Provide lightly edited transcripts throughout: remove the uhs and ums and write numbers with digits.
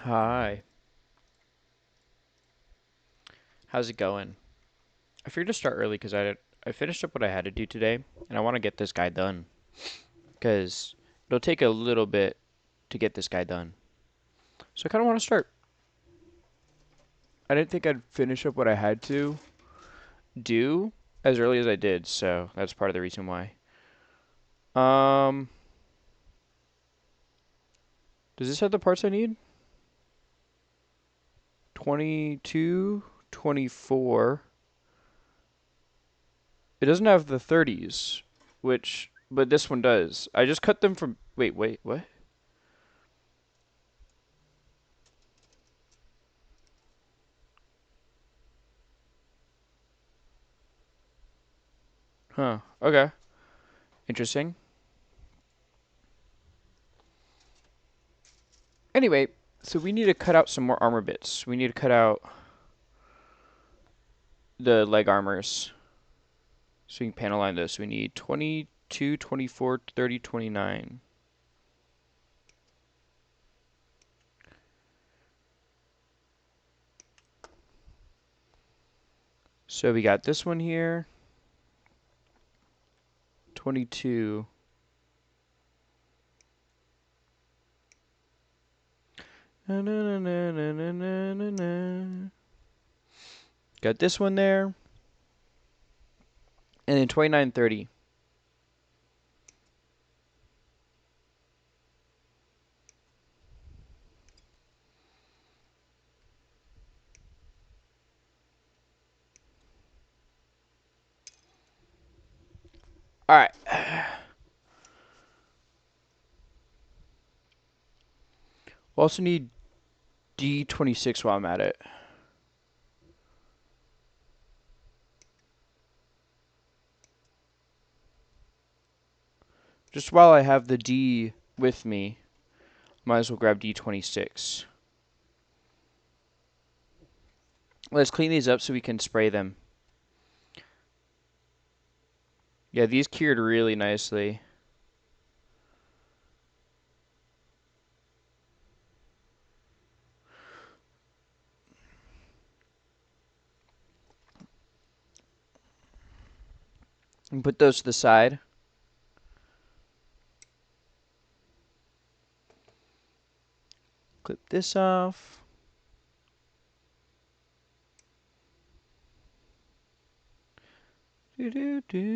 Hi. How's it going? I figured to start early because I finished up what I had to do today, and I want to get this guy done. Because it'll take a little bit to get this guy done. So I kind of want to start. I didn't think I'd finish up what I had to do as early as I did, so that's part of the reason why. Um, does this have the parts I need? 22, 24. It doesn't have the 30s, but this one does. I just cut them from, wait, what? Huh, okay. Interesting. Anyway, so we need to cut out some more armor bits. We need to cut out the leg armors. So we can panel line this. We need 22, 24, 30, 29. So we got this one here. 22. Na, na, na, na, na, na, na, na. Got this one there. And then 29, 30. Alright. We'll also need D26 while I'm at it. Just while I have the D with me, might as well grab D26. Let's clean these up so we can spray them. Yeah, these cured really nicely. And put those to the side. Clip this off. And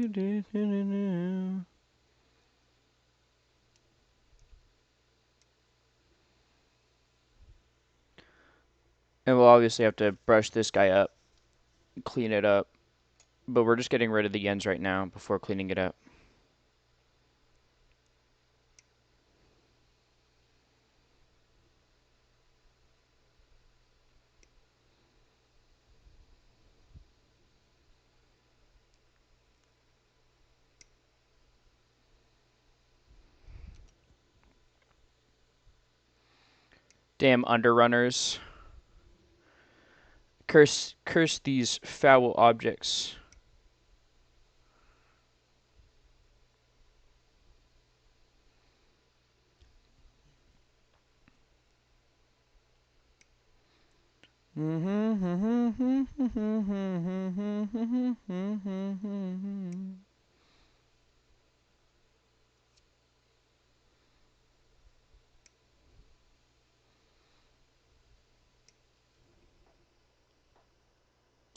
we'll obviously have to brush this guy up, clean it up. But we're just getting rid of the ends right now before cleaning it up. Damn underrunners. Curse these foul objects.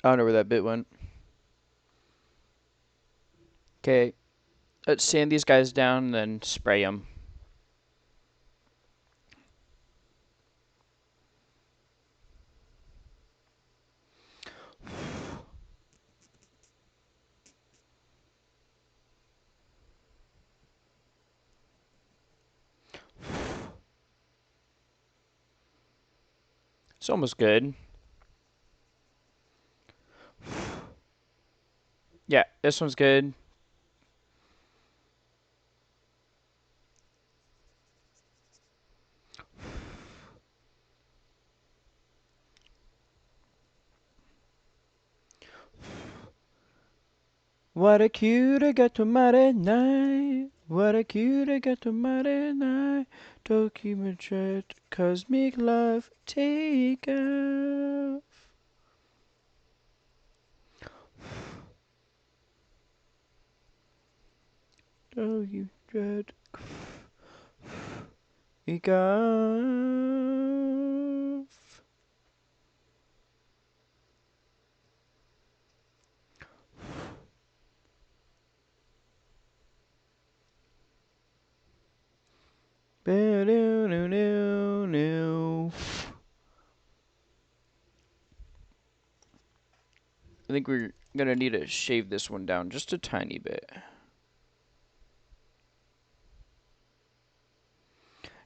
I don't know where that bit went. Okay, let's sand these guys down and then spray them. It's almost good. Yeah, this one's good. What a cute I got tomorrow night. What a cute I got to mighty night. Documentary cosmic life take off. Documentary take off. I think we're gonna need to shave this one down just a tiny bit.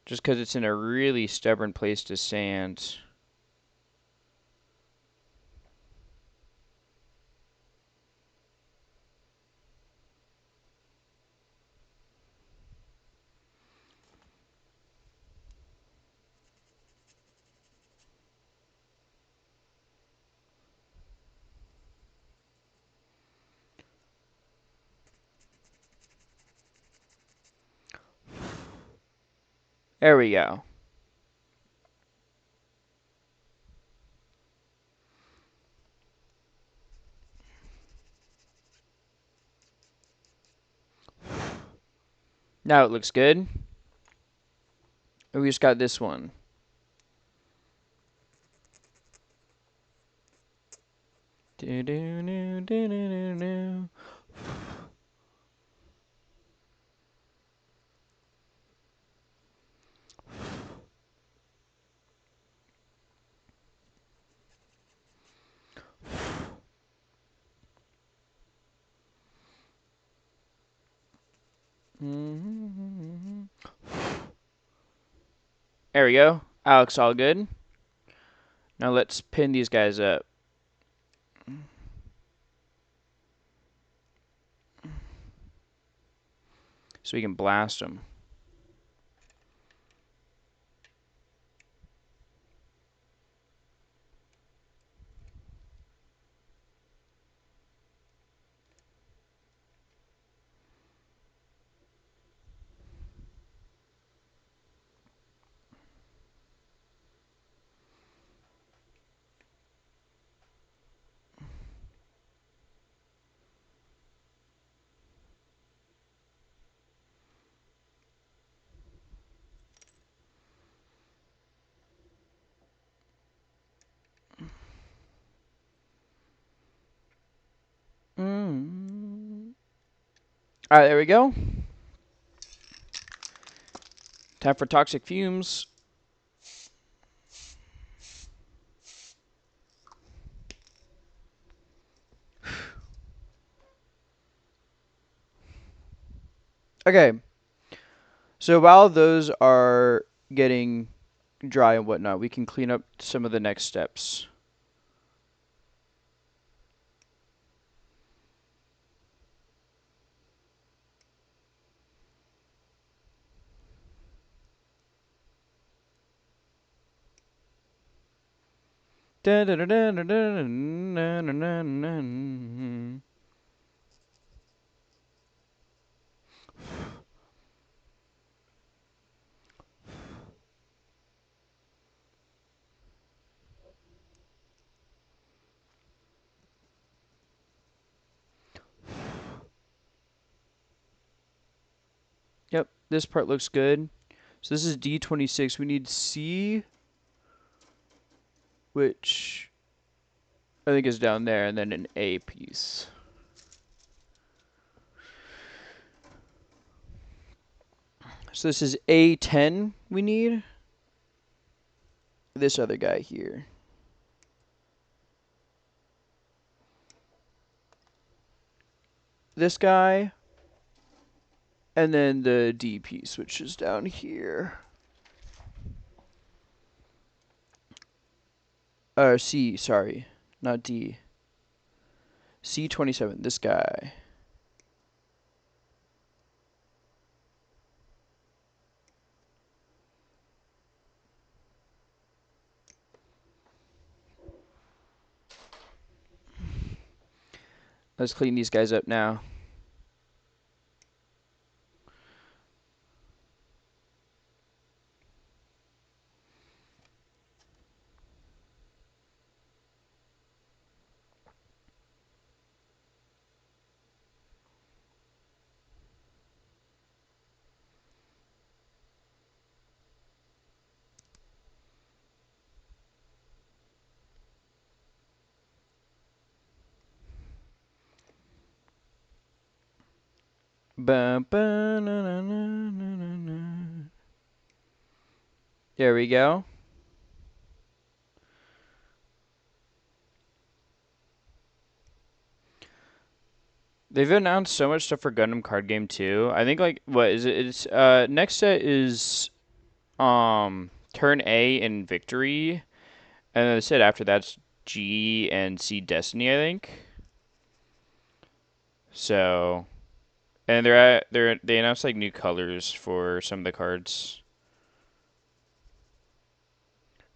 Just because it's in a really stubborn place to sand. There we go. Now it looks good. And we just got this one. Do, do, do, do, do, do. There we go. Alex, all good. Now let's pin these guys up. So we can blast them. Alright, there we go. Time for toxic fumes. Okay. So while those are getting dry and whatnot, we can clean up some of the next steps. Yep, this part looks good. So this is D26. We need C, which I think is down there, and then an A piece. So this is A10 we need. This other guy here. This guy. And then the D piece, which is down here. C, sorry. Not D. C27, this guy. Let's clean these guys up now. Ba, ba, na, na, na, na, na, na. There we go. They've announced so much stuff for Gundam card game too. I think like what is it? It's next set is turn A in victory, and then the set after that's G and C Destiny, I think. So, and they announced like new colors for some of the cards.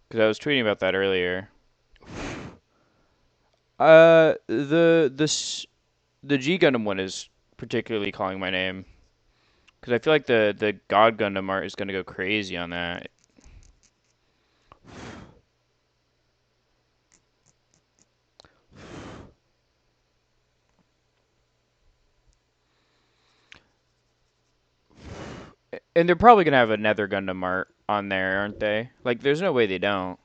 Because I was tweeting about that earlier. The G Gundam one is particularly calling my name because I feel like the God Gundam art is gonna go crazy on that. And they're probably gonna have another Gundam art on there, aren't they? Like, there's no way they don't.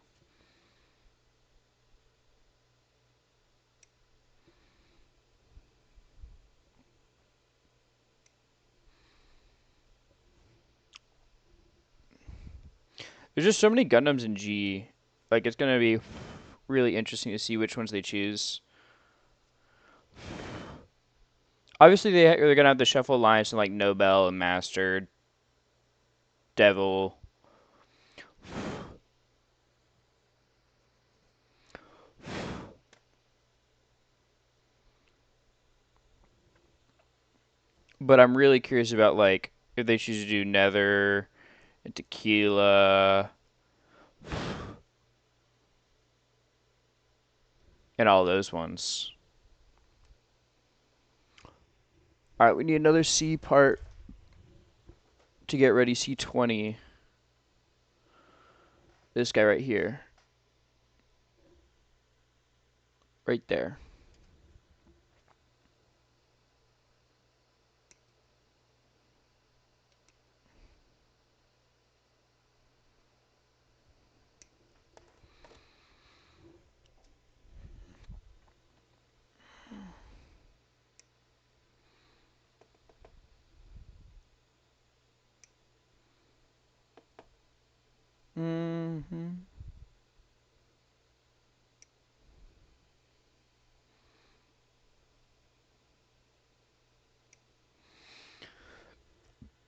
There's just so many Gundams in G. Like, it's gonna be really interesting to see which ones they choose. Obviously, they're gonna have the Shuffle Alliance and like Nobel and Master, Devil. But I'm really curious about like if they choose to do Nether and Tequila and all those ones. All right, we need another C part to get ready. C20. This guy right here, right there. Hmm.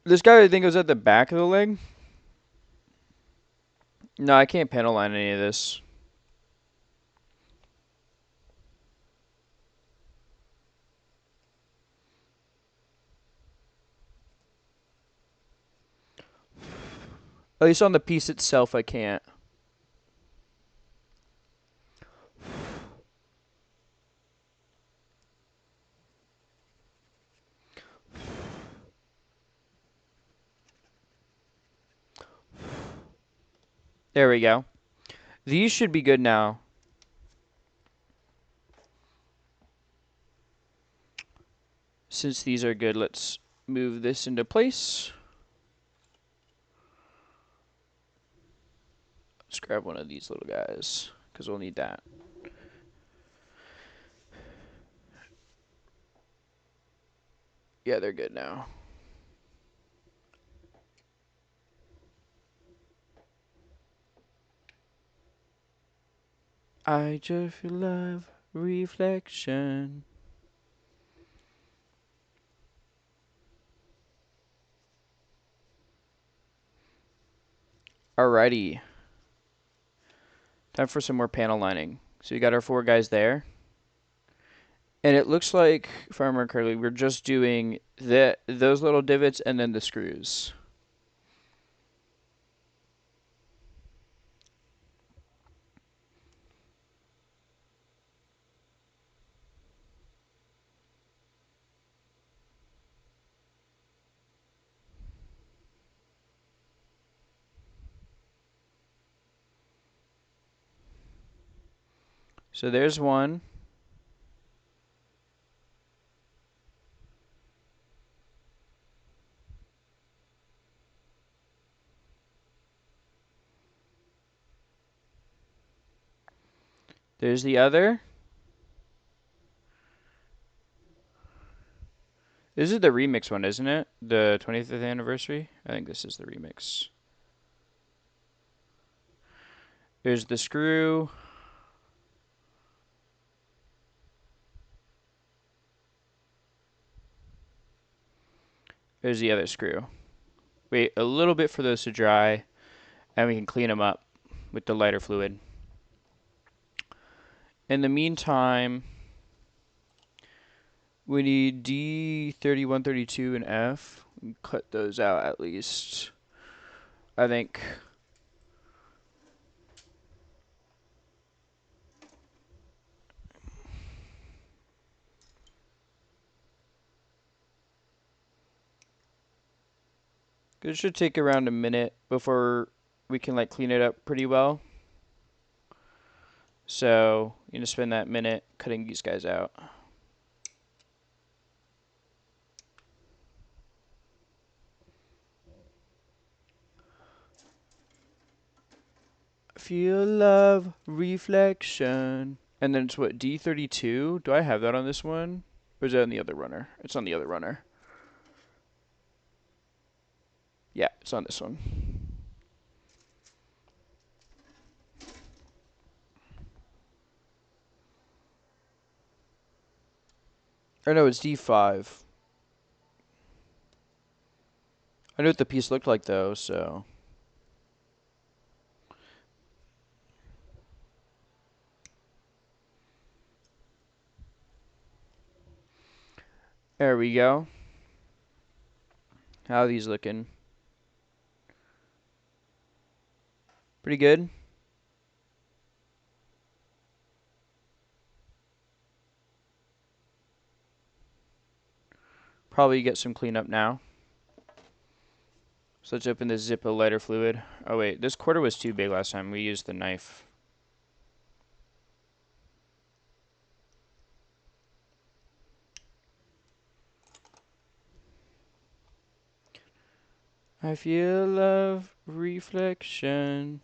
This guy I think was at the back of the leg. No, I can't panel line any of this. At least on the piece itself, I can't. There we go. These should be good now. Since these are good, let's move this into place. Let's grab one of these little guys, because we'll need that. Yeah, they're good now. I just feel love reflection. Alrighty. Time for some more panel lining. So you got our 4 guys there. And it looks like, if I remember correctly, we're just doing those little divots and then the screws. So there's one. There's the other. This is the remix one, isn't it? The 25th anniversary? I think this is the remix. There's the screw. There's the other screw. Wait a little bit for those to dry, and we can clean them up with the lighter fluid. In the meantime, we need D31, 32, and F. Cut those out at least. I think. It should take around a minute before we can like clean it up pretty well. So you need to spend that minute cutting these guys out. Feel love, reflection. And then it's what, D32? Do I have that on this one? Or is that on the other runner? It's on the other runner. Yeah, it's on this one. Or no, it's D5. I know what the piece looked like though, so. There we go. How are these looking? Pretty good. Probably get some cleanup now. So let's open this zip of lighter fluid. Oh wait, this quarter was too big last time. We used the knife. I feel love, reflection.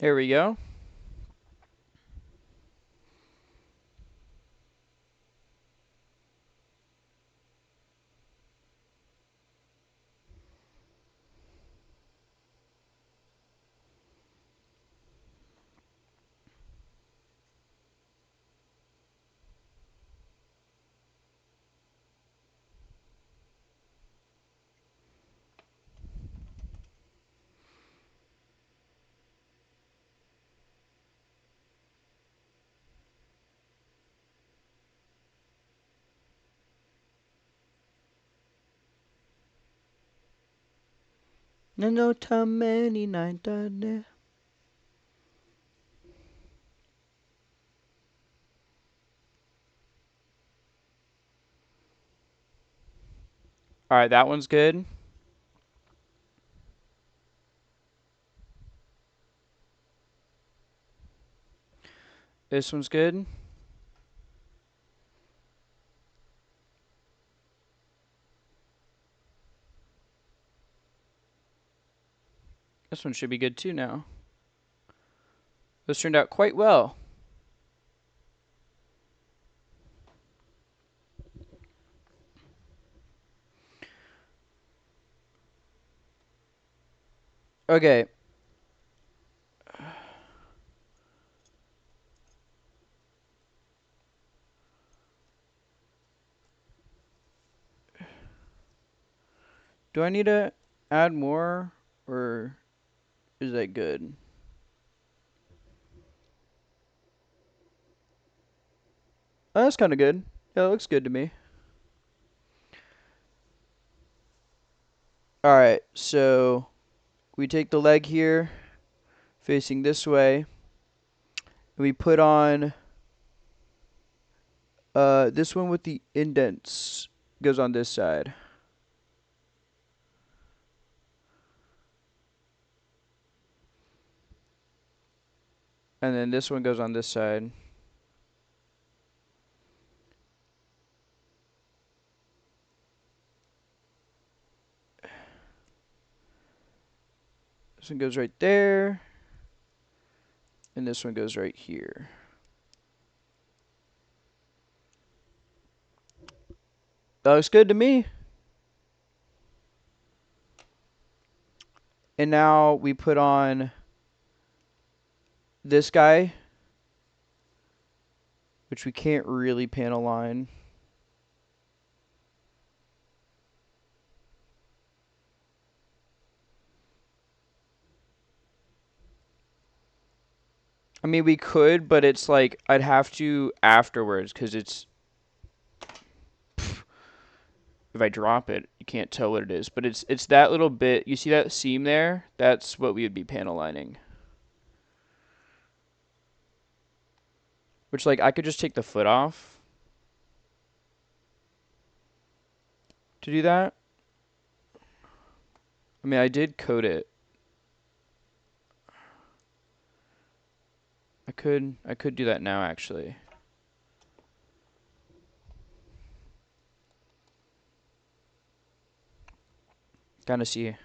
There we go. No many night there. All right, that one's good. This one's good. This one should be good too now. This turned out quite well. Okay. Do I need to add more, or is that good? Oh, that's kind of good. Yeah, it looks good to me. Alright, so we take the leg here, facing this way, and we put on this one with the indents goes on this side. And then this one goes on this side. This one goes right there. And this one goes right here. That looks good to me. And now we put on this guy, which we can't really panel line. I mean, we could, but it's like I'd have to afterwards because it's if I drop it, you can't tell what it is. But it's that little bit. You see that seam there? That's what we would be panel lining. Which like I could just take the foot off to do that. I mean, I did coat it. I could do that now actually. Kind of see.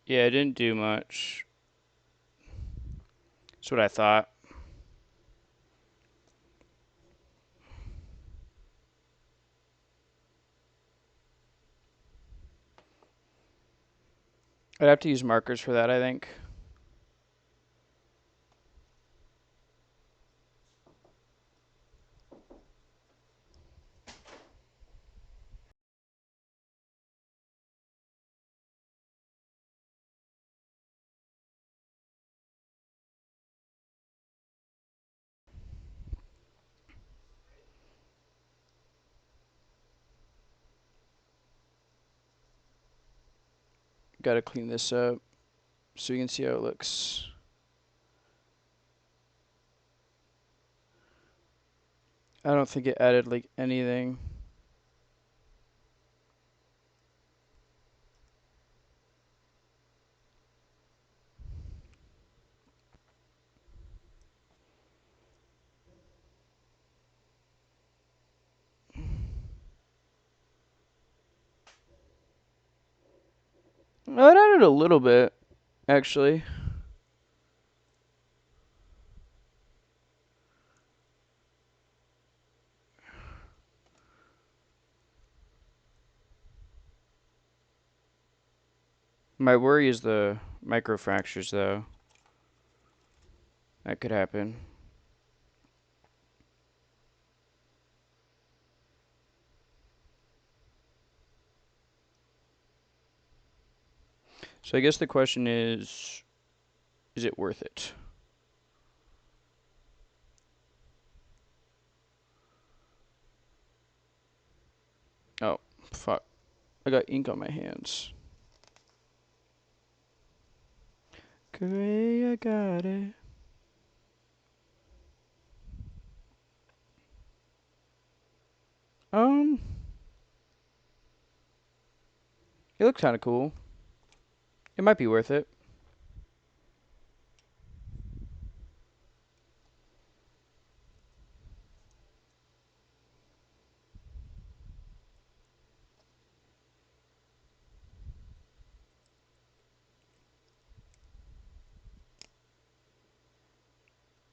Yeah, I didn't do much. That's what I thought. I'd have to use markers for that, I think. Gotta clean this up so you can see how it looks. I don't think it added like anything. Well, it added a little bit, actually. My worry is the microfractures, though. That could happen. So I guess the question is it worth it? Oh, fuck. I got ink on my hands. Great, I got it. Um, it looks kind of cool. It might be worth it.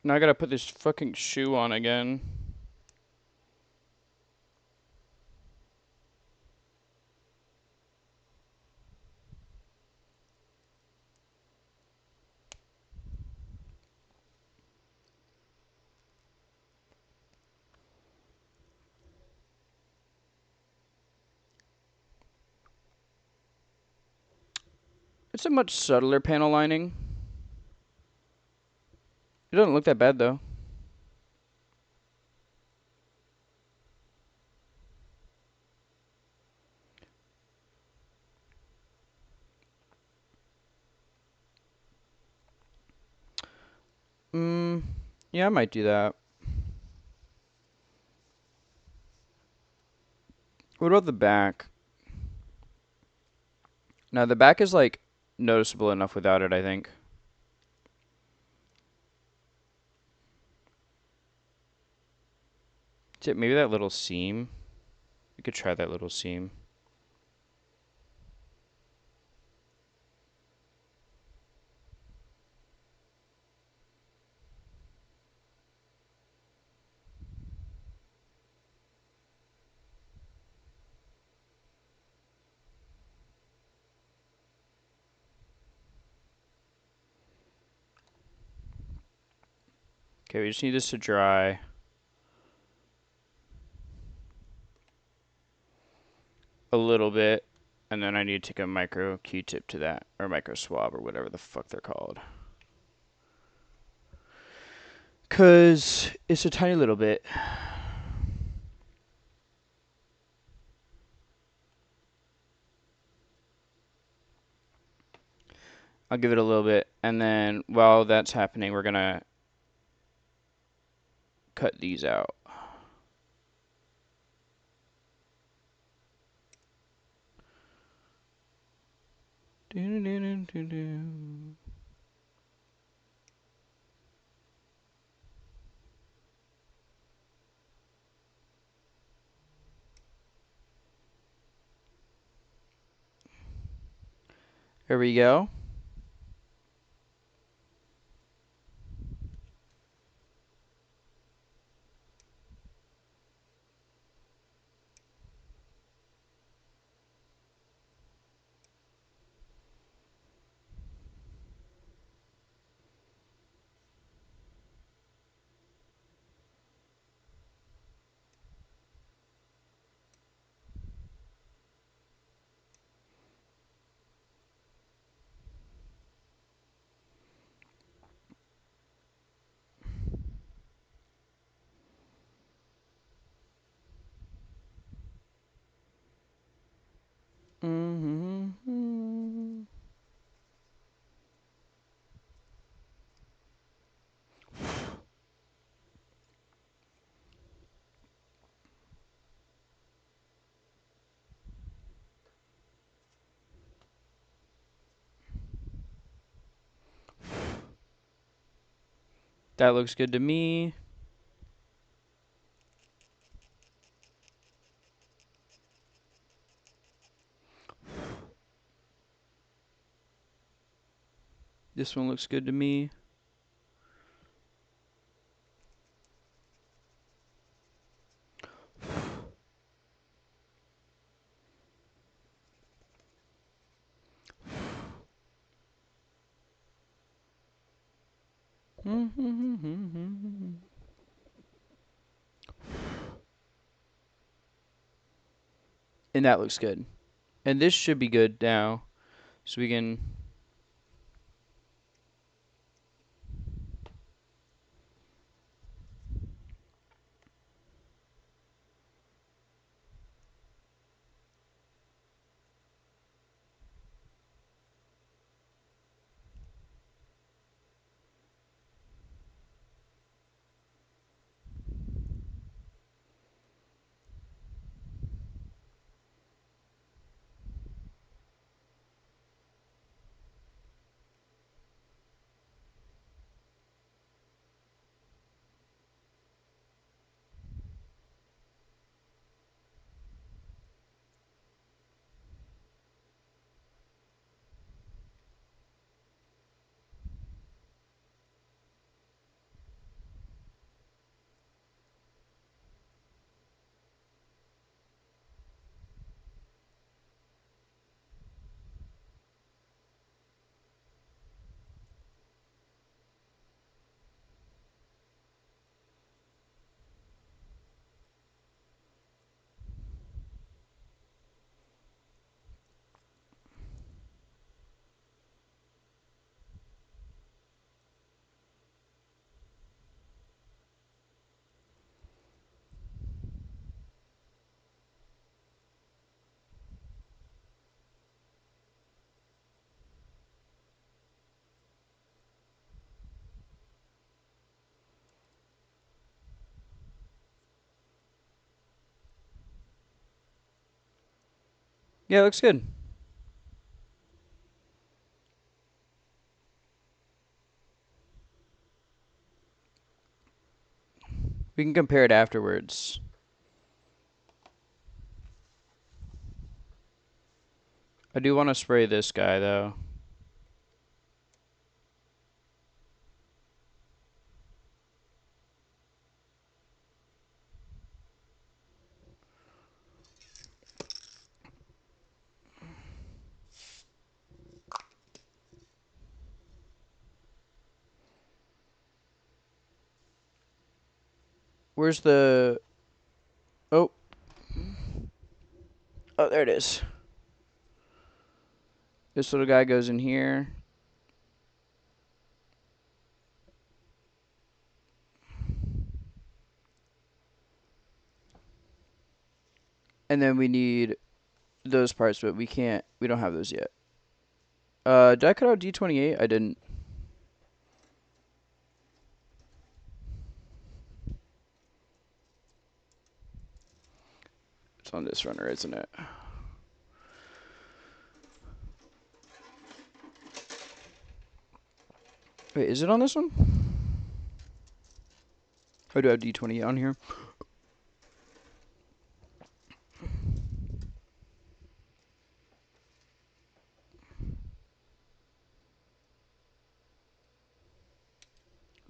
Now I gotta put this fucking shoe on again. It's a much subtler panel lining. It doesn't look that bad though. Yeah, I might do that. What about the back? Now the back is like noticeable enough without it, I think. Maybe that little seam. We could try that little seam. Okay, we just need this to dry a little bit, and then I need to take a micro Q-tip to that, or micro swab, or whatever the fuck they're called. Cause it's a tiny little bit. I'll give it a little bit, and then while that's happening, we're gonna cut these out. There we go. That looks good to me. This one looks good to me. And that looks good. And this should be good now. So we can... Yeah, it looks good. We can compare it afterwards. I do want to spray this guy, though. Where's the... Oh. Oh, there it is. This little guy goes in here. And then we need those parts, but we don't have those yet. Did I cut out D28? I didn't. It's on this runner, isn't it? Wait, is it on this one? Oh, do I have D28 on here?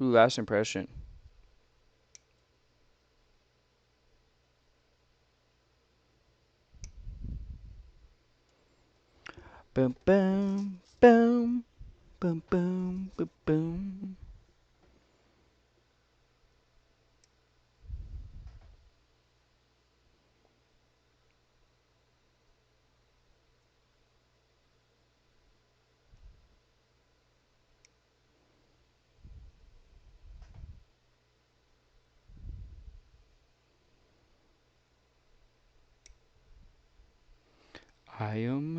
Ooh, last impression. Boom, boom, boom, boom, boom, boom, boom. I am...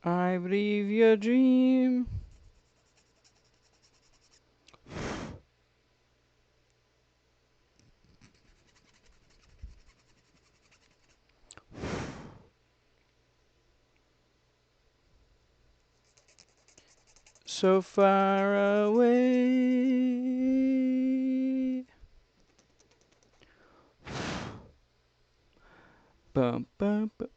I believe your dream. So far away. Bum, bum, bum.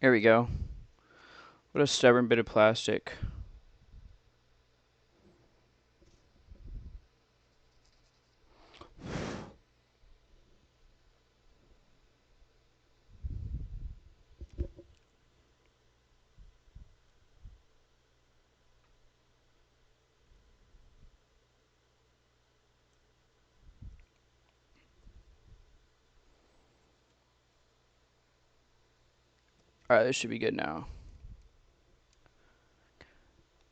There we go. What a stubborn bit of plastic. Alright, this should be good now.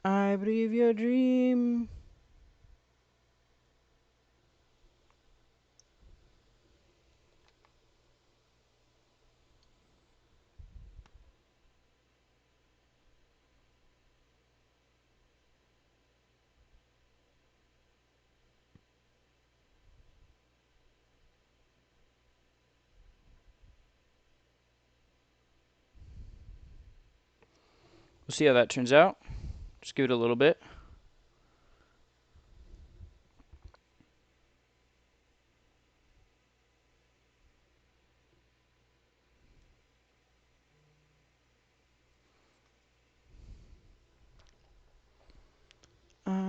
I believe your dream. We'll see how that turns out. Just give it a little bit.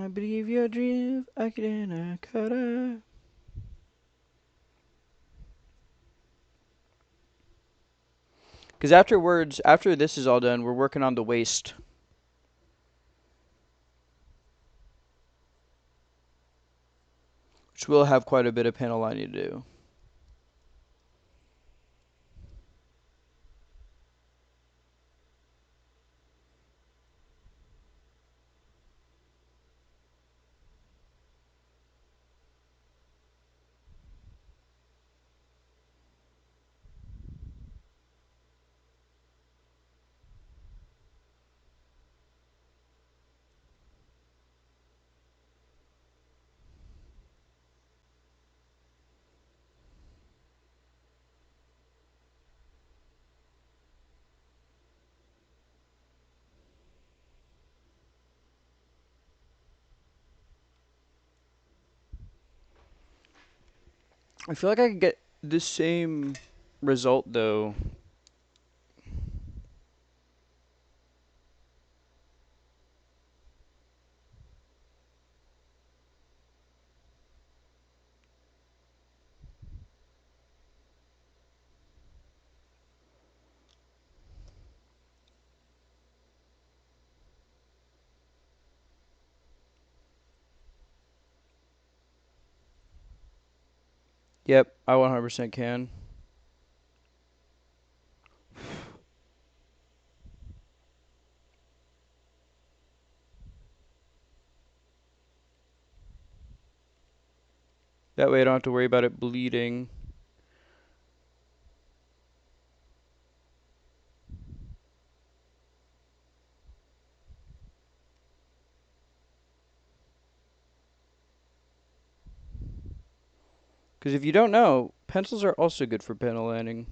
I believe your dream, I can cut her. Because afterwards, after this is all done, we're working on the waist. Which will have quite a bit of panel lining to do. I feel like I could get the same result though. Yep, I 100% can. That way I don't have to worry about it bleeding. Because if you don't know, pencils are also good for panel lining.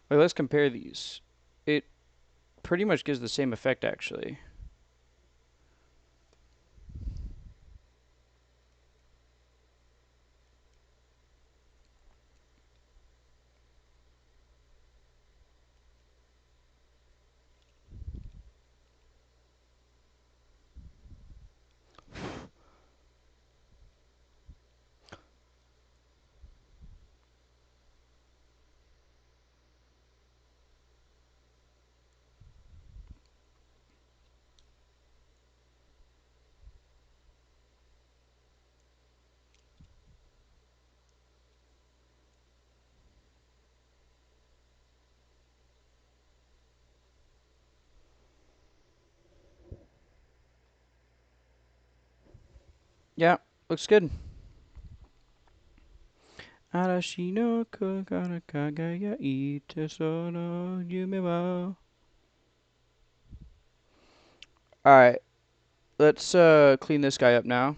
Wait, let's compare these. It pretty much gives the same effect actually. Yeah, looks good. Arashi no kokara kagaya ite sono yume wa. Alright, let's clean this guy up now.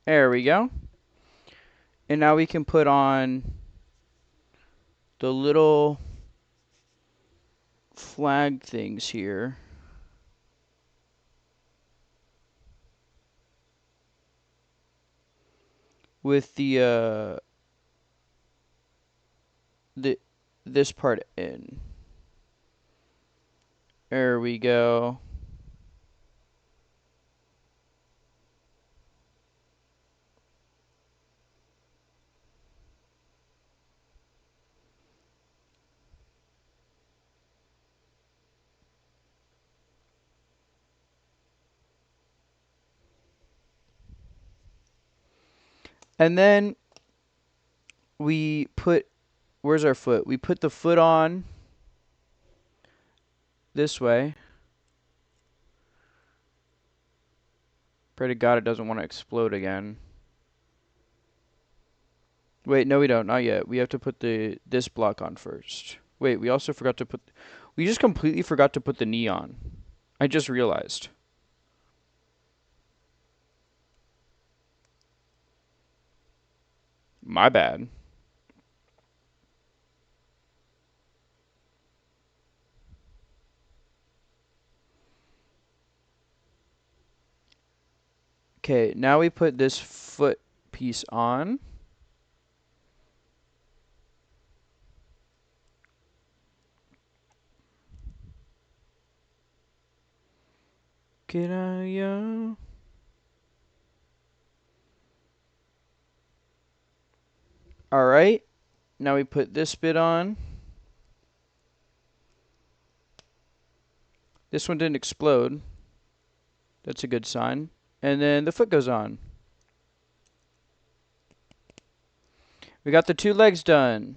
There we go. And now we can put on the little flag things here. With this part in. There we go. And then we put, where's our foot? We put the foot on this way. Pray to God it doesn't want to explode again. Wait, no we don't, not yet. We have to put this block on first. Wait, we also forgot to put, we just completely forgot to put the knee on. I just realized. My bad. Okay, now we put this foot piece on. Get out of here. Alright, now we put this bit on. This one didn't explode. That's a good sign. And then the foot goes on. We got the 2 legs done.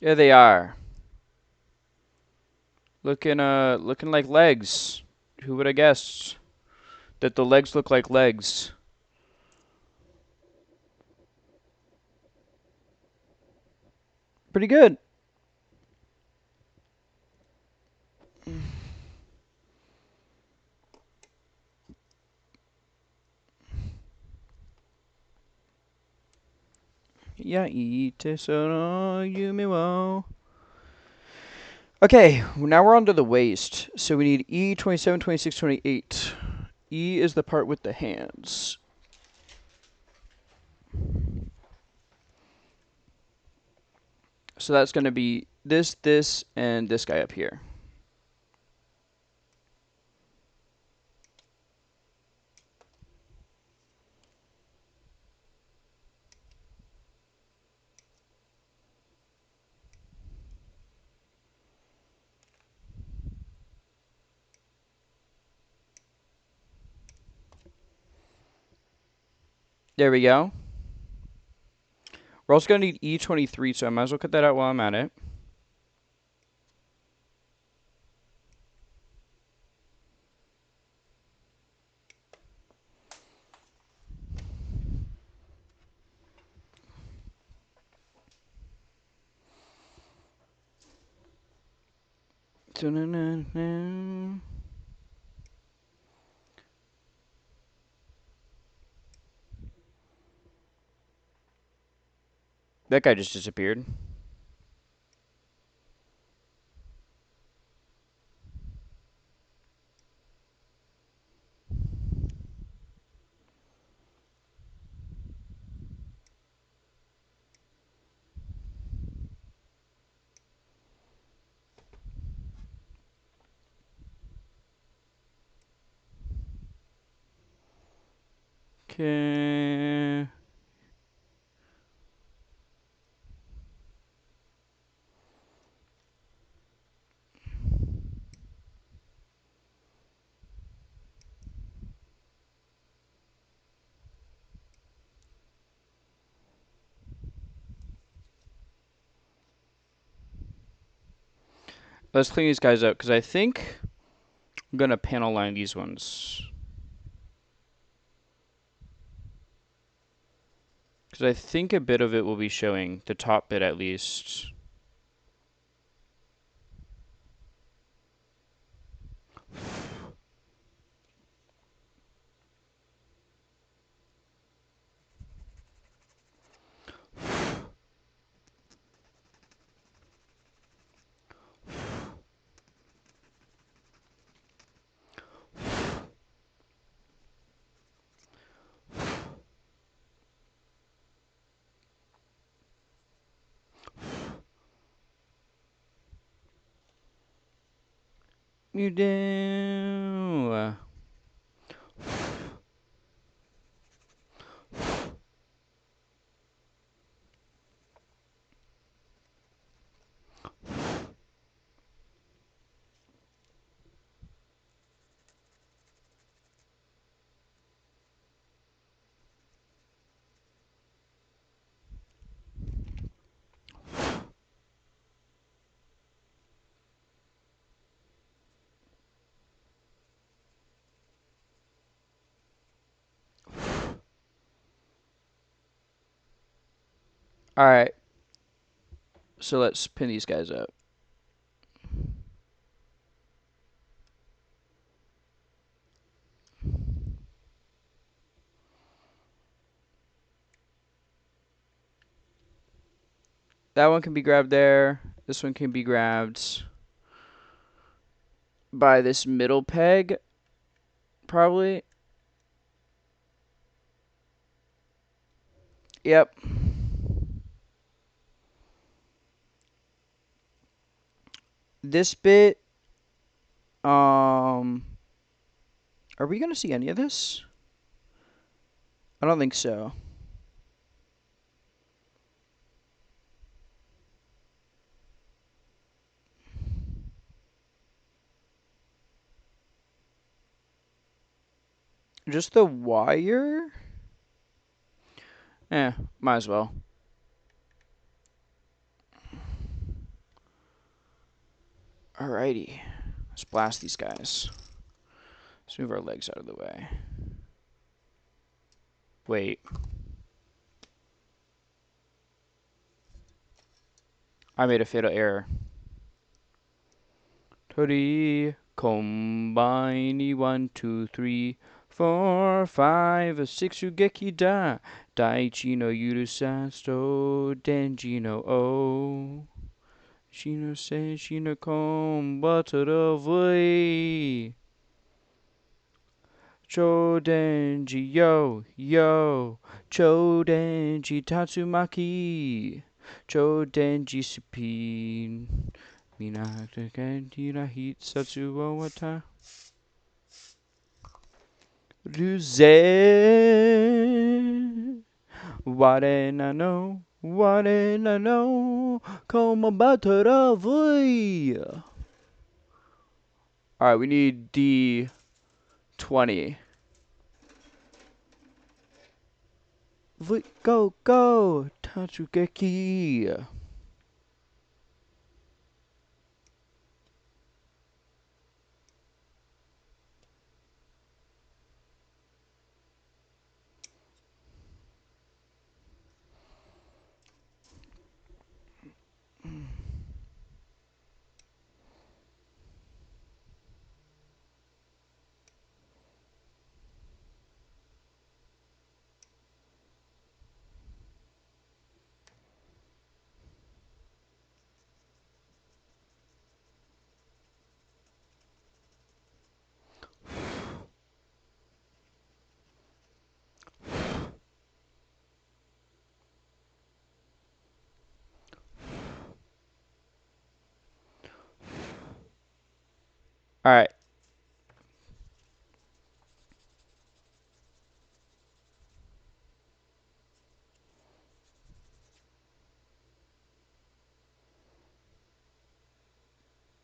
There they are. Looking like legs. Who would have guessed that the legs look like legs? Pretty good. Yaite sono yume wo. Okay, now we're on to the waist. So we need E, 27, 26, 28. E is the part with the hands. So that's going to be this, and this guy up here. There we go. We're also going to need E23, so I might as well cut that out while I'm at it. That guy just disappeared. Okay. Let's clean these guys up, because I think I'm going to panel line these ones. Because I think a bit of it will be showing, the top bit at least. You do. Alright, so let's pin these guys up. That one can be grabbed there. This one can be grabbed by this middle peg, probably. Yep. This bit, are we gonna see any of this? I don't think so. Just the wire? Eh, might as well. Alrighty. Let's blast these guys. Let's move our legs out of the way. Wait. I made a fatal error. Tori, combine 1, 2, 3, 4, 5, 6, Shugeki da. Daichi no Yurusasto, Denji no O. Shino se, Shino kombatara vui. Chodenji yo, yo. Chodenji tatsumaki. Chodenji supin. Minata kanjira hit satsu wo wata. Ruze. Ware na no. Ware na no. Komabatara vui. Alright, we need D20. Go, go! Tatsugeki! Alright.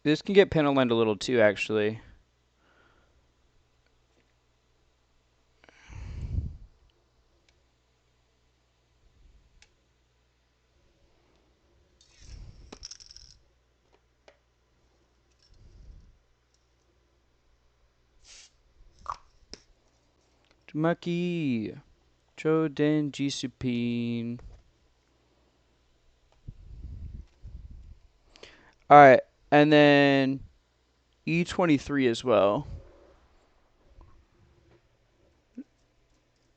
This can get penalized a little too, actually. Maki. Choden Jisupin. Alright. And then E23 as well.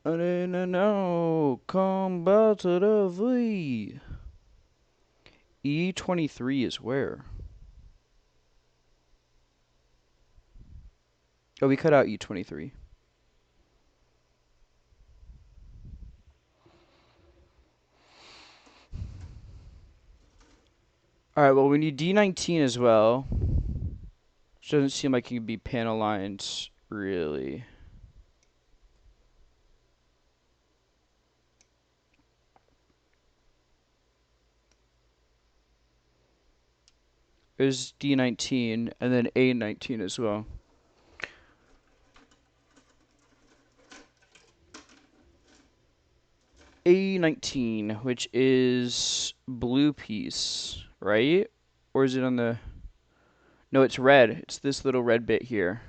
No. Combatara vui. E23 is where? Oh, we cut out E23. Alright, well, we need D19 as well. Doesn't seem like it could be panel lines, really. There's D19 and then A19 as well. A19, which is blue piece, right? Or is it on the... No, it's red. It's this little red bit here.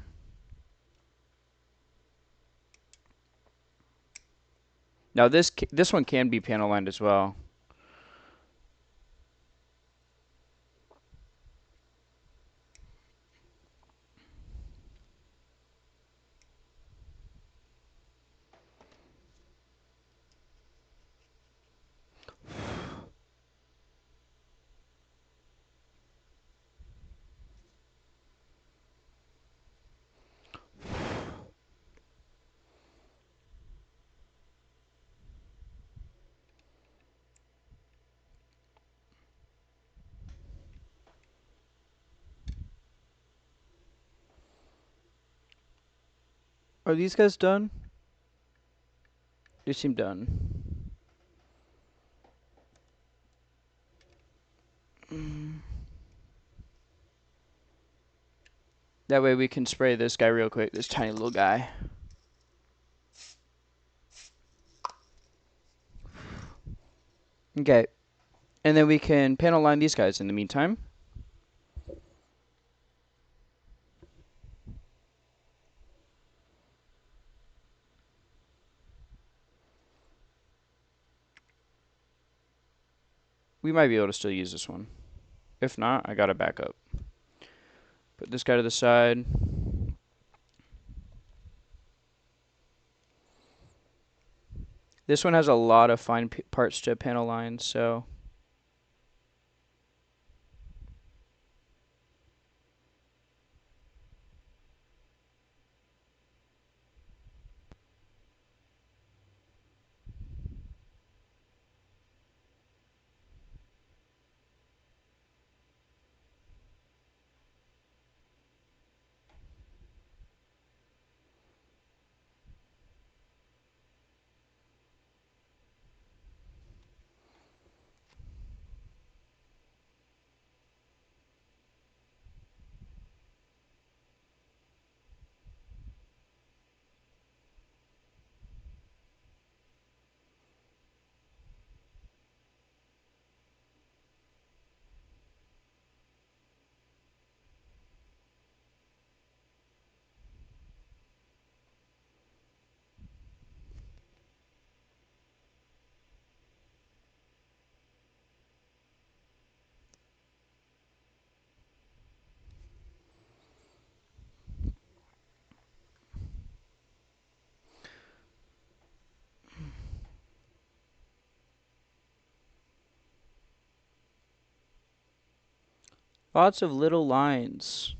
Now this one can be panel lined as well. Are these guys done? They seem done. That way we can spray this guy real quick, this tiny little guy. Okay. And then we can panel line these guys in the meantime. We might be able to still use this one. If not, I got a backup. Put this guy to the side. This one has a lot of fine parts to panel line, so... Lots of little lines.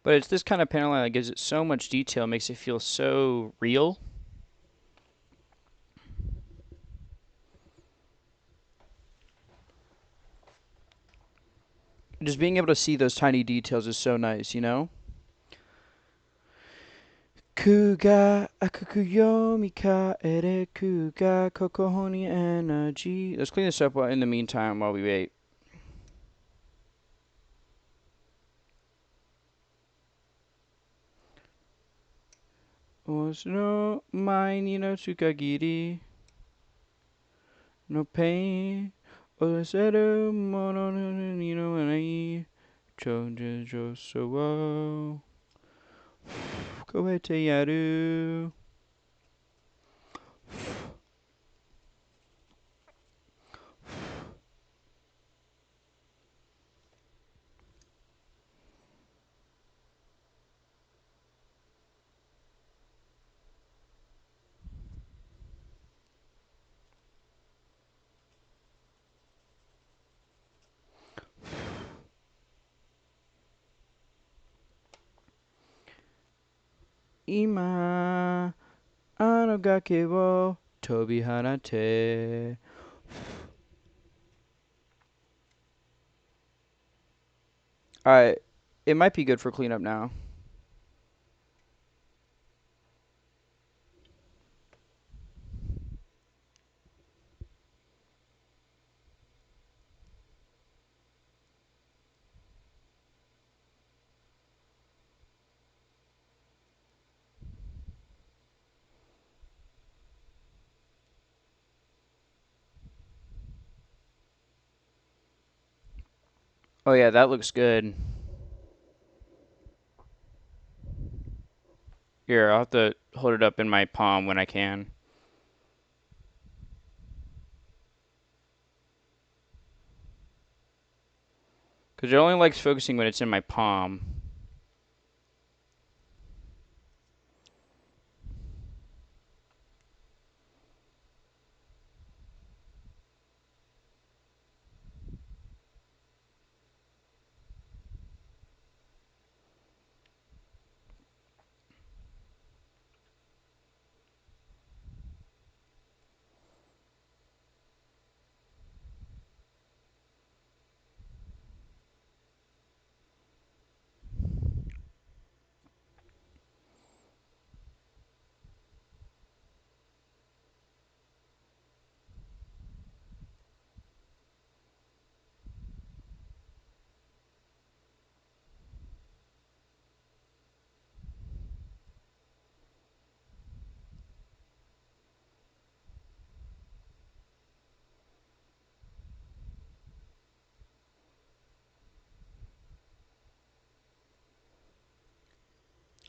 But it's this kind of panel line that gives it so much detail, makes it feel so real. Just being able to see those tiny details is so nice, you know? Kuga akukuyomi ka ere kuga kokohoni energy. Let's clean this up in the meantime while we wait. No maini no tsukagiri. No pain. Oseru mono ni no manai. Chonjo so Koete yaru. Ima anogake wo tobi hanate. Alright, it might be good for cleanup now. Oh yeah, that looks good. Here, I'll have to hold it up in my palm when I can. Because it only likes focusing when it's in my palm.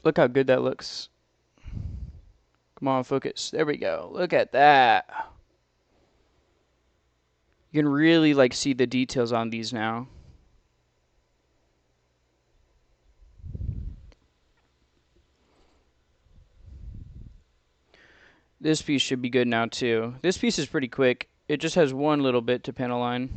Look how good that looks. Come on, focus. There we go. Look at that. You can really like see the details on these now. This piece should be good now too. This piece is pretty quick. It just has one little bit to panel line.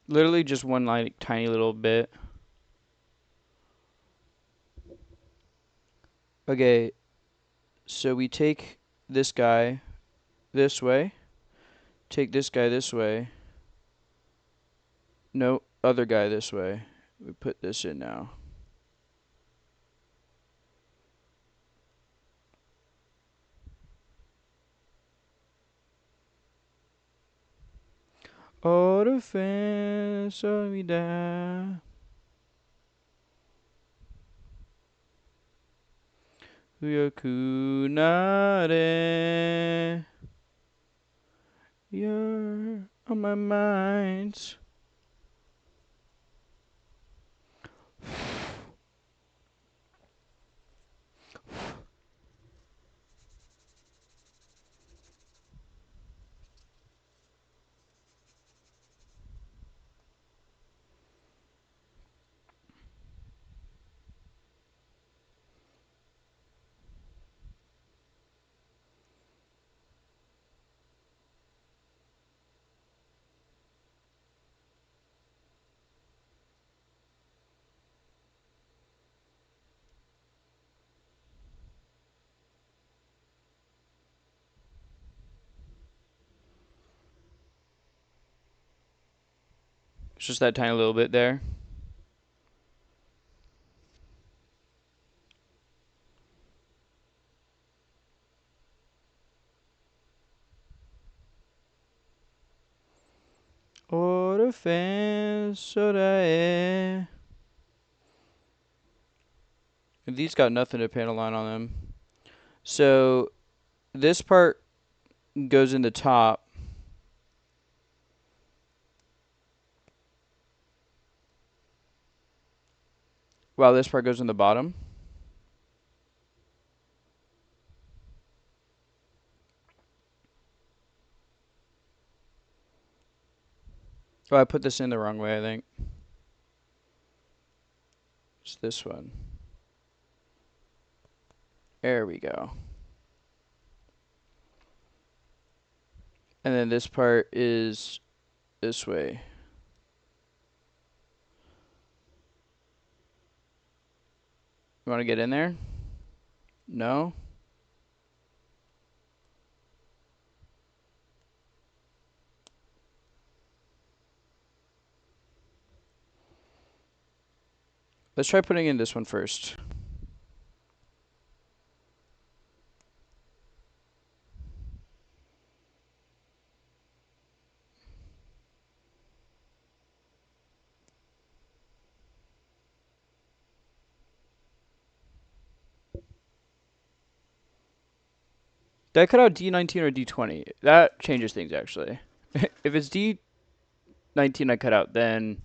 Literally just one like tiny little bit. Okay, so we take this guy this way. Take this guy this way. No, other guy this way. We put this in now. Orfe solida. Huyakunare. You're on my mind. It's just that tiny little bit there. These got nothing to panel line on them. So this part goes in the top. While this part goes in the bottom. Oh, I put this in the wrong way, I think. It's this one. There we go. And then this part is this way. You want to get in there? No? Let's try putting in this one first. Did I cut out D19 or D20? That changes things, actually. If it's D19 I cut out, then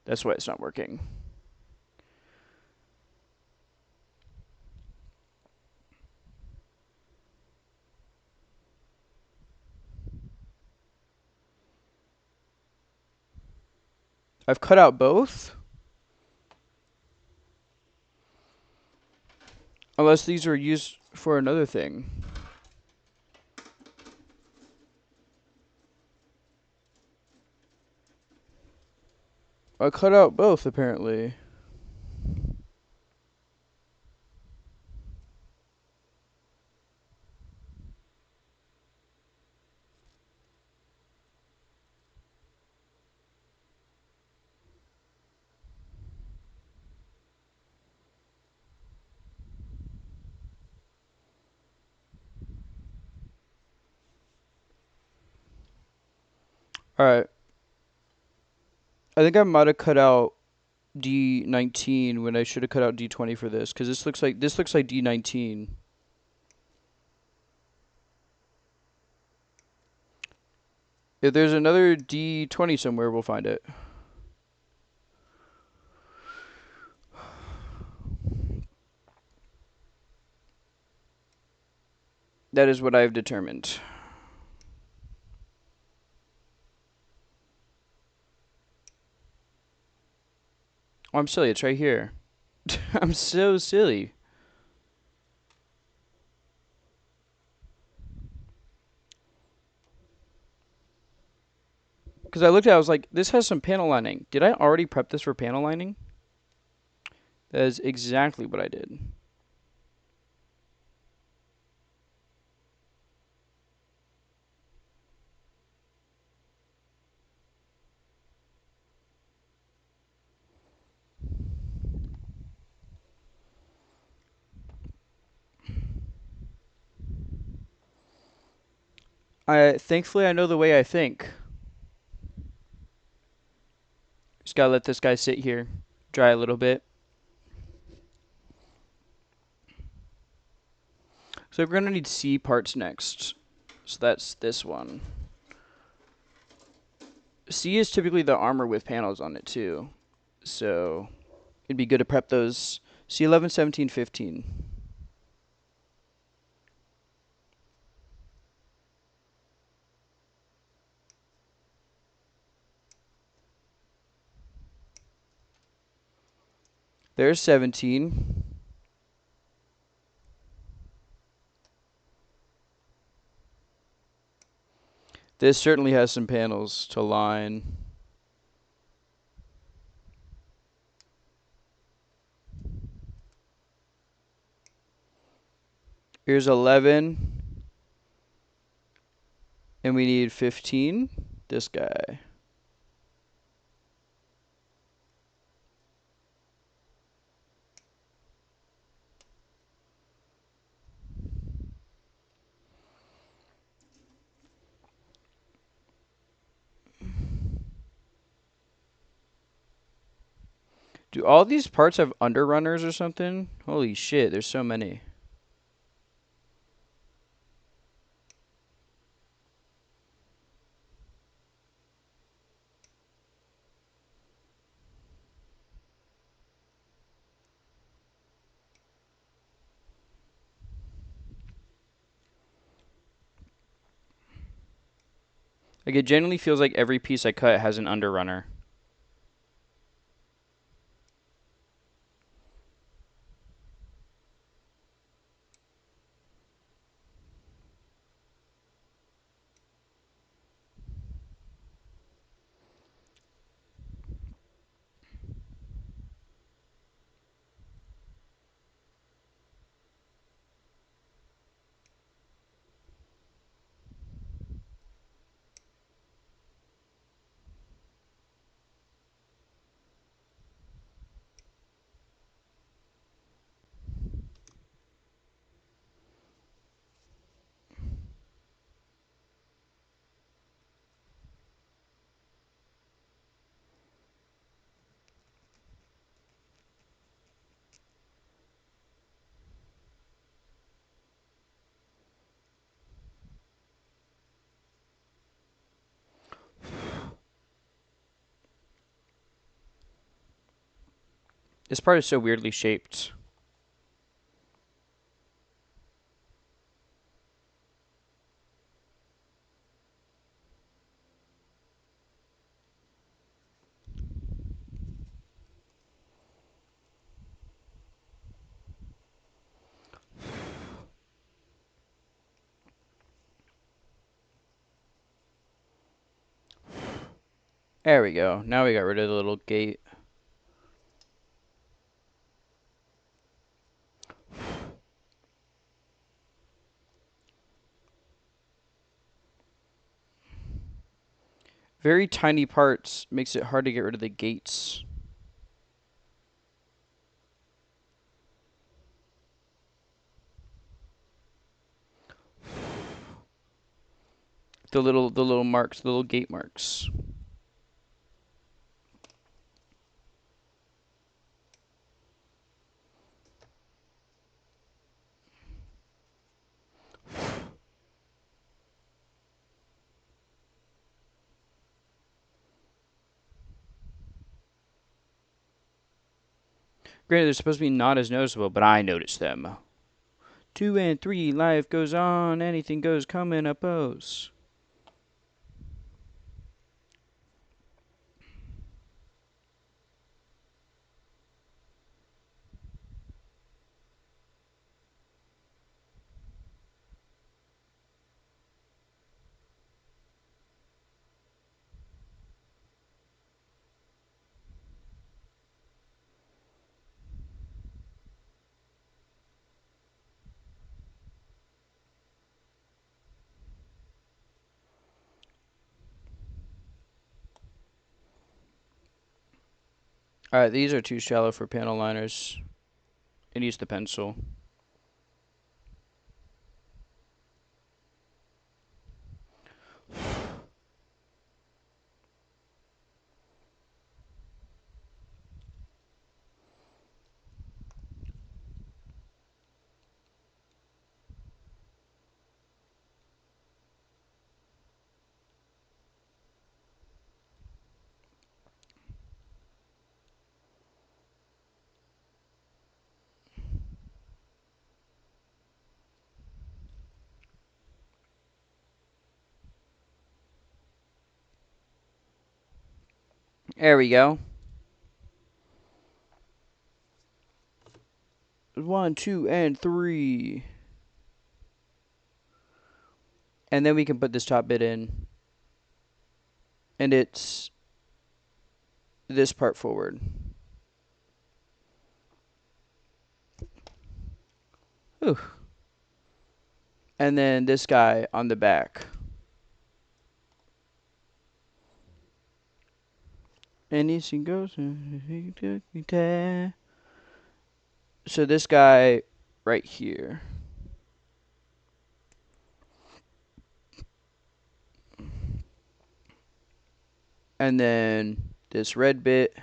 that's why it's not working. I've cut out both. Unless these are used for another thing. I cut out both, apparently. Alright. I think I might have cut out D19 when I should have cut out D20 for this, because this looks like D19. If there's another D20 somewhere, we'll find it. That is what I've determined. Oh, I'm silly. It's right here. I'm so silly. Because I looked at it, I was like, this has some panel lining. Did I already prep this for panel lining? That is exactly what I did. Thankfully I know the way I think. Just gotta let this guy sit here, dry a little bit. So we're gonna need C parts next. So that's this one. C is typically the armor with panels on it too. So it'd be good to prep those. C11, 17, 15. There's 17. This certainly has some panels to line. Here's 11. And we need 15. This guy. Do all these parts have underrunners or something? Holy shit, there's so many. Like, it genuinely feels like every piece I cut has an underrunner. This part is so weirdly shaped. There we go. Now we got rid of the little gate. Very tiny parts makes it hard to get rid of the gates. The little marks, the little gate marks. Granted, they're supposed to be not as noticeable, but I noticed them. 2 and 3, life goes on, anything goes, come in a pose. Alright, these are too shallow for panel liners. It needs the pencil. There we go. 1, 2, and 3. And then we can put this top bit in. And it's this part forward. Whew. And then this guy on the back. Anything goes. So this guy right here. And then this red bit.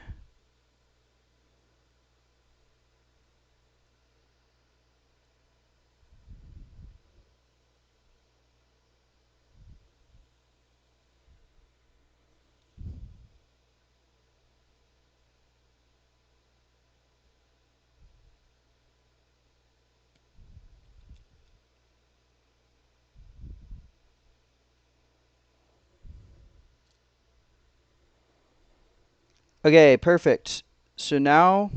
Okay, perfect. So now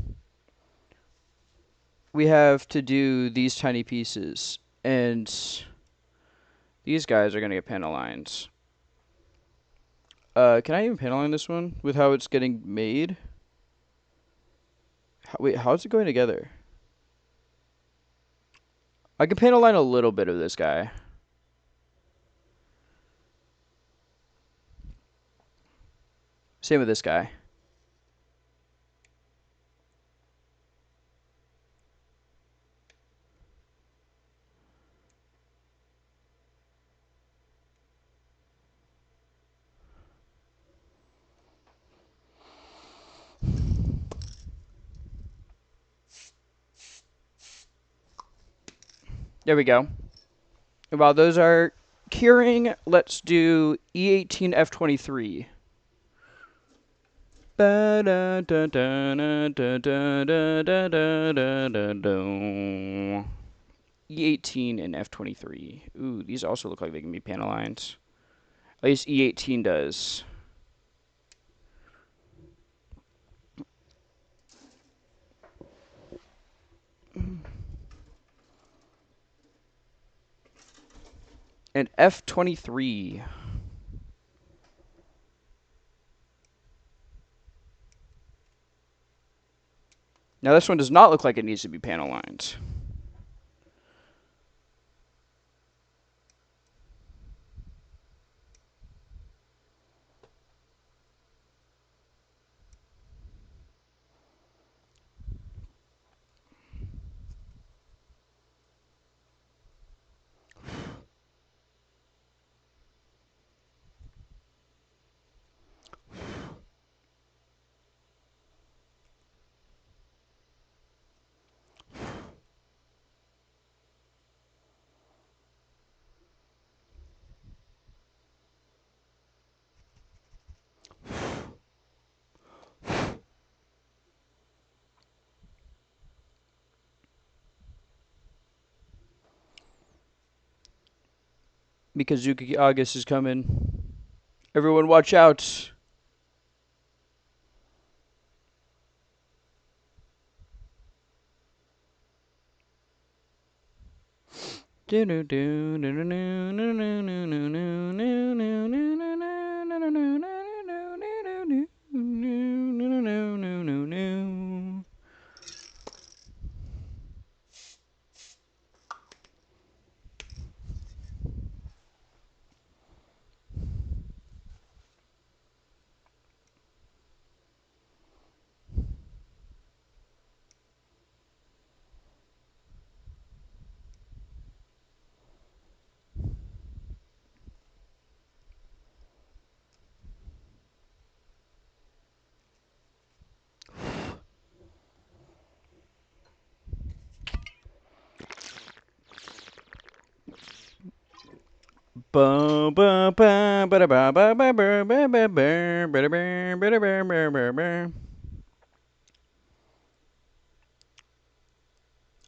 we have to do these tiny pieces, and these guys are gonna get panel lines. Can I even panel line this one with how it's getting made? Wait, how's it going together? I can panel line a little bit of this guy. Same with this guy. There we go. And while those are curing, let's do E18 F23. E18 and F23. Ooh, these also look like they can be panel lines. At least E18 does. And F23. Now this one does not look like it needs to be panel lines. Mikazuki August is coming. Everyone watch out.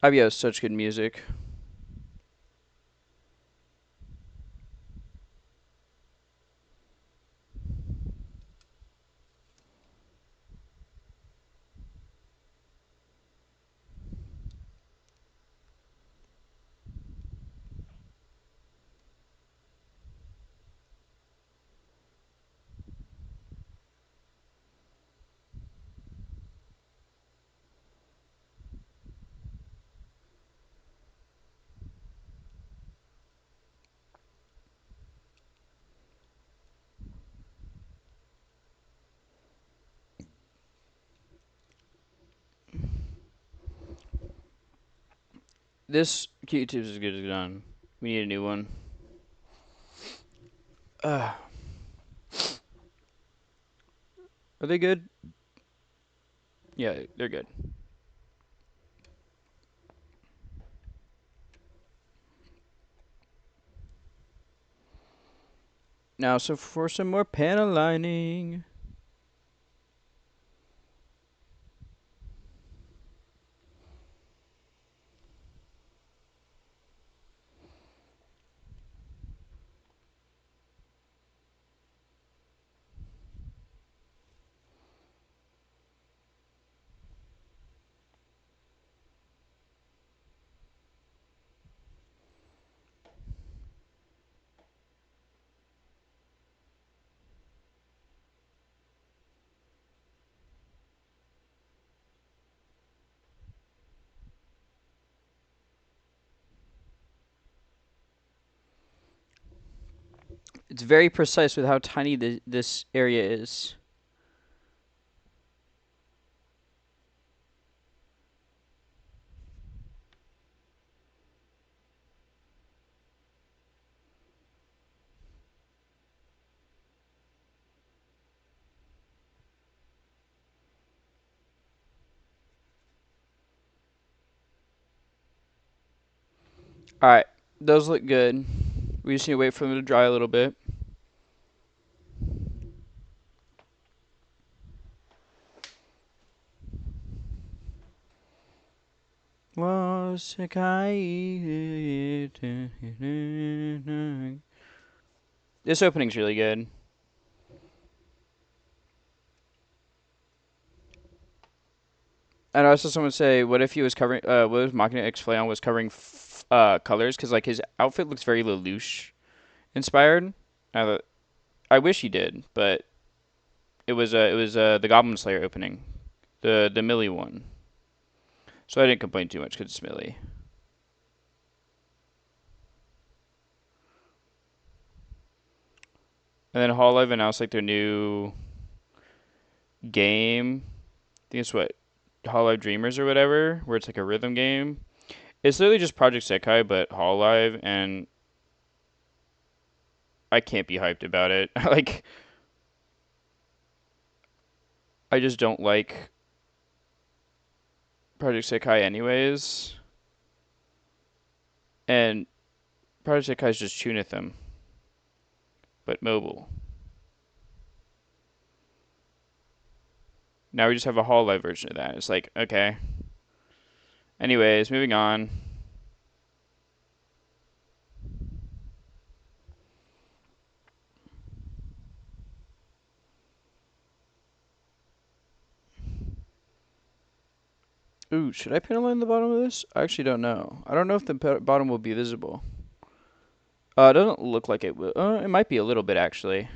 IBO is such good music. This Q-tip is as good as done. We need a new one. Are they good? Yeah, they're good. Now, so for some more panel lining. It's very precise with how tiny this area is. All right, those look good. We just need to wait for them to dry a little bit. This opening's really good. And I saw someone say, "What if he was covering? What if Machina X Flayon was covering colors? Because like his outfit looks very Lelouch inspired. I, I wish he did, but it was the Goblin Slayer opening, the Millie one. So I didn't complain too much because it's Millie. And then Hololive announced like their new game. I think it's what Hololive Dreamers or whatever, where it's like a rhythm game. It's literally just Project Sekai but Hololive, and I can't be hyped about it. Like I just don't like Project Sekai anyways, and Project Sekai is just Chunitham, but mobile. Now we just have a Hololive version of that. It's like okay. Anyways, moving on. Ooh, should I pin a line in the bottom of this? I actually don't know. I don't know if the bottom will be visible. It doesn't look like it will. It might be a little bit actually.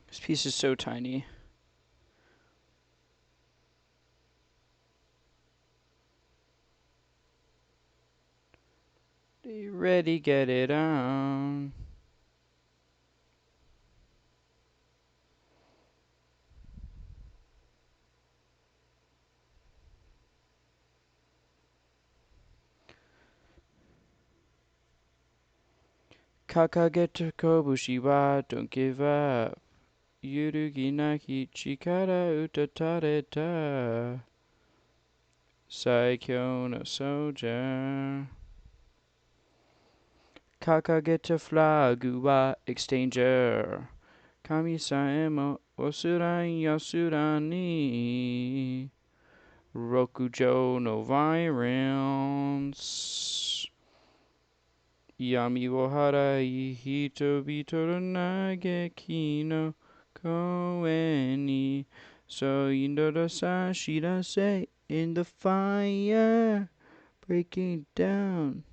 This piece is so tiny. Ready, get it on. Kakageto kobushi wa don't give up. Yurugi naki chikara utatare ta. Saikyo no soldier. Kakageta flagu wa exchanger. Kami-sae mo osuran yasuran ni. Rokujo no violence. Yami wo harai hitobito no nageki no koen ni. So indoro sashirase in the fire. Breaking down.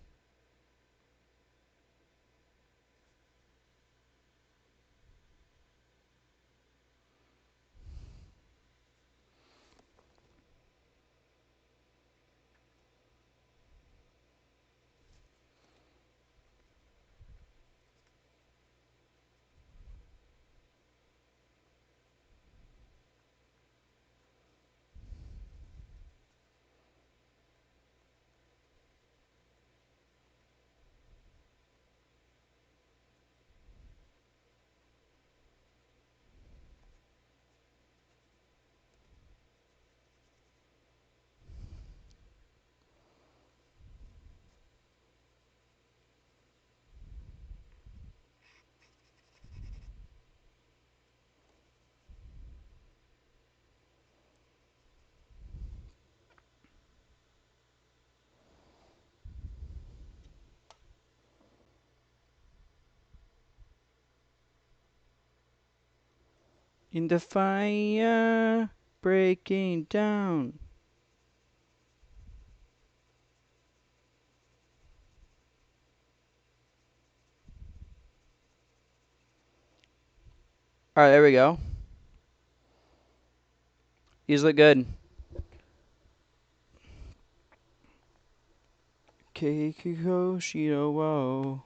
In the fire, breaking down. Alright, there we go. These look good. Keiko Shiro, whoa.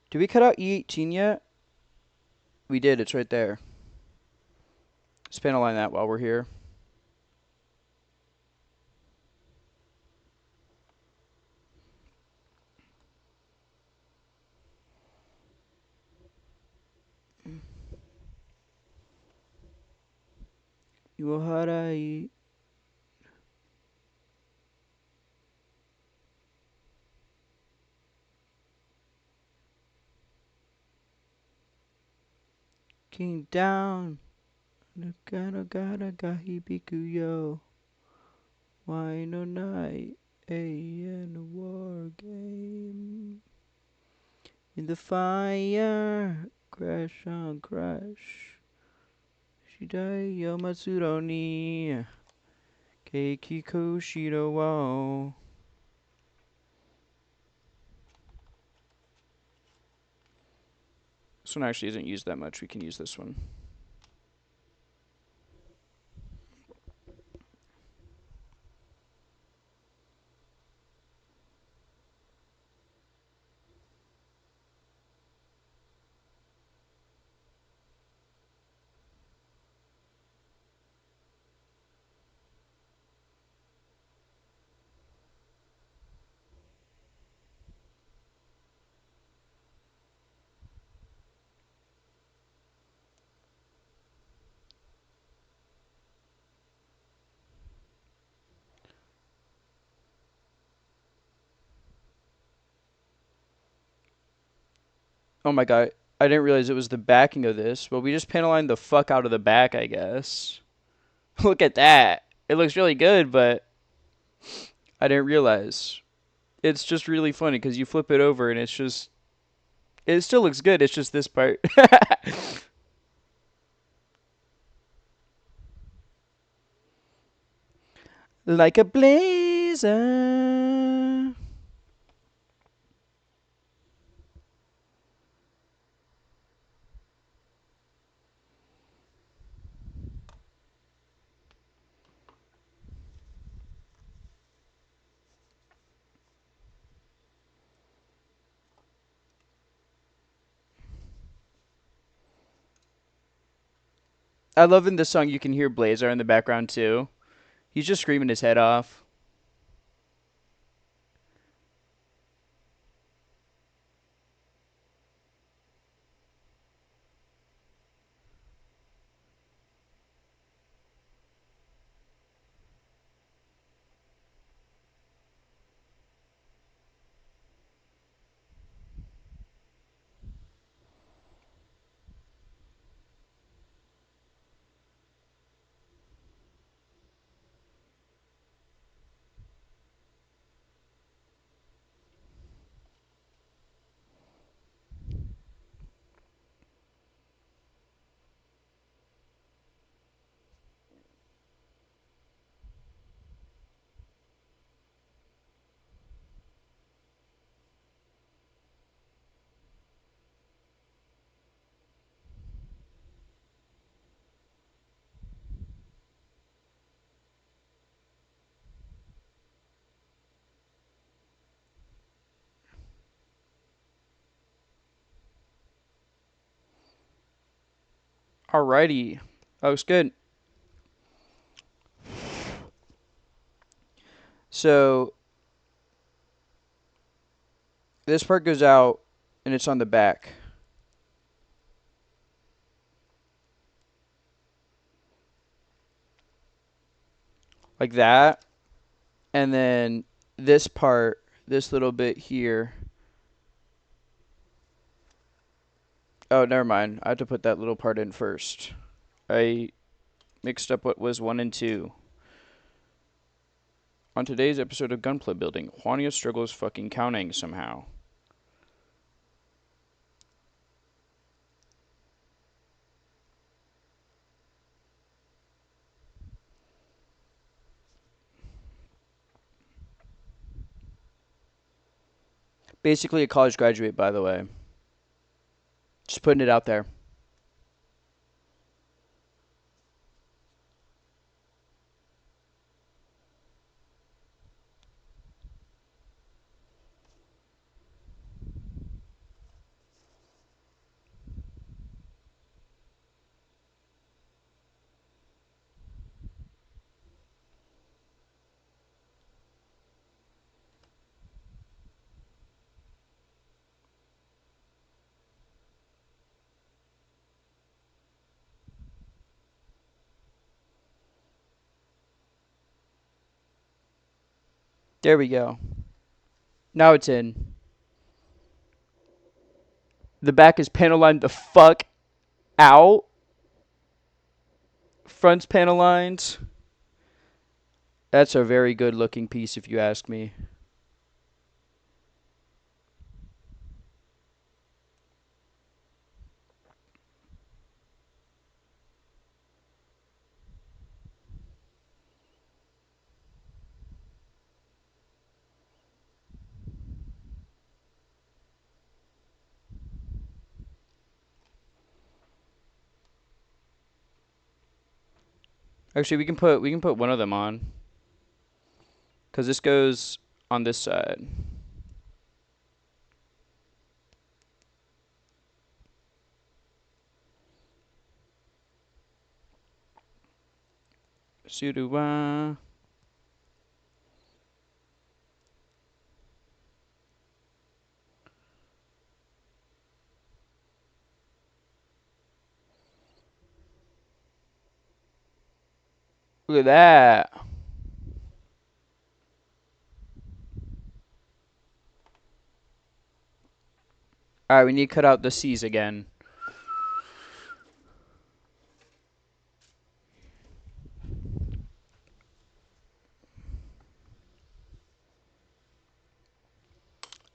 Did we cut out E18 yet? We did, it's right there. Let's panel line that while we're here. Iwaharai. King down. Nagano gara gahibiku yo. Why no night? In a war game. In the fire. Crash on crash. Shidai yo Matsuro ni. Keikiko Shiro wo. This one actually isn't used that much. We can use this one. Oh my god. I didn't realize it was the backing of this, but we just panel lined the fuck out of the back, I guess. Look at that. It looks really good, but I didn't realize. It's just really funny because you flip it over and it's just. It still looks good, it's just this part. Like a blazer. I love in this song you can hear Blazer in the background too. He's just screaming his head off. Alrighty. That looks good. So this part goes out and it's on the back. Like that. And then this part, this little bit here. Oh, never mind. I have to put that little part in first. I mixed up what was 1 and 2. On today's episode of Gunpla Building, Juania struggles fucking counting somehow. Basically a college graduate, by the way. Just putting it out there. There we go. Now it's in. The back is panel lined the fuck out. Front's panel lines. That's a very good looking piece if you ask me. Actually, we can put one of them on, cause this goes on this side. Suruwa. Look at that. All right, we need to cut out the C's again.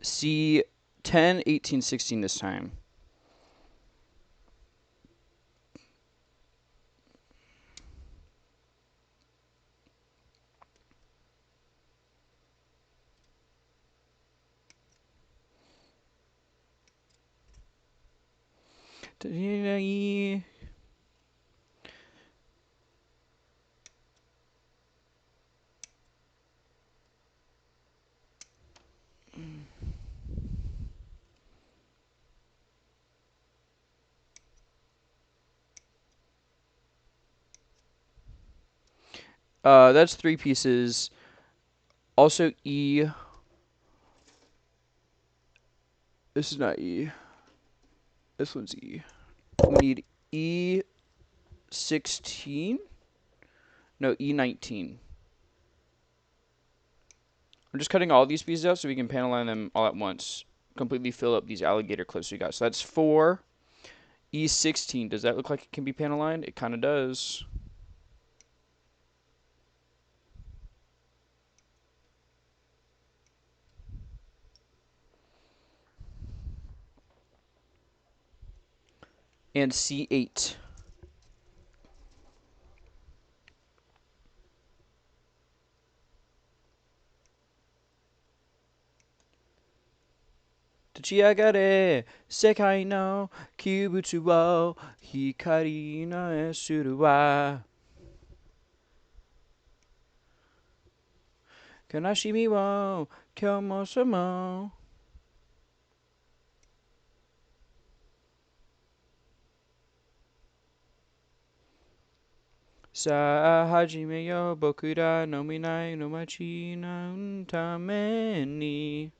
C 10, 18, 16 this time. That's three pieces. Also E. This is not E. This one's E. We need E16? No, E19. I'm just cutting all these pieces out so we can panel line them all at once. Completely fill up these alligator clips we got. So that's 4. E16. Does that look like it can be panel lined? It kind of does. And C8. Tachiagare sekai no kyubutsu wo hikari no suru wa kanashimi wo kyou mo sumo. Sa hajime yo boku da nominai no machi no tame ni.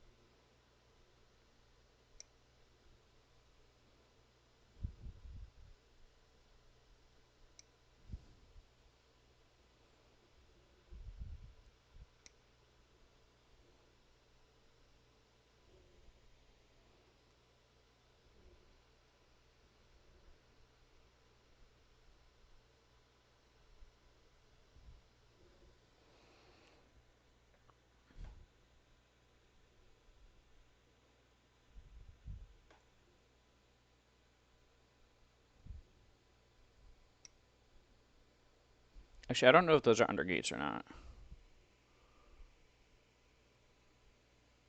Actually, I don't know if those are under gates or not.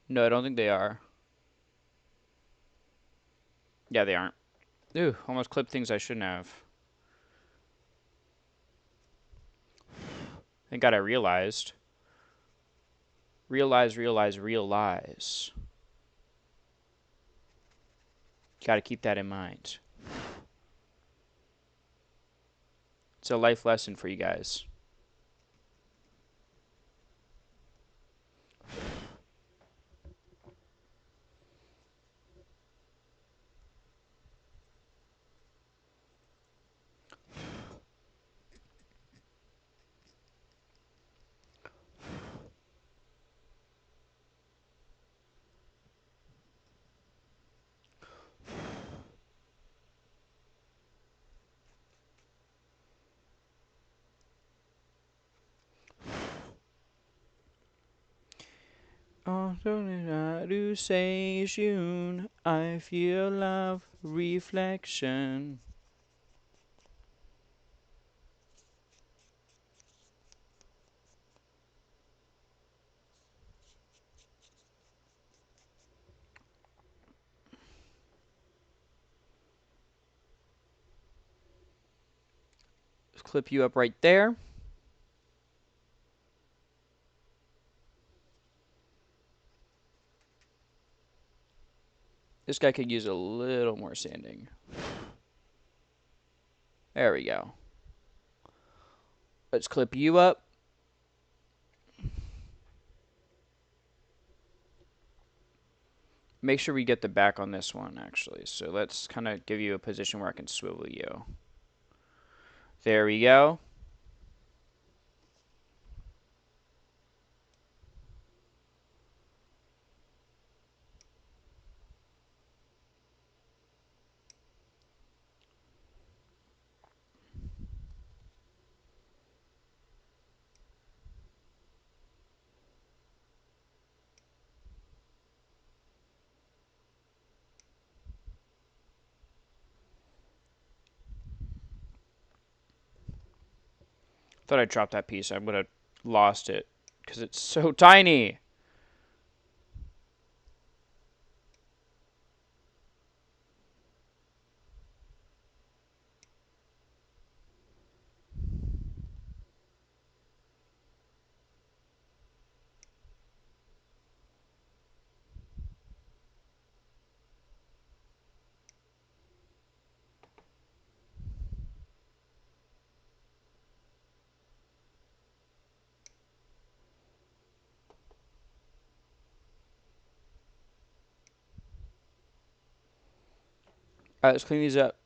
No, I don't think they are. Yeah, they aren't. Ooh, almost clipped things I shouldn't have. Thank God I realized. Realize. Gotta keep that in mind. It's a life lesson for you guys. Oh, don't I do say June? I feel love reflection. Clip you up right there. This guy could use a little more sanding. There we go. Let's clip you up. Make sure we get the back on this one, actually. So let's kind of give you a position where I can swivel you. There we go. Thought I dropped that piece. I would have lost it because it's so tiny. All right, let's clean these up.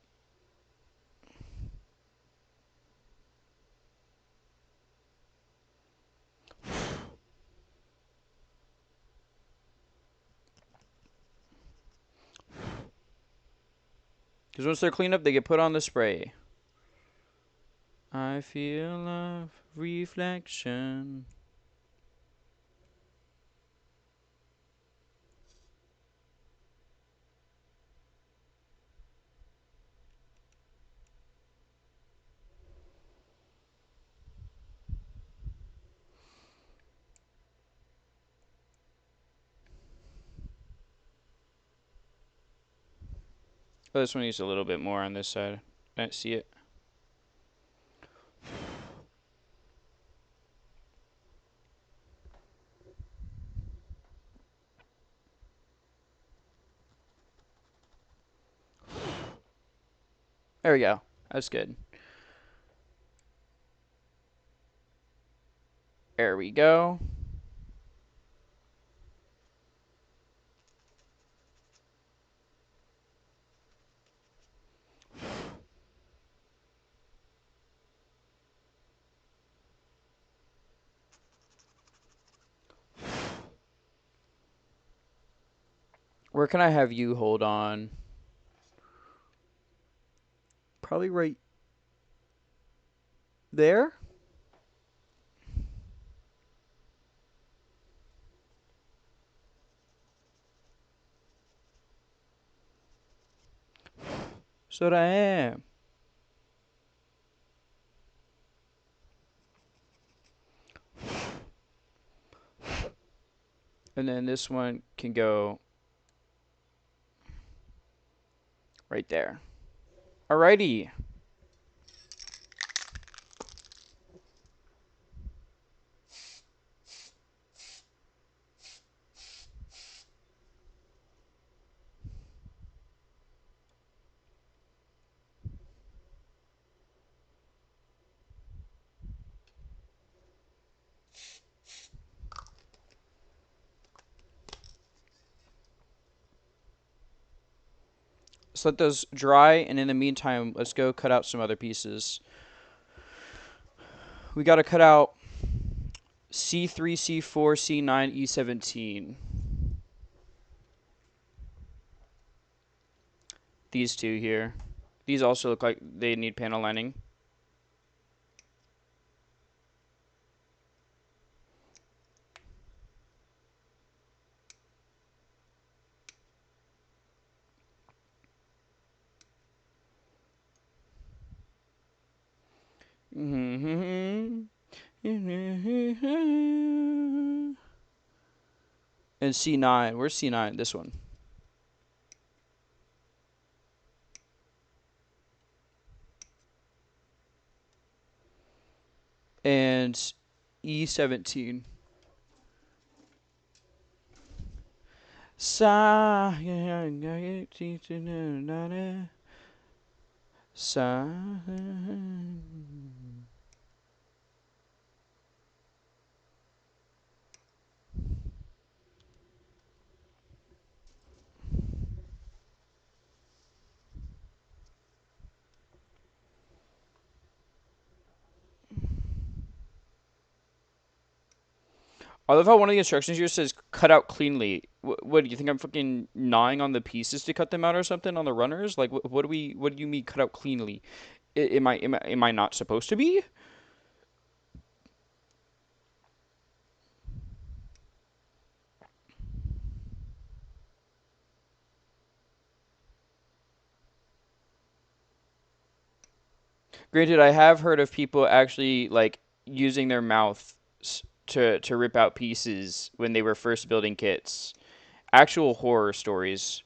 Because once they're cleaned up, they get put on the spray. I feel love reflection. Oh, this one needs a little bit more on this side. I didn't see it. There we go. That's good. There we go. Where can I have you hold on? Probably right there. So that I am. And then this one can go right there. Alrighty. Let's let those dry, and in the meantime, let's go cut out some other pieces. We got to cut out C3, C4, C9, E17. These two here. These also look like they need panel lining. And C9. Where's C9? This one. And E17. Sa. I love how one of the instructions here says cut out cleanly. What do you think? I'm fucking gnawing on the pieces to cut them out or something on the runners? Like, what do we? What do you mean cut out cleanly? Am I not supposed to be? Granted, I have heard of people actually like using their mouth to rip out pieces when they were first building kits. Actual horror stories.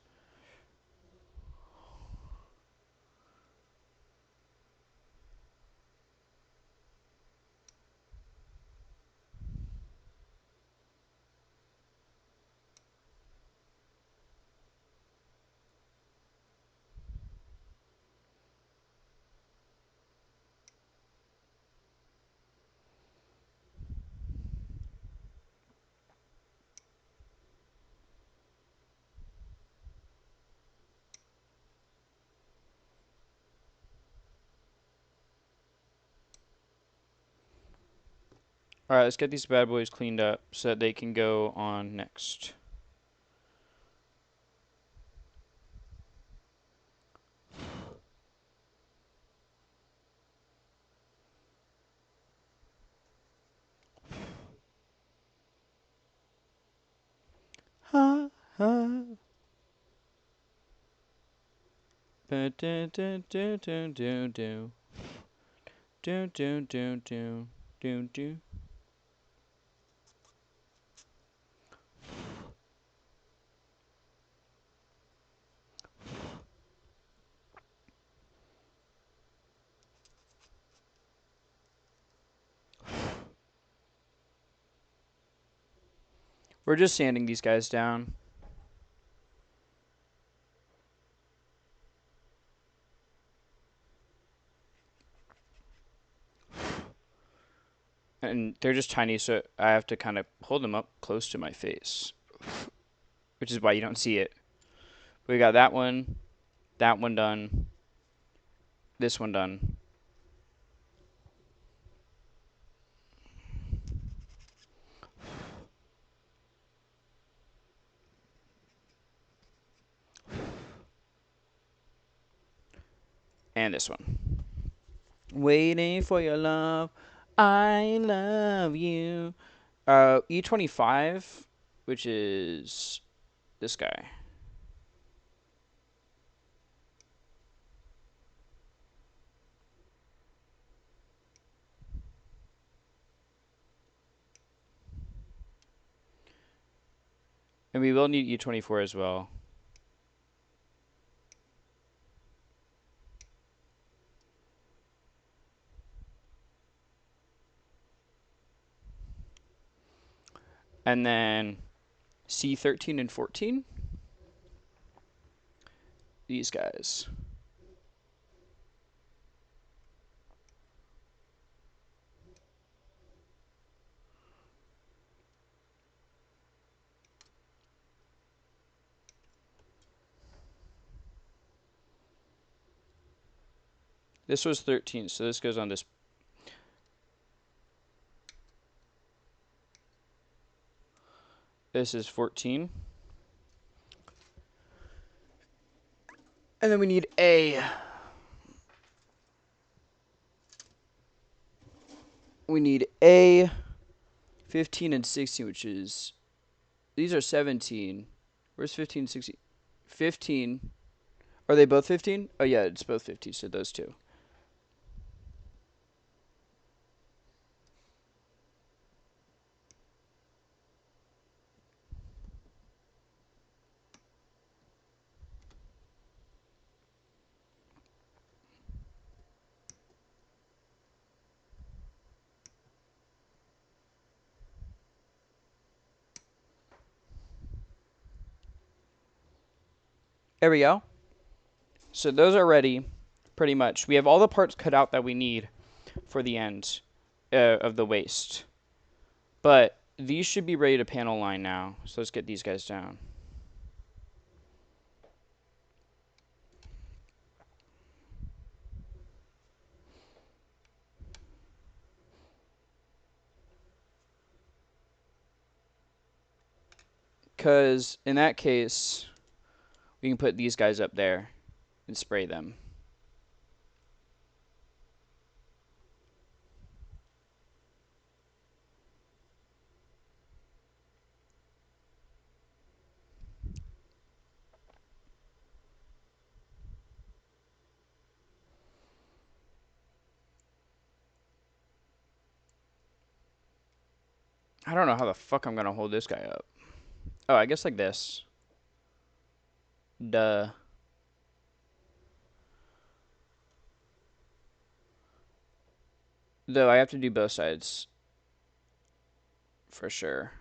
All right, let's get these bad boys cleaned up so that they can go on next. Ha ha. Do do do do do do do do do do do do. We're just sanding these guys down. And they're just tiny, so I have to kind of hold them up close to my face, which is why you don't see it. We got that one done, this one done. And this one. Waiting for your love, I love you. E25, which is this guy. And we will need E24 as well. And then C13 and 14. These guys. This was 13, so this goes on this. This is 14. And then we need A. We need A 15 and 16, which is, these are 17. Where's 15 and 16? 15. Are they both 15? Oh, yeah, it's both 50, so those two. There we go. So those are ready, pretty much. We have all the parts cut out that we need for the end of the waist. But these should be ready to panel line now. So let's get these guys down. Because in that case, we can put these guys up there and spray them. I don't know how the fuck I'm going to hold this guy up. Oh, I guess like this. Duh. Though I have to do both sides. For sure.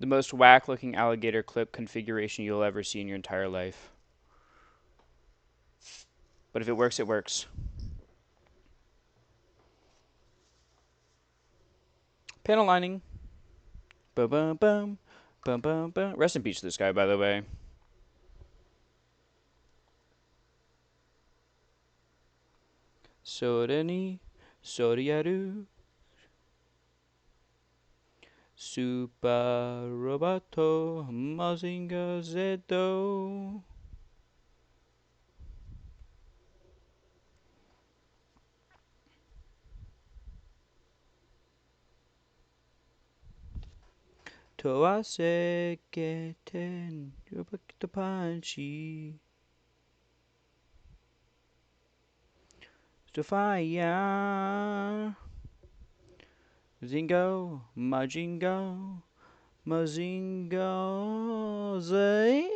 The most whack looking alligator clip configuration you'll ever see in your entire life. But if it works, it works. Panel lining. Bum bum bum. Bum bum bum. Rest in peace to this guy, by the way. Soreni. Soriaru. Super Roboto Mazinga Z. Toase Keten Yobakita Panchi Stofaya Zingo Majingo Mazingo Z.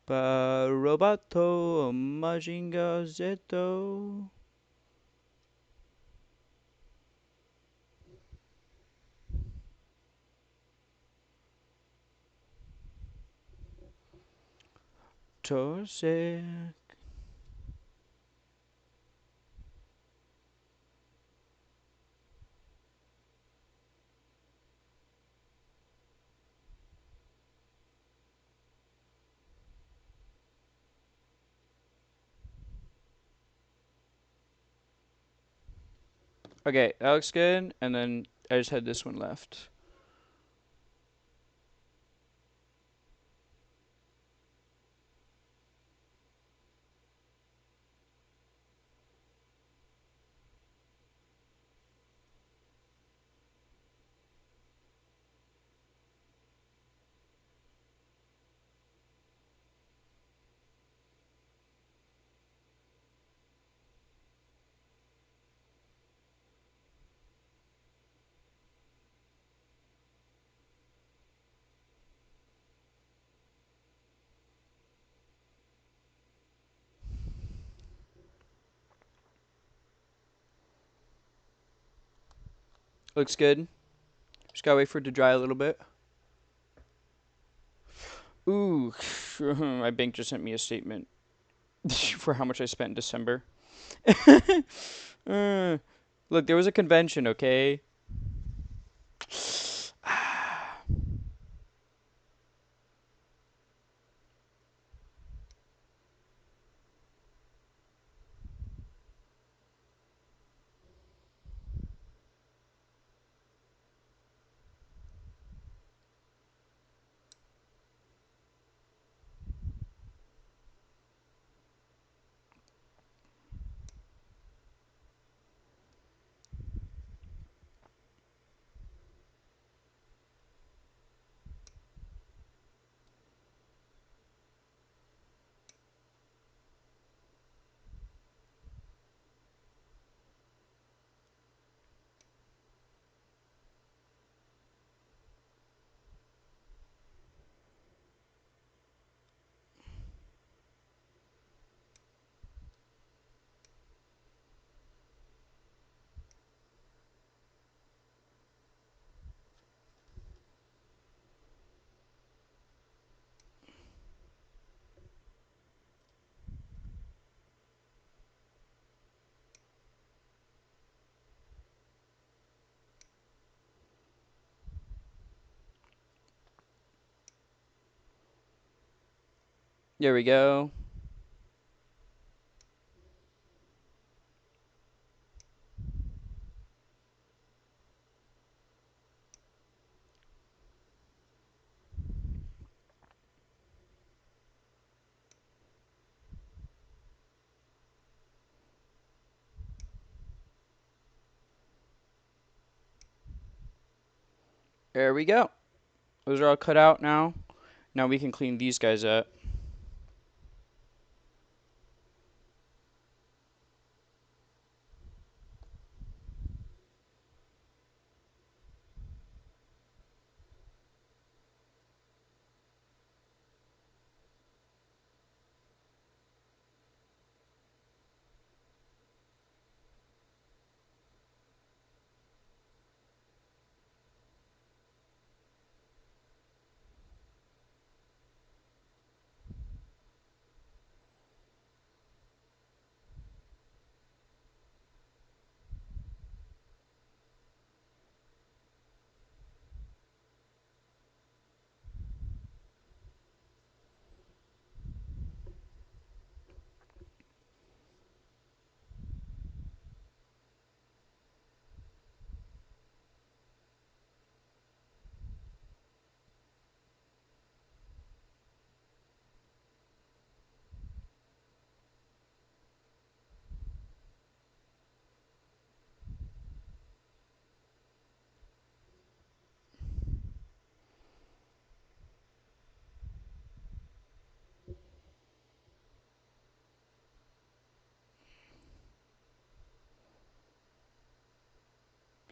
Roboto Majinga Z. Tose. Okay, that looks good. And then I just had this one left. Looks good. Just gotta wait for it to dry a little bit. Ooh, my bank just sent me a statement for how much I spent in December. Uh, Look, there was a convention, okay? There we go. There we go. Those are all cut out now. Now we can clean these guys up.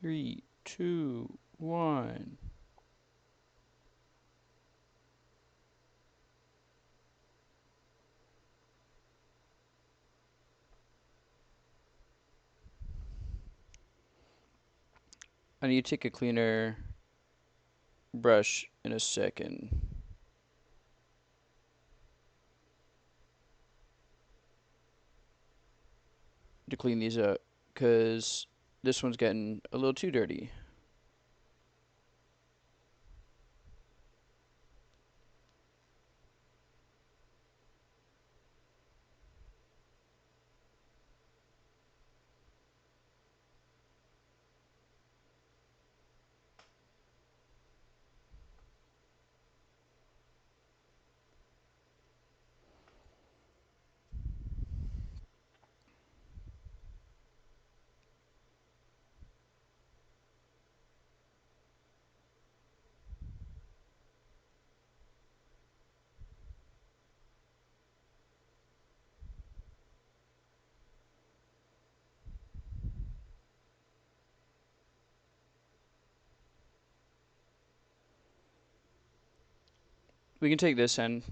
Three, two, one. I need to take a cleaner brush in a second to clean these up because this one's getting a little too dirty. We can take this end.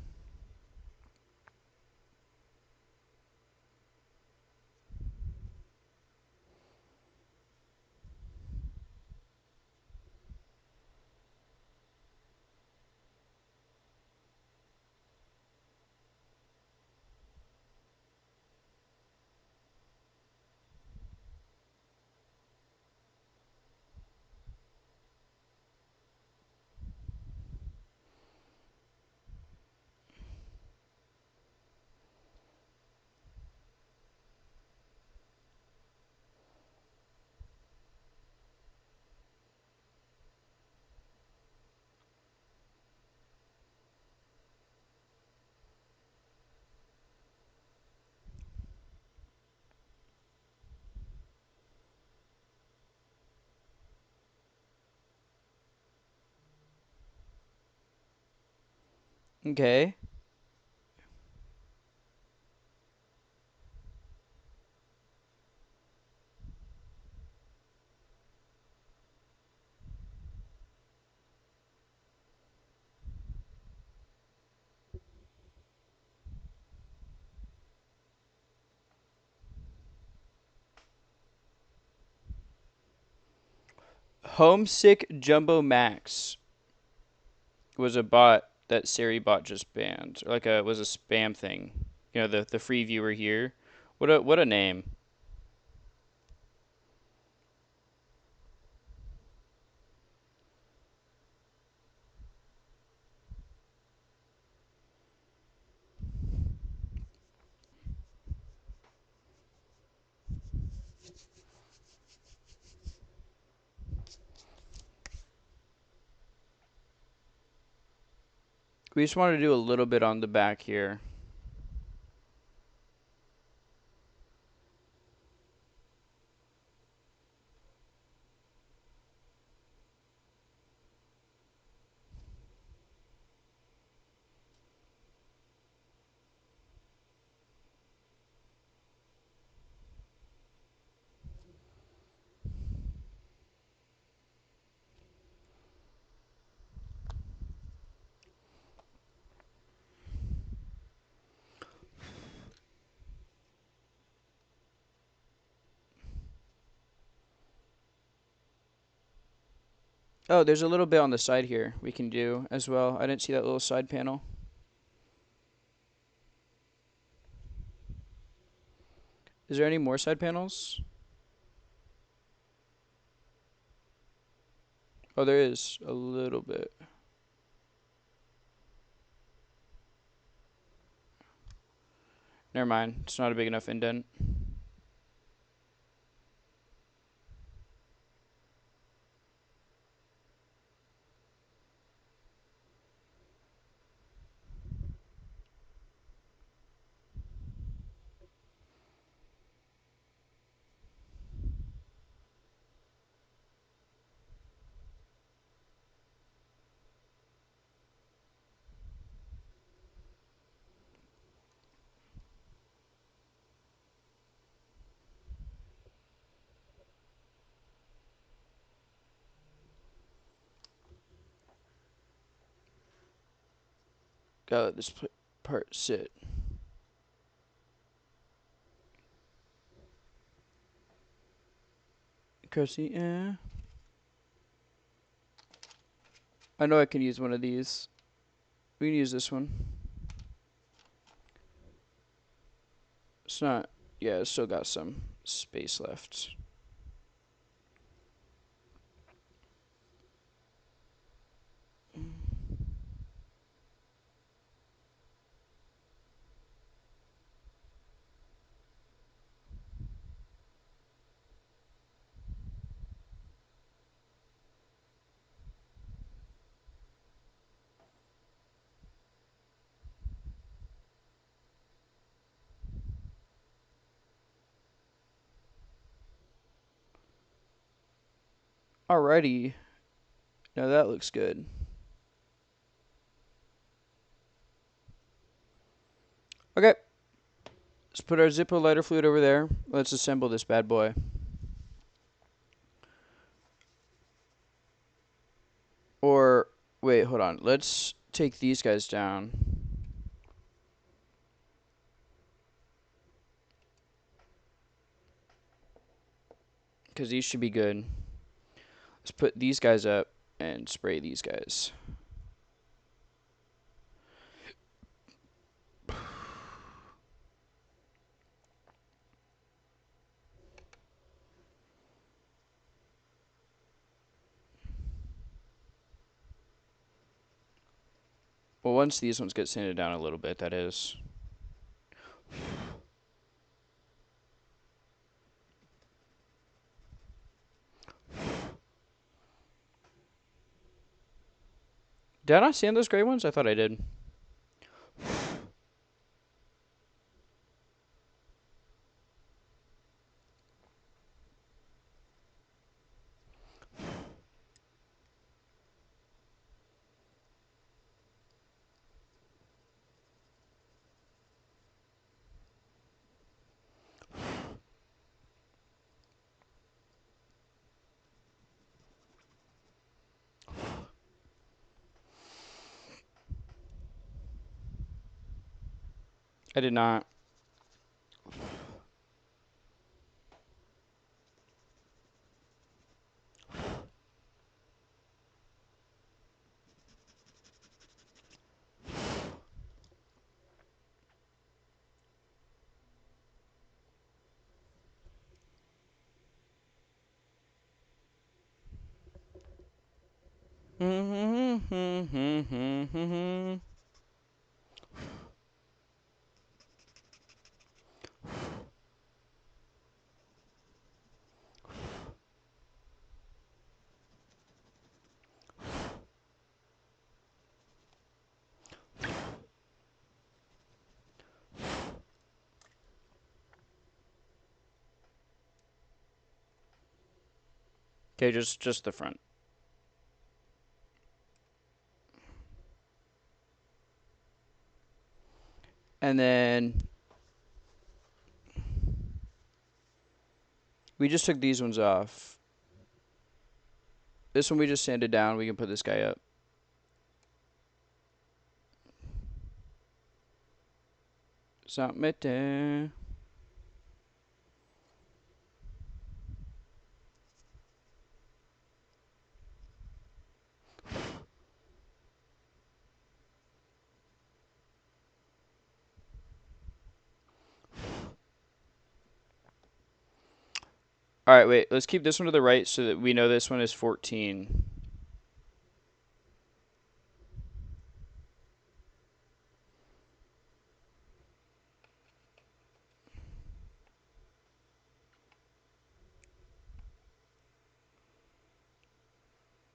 Okay. Homesick Jumbo Max was a bot that Siri bot just banned. Or like a was a spam thing. You know, the free viewer here. What a name. We just want to do a little bit on the back here. Oh, there's a little bit on the side here we can do as well. I didn't see that little side panel. Is there any more side panels? Oh, there is a little bit. Never mind. It's not a big enough indent. Gotta let this part sit. Crusty, I know I can use one of these. We can use this one. It's not. Yeah, it's still got some space left. Alrighty. Now that looks good. Okay. Let's put our Zippo lighter fluid over there. Let's assemble this bad boy. Or, wait, hold on. Let's take these guys down. Because these should be good. Let's put these guys up and spray these guys. Well, once these ones get sanded down a little bit, that is. Did I not sand those gray ones? I thought I did. I did not. Okay, just the front. And then we just took these ones off. This one we just sanded down. We can put this guy up. Submit there. All right, wait. Let's keep this one to the right so that we know this one is 14.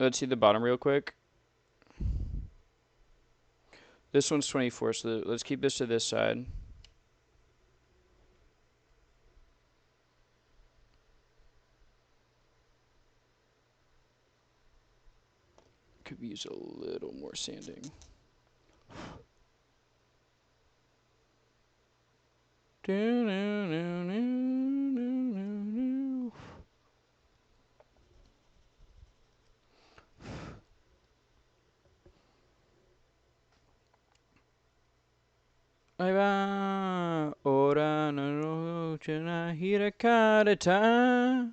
Let's see the bottom real quick. This one's 24, so let's keep this to this side. Could use a little more sanding. Ora no chena hirakare ta.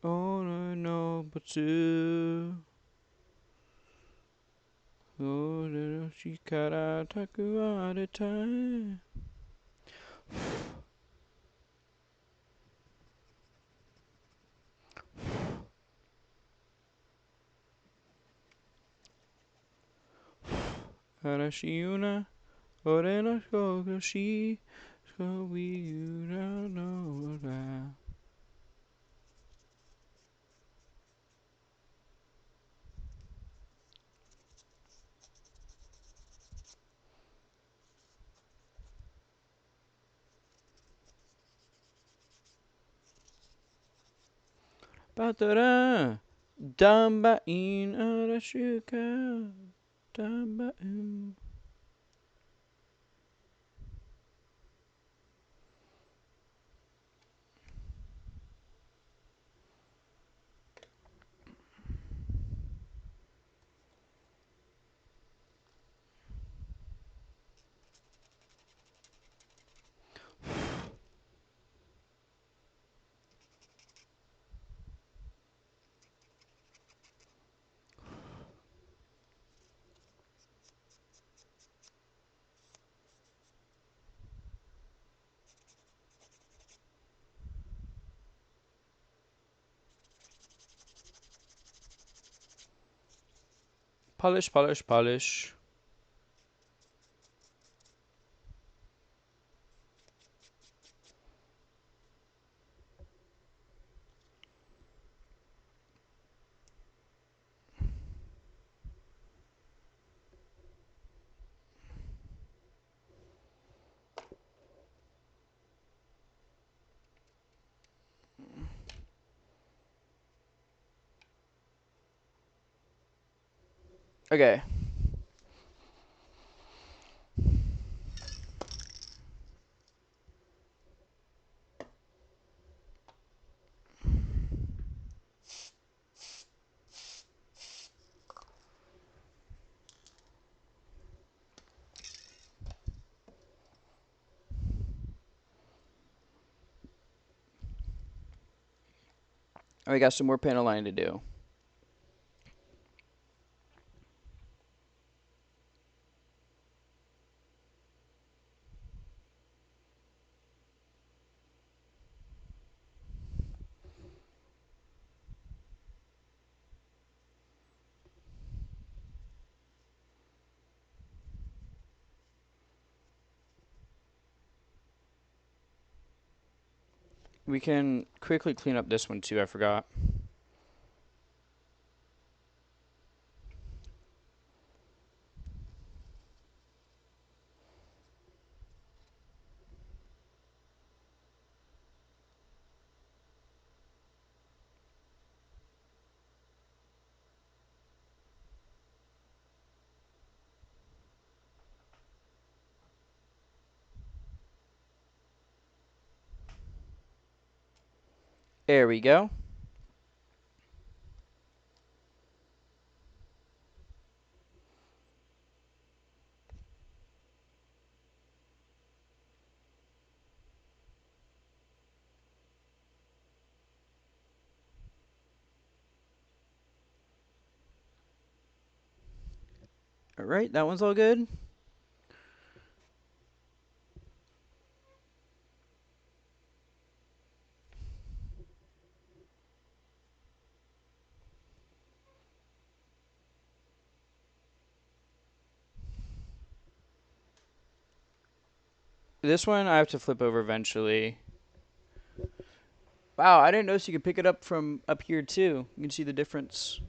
Ora no butsu. Ora shikara takuare ta. Arashiuna. Ore no kogoshi. So we don't know that. Batara. Damba in arashuka. Damba in. Polish, polish, polish. Okay. We got some more panel line to do. We can quickly clean up this one too, I forgot. There we go. All right, that one's all good. This one I have to flip over eventually. Wow, I didn't notice you could pick it up from up here too. You can see the difference.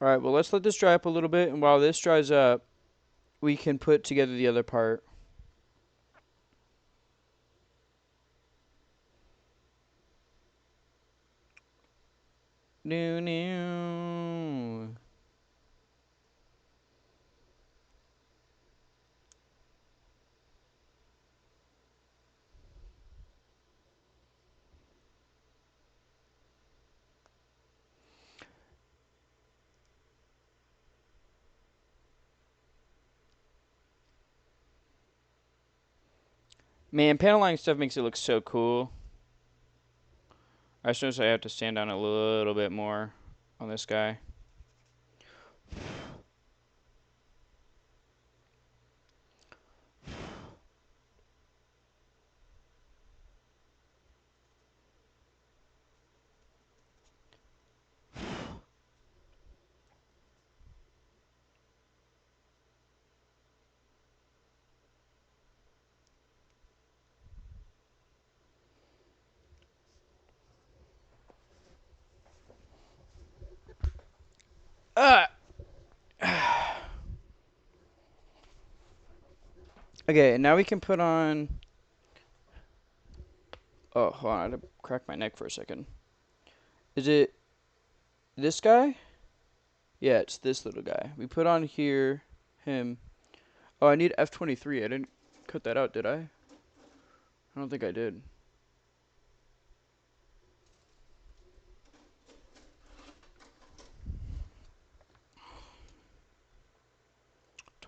Alright, well, let's let this dry up a little bit, and while this dries up, we can put together the other part. No, no. Man, panel lining stuff makes it look so cool. I just noticed I have to stand down a little bit more on this guy. Uh. Okay, now we can put on... Oh, hold on, I had to crack my neck for a second. Is it this guy? Yeah, it's this little guy. We put on here, him. Oh, I need F23. I didn't cut that out, did I? I don't think I did.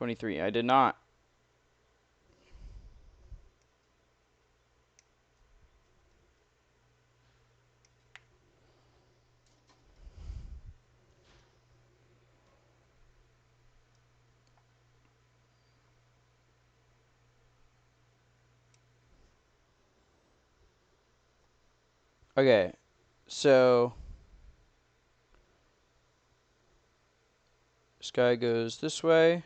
I did not. Okay, so this guy goes this way,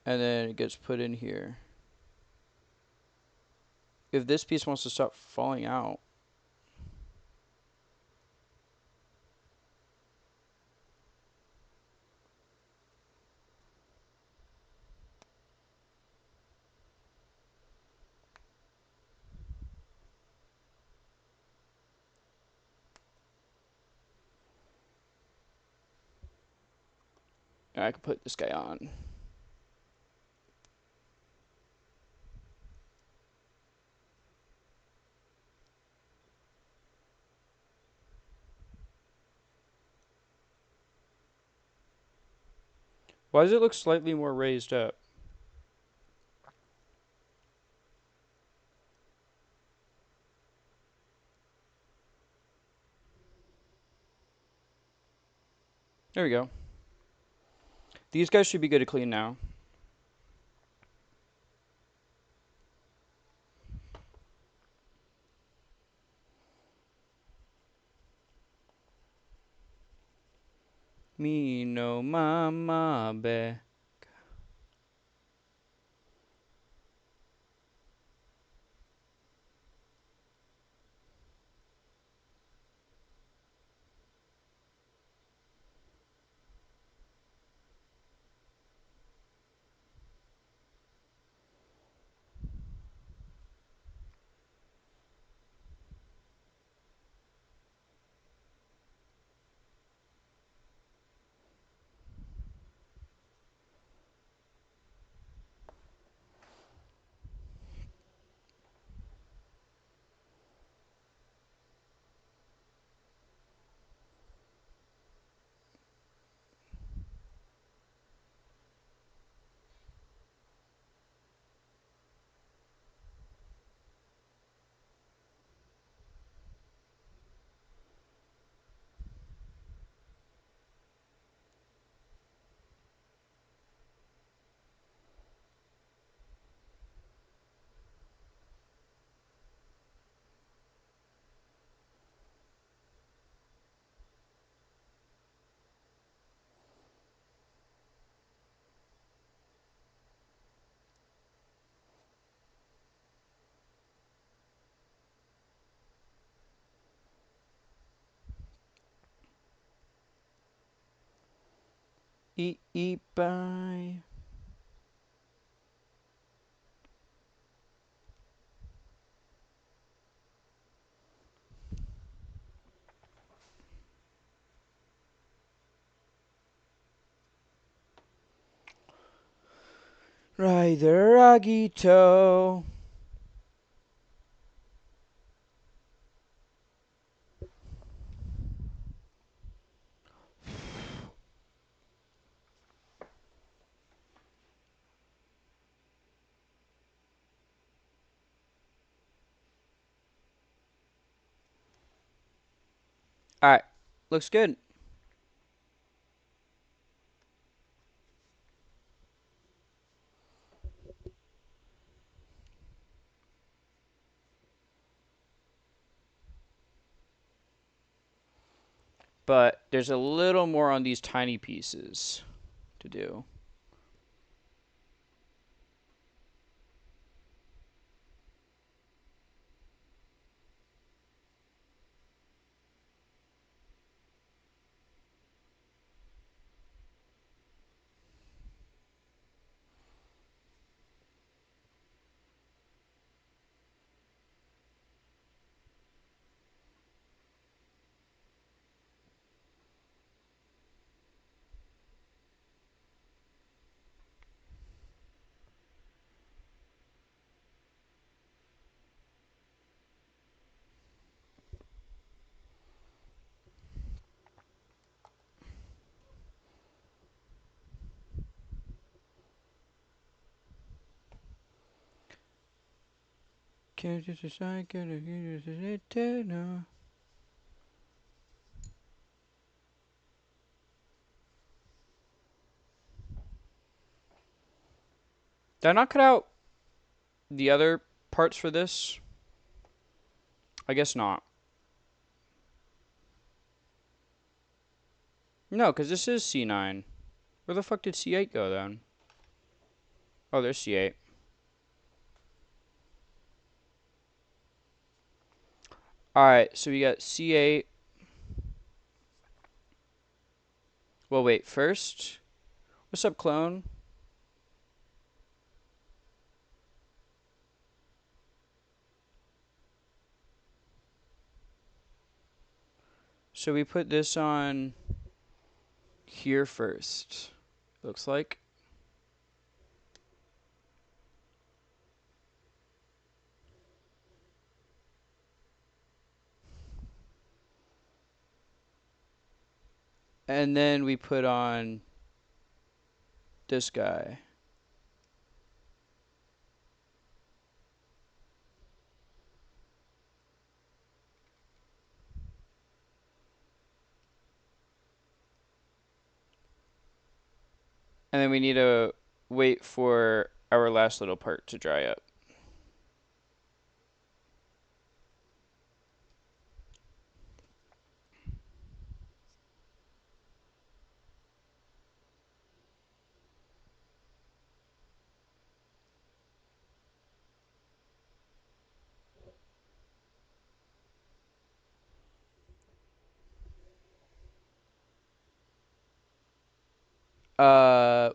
and then it gets put in here. If this piece wants to stop falling out, I can put this guy on. Why does it look slightly more raised up? There we go. These guys should be good to clean now. Me no mama be. Eat, eat, bye. Rider Agito. Alright, looks good. But there's a little more on these tiny pieces to do. Did I not cut out the other parts for this? I guess not. No, because this is C9. Where the fuck did C8 go then? Oh, there's C8. Alright, so we got C8. Well, wait, first. What's up, clone? So we put this on here first. Looks like. And then we put on this guy. And then we need to wait for our last little part to dry up.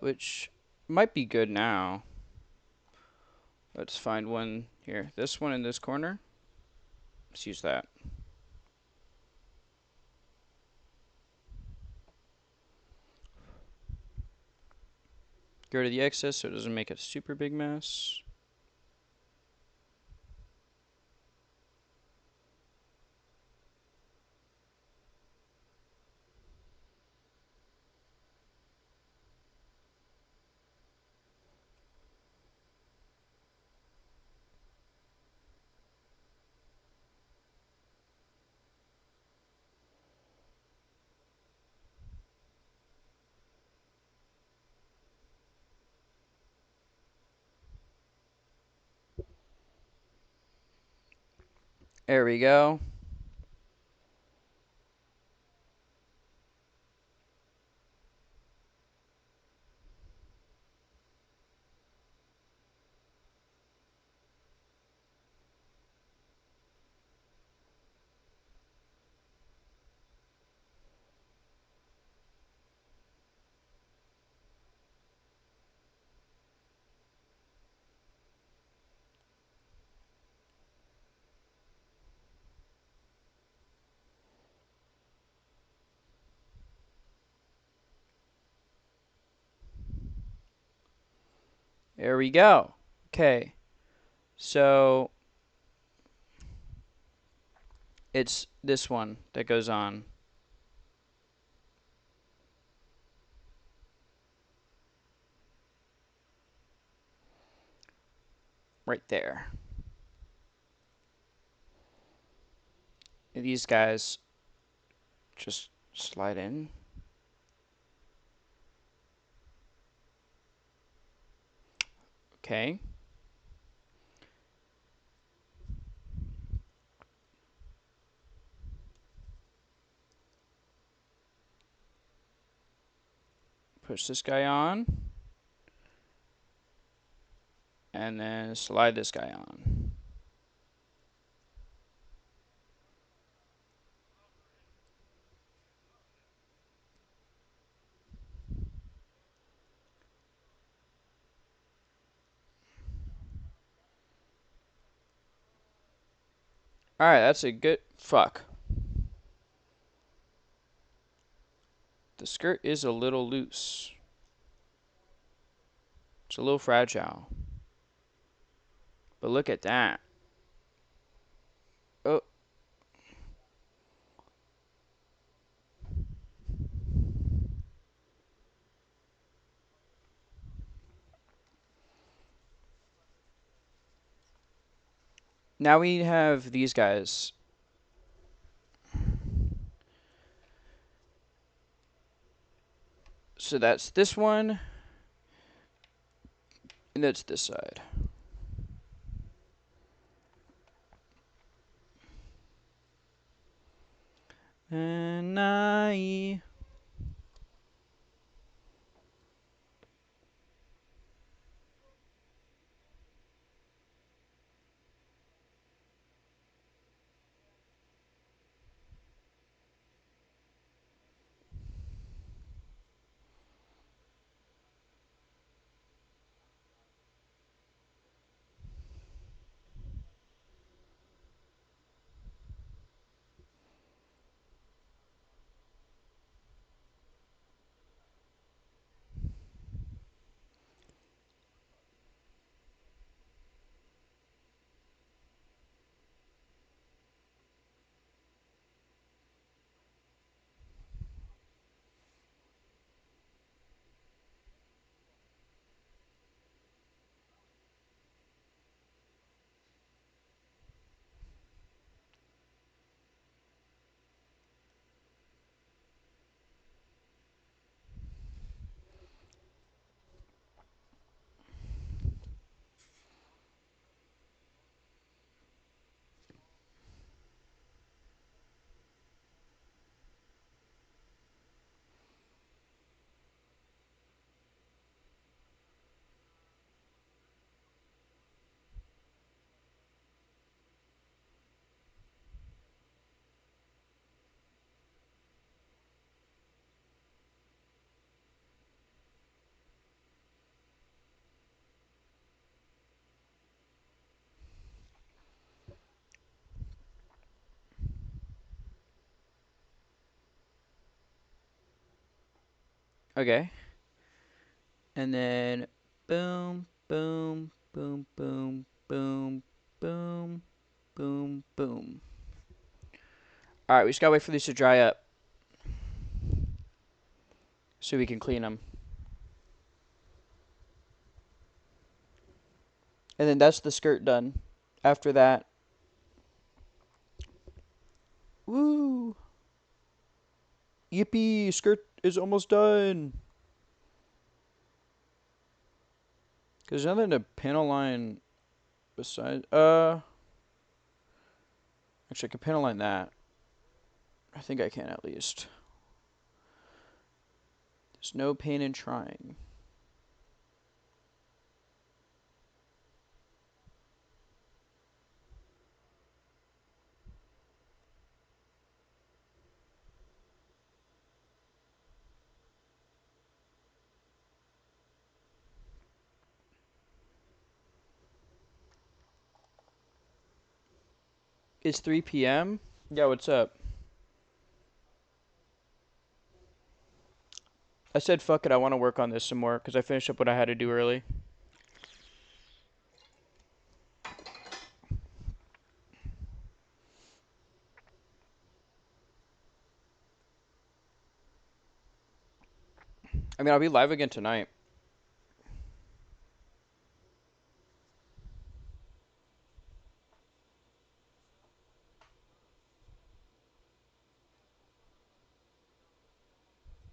Which might be good now. Let's find one here. This one in this corner. Let's use that. Get rid of the excess so it doesn't make a super big mess. There we go. There we go. Okay. So it's this one that goes on. Right there. And these guys just slide in. Okay. Push this guy on. And then slide this guy on. Alright, that's a good... Fuck. The skirt is a little loose. It's a little fragile. But look at that. Oh. Now we have these guys. So that's this one. And that's this side. And I. Okay. And then boom, boom, boom, boom, boom, boom, boom, boom. All right, we just gotta wait for these to dry up so we can clean them. And then that's the skirt done. After that, woo! Yippee! Skirt is almost done. Cause there's nothing to panel line besides. Actually, I can panel line that. I think I can at least. There's no pain in trying. It's 3 p.m. Yeah, what's up? I said fuck it. I want to work on this some more because I finished up what I had to do early. I mean, I'll be live again tonight.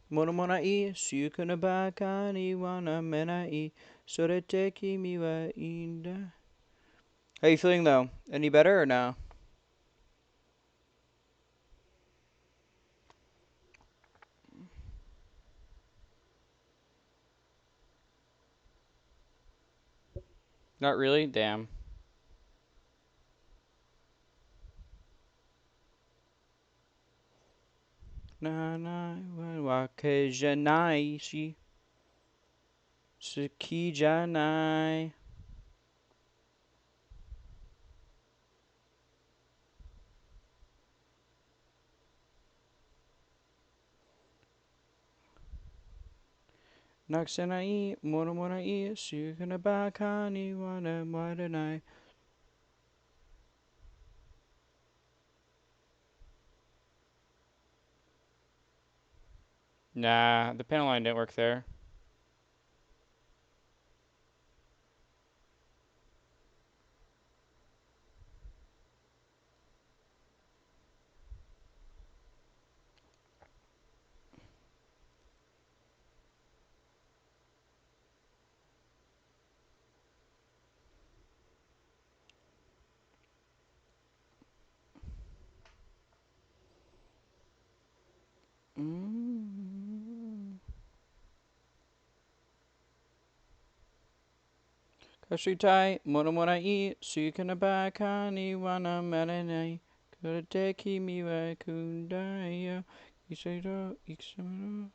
Mona mona I, sukuna baka ni wana mena I, soreteki mi wa inda. How you feeling though? Any better or no? Not really. Damn. Na na wa ke janai shi suki janai. Naksenai, mona mona I, sukuna baka ni wana maranai. Nah, the panel line didn't work there. Mm. Kashitai, mono morai, sukana ba kani wana maranai, kurateki miwa kundaya, isairo, iksamuro.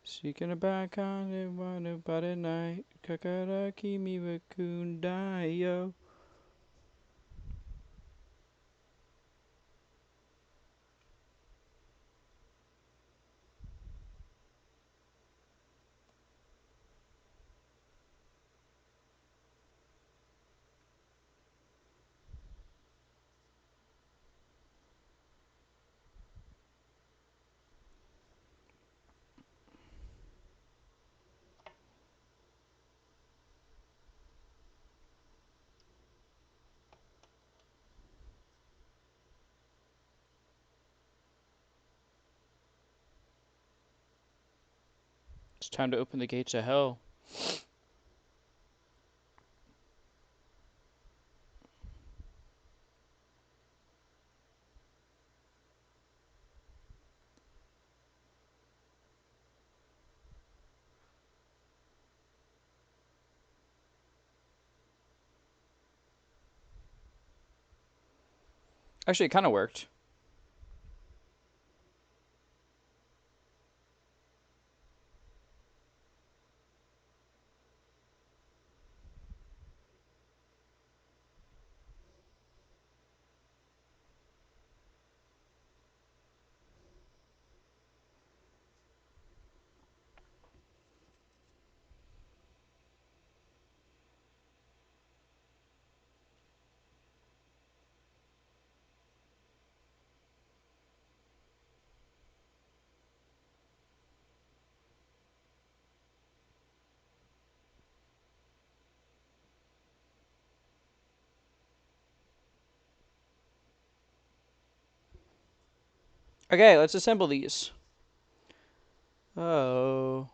Sukana ba kani wana maranai, kakaraki miwa kundaya. It's time to open the gates of hell. Actually, it kind of worked. Okay, let's assemble these. Oh.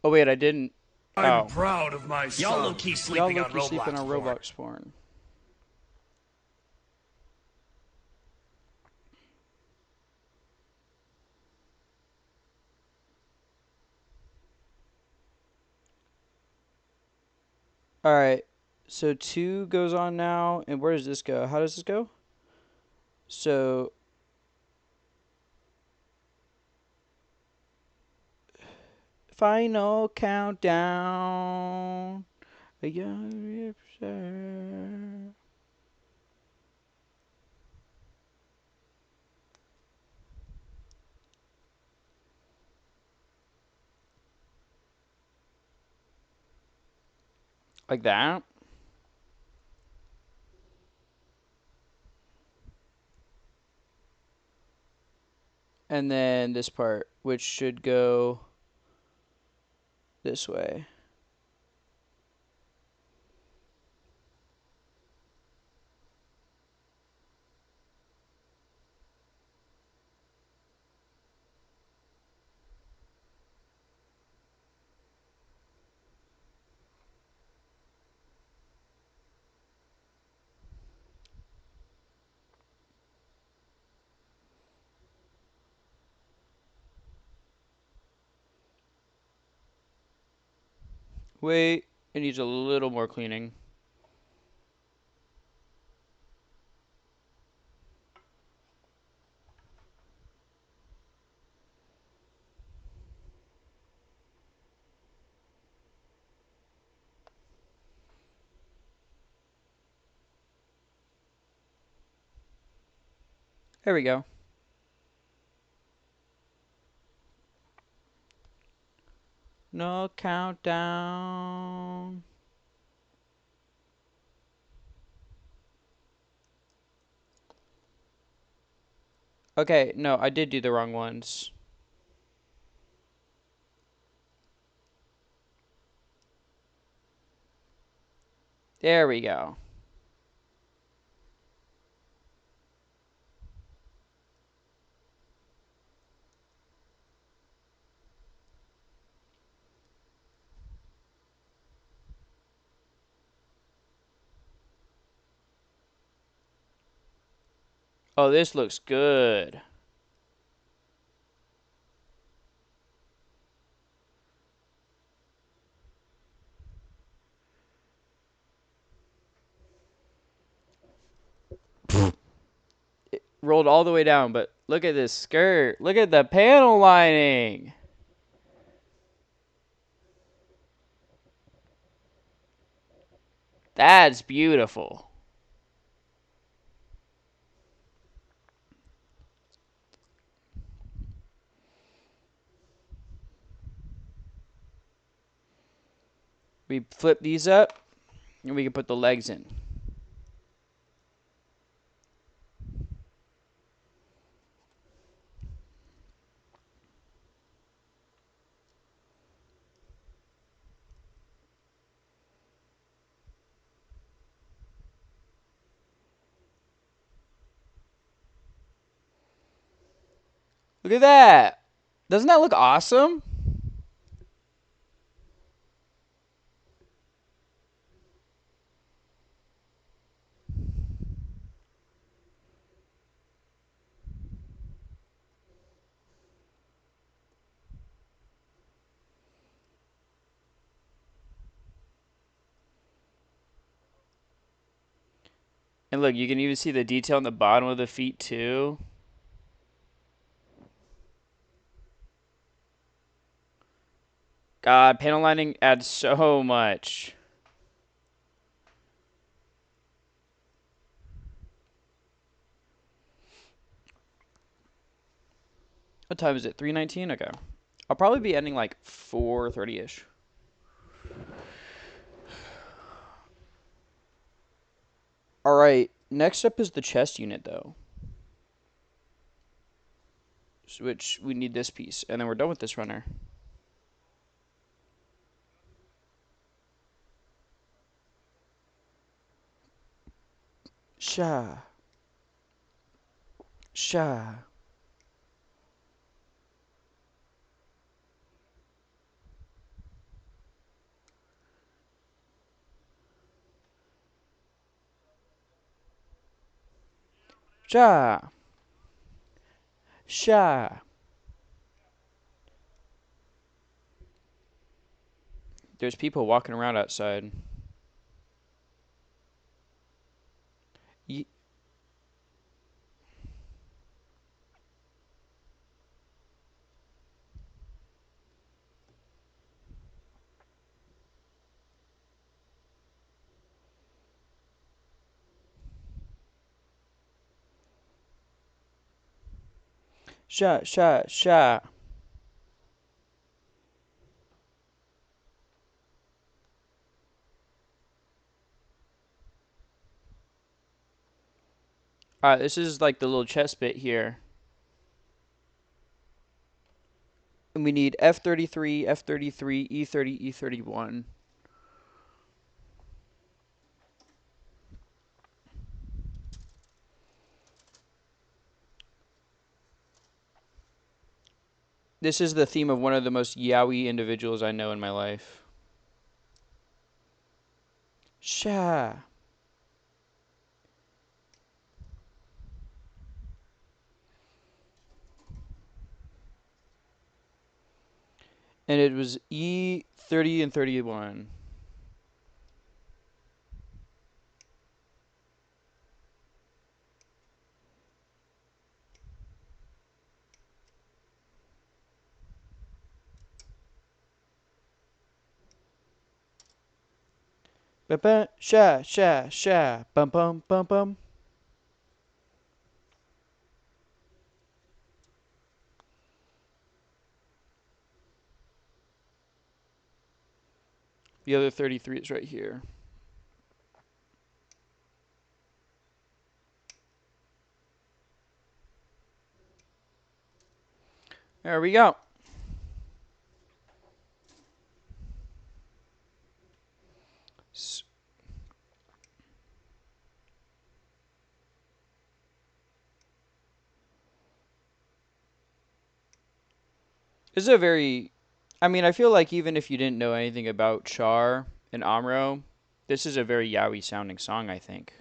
Oh, wait, I didn't. I'm Oh. proud of my son. Y'all low-key Y'all sleeping on low-key sleeping Roblox on porn. Roblox porn. Alright. So 2 goes on now. And where does this go? How does this go? So. Final countdown. A young ripster. Like that. And then this part, which should go this way. Wait, it needs a little more cleaning. There we go. No countdown. Okay, no, I did do the wrong ones. There we go. Oh, this looks good. It rolled all the way down, but look at this skirt. Look at the panel lining. That's beautiful. We flip these up, and we can put the legs in. Look at that. Doesn't that look awesome? And look, you can even see the detail on the bottom of the feet too. God, panel lining adds so much. What time is it? 3:19? Okay. I'll probably be ending like 4:30ish. All right. Next up is the chest unit though. Which we need this piece, and then we're done with this runner. Sha. Sha. Sha. Sha. There's people walking around outside. Ye- Sha. Sha. Sha. All right, this is like the little chest bit here. And we need F-33, F-33, E-30, E-31. This is the theme of one of the most yaoi individuals I know in my life. Sha. And it was E30 and 31. Ba-ba, sha, sha, sha, bum, bum, bum, bum. The other 33 is right here. There we go. This is a very, I mean, I feel like even if you didn't know anything about Char and Amuro, this is a very yaoi sounding song, I think.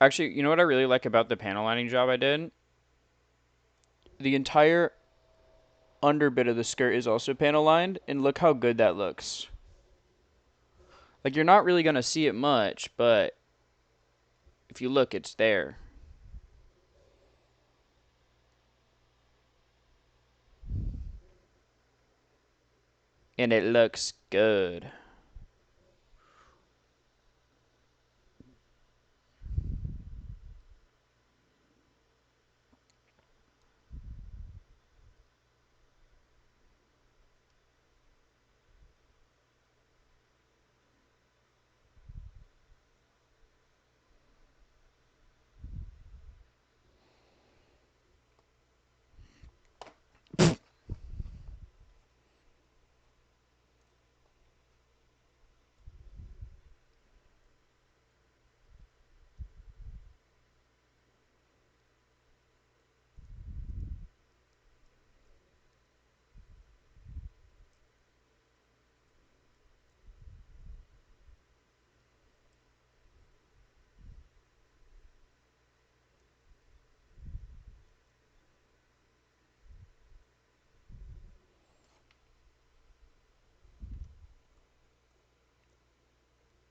Actually, you know what I really like about the panel lining job I did? The entire under bit of the skirt is also panel lined, and look how good that looks. Like, you're not really going to see it much, but if you look, it's there. And it looks good.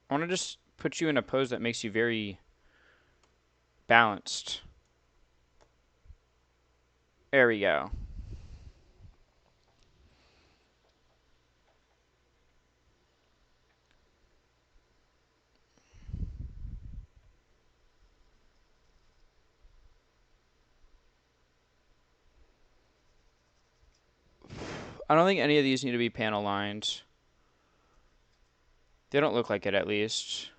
I want to just put you in a pose that makes you very balanced. There we go. I don't think any of these need to be panel lined. They don't look like it, at least.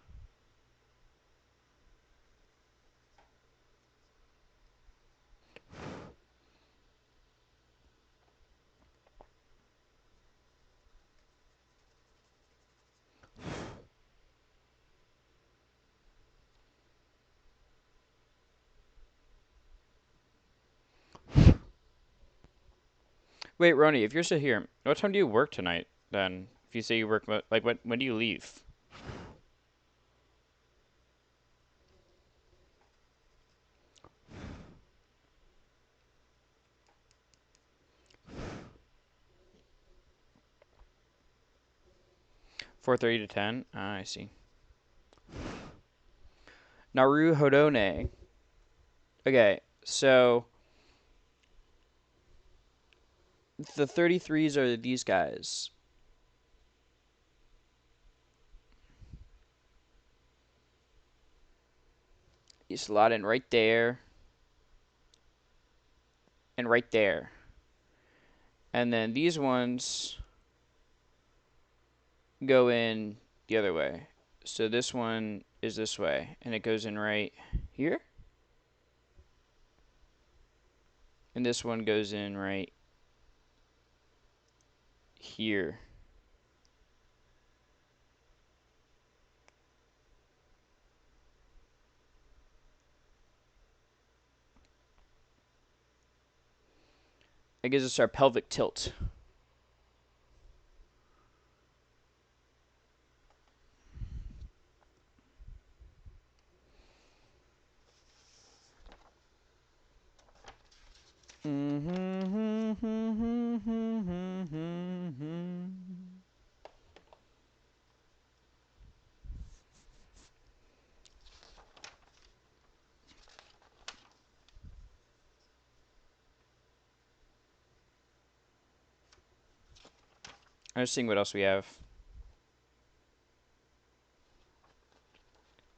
Wait, Roni, if you're still here, what time do you work tonight, then? If you say you work, like, when do you leave? 4:30 to 10? Ah, I see. Naru Hodone. Okay, so the 33s are these guys. You slot in right there and right there. And then these ones go in the other way. So this one is this way, and it goes in right here. And this one goes in right here. It gives us our pelvic tilt. I'm just seeing what else we have.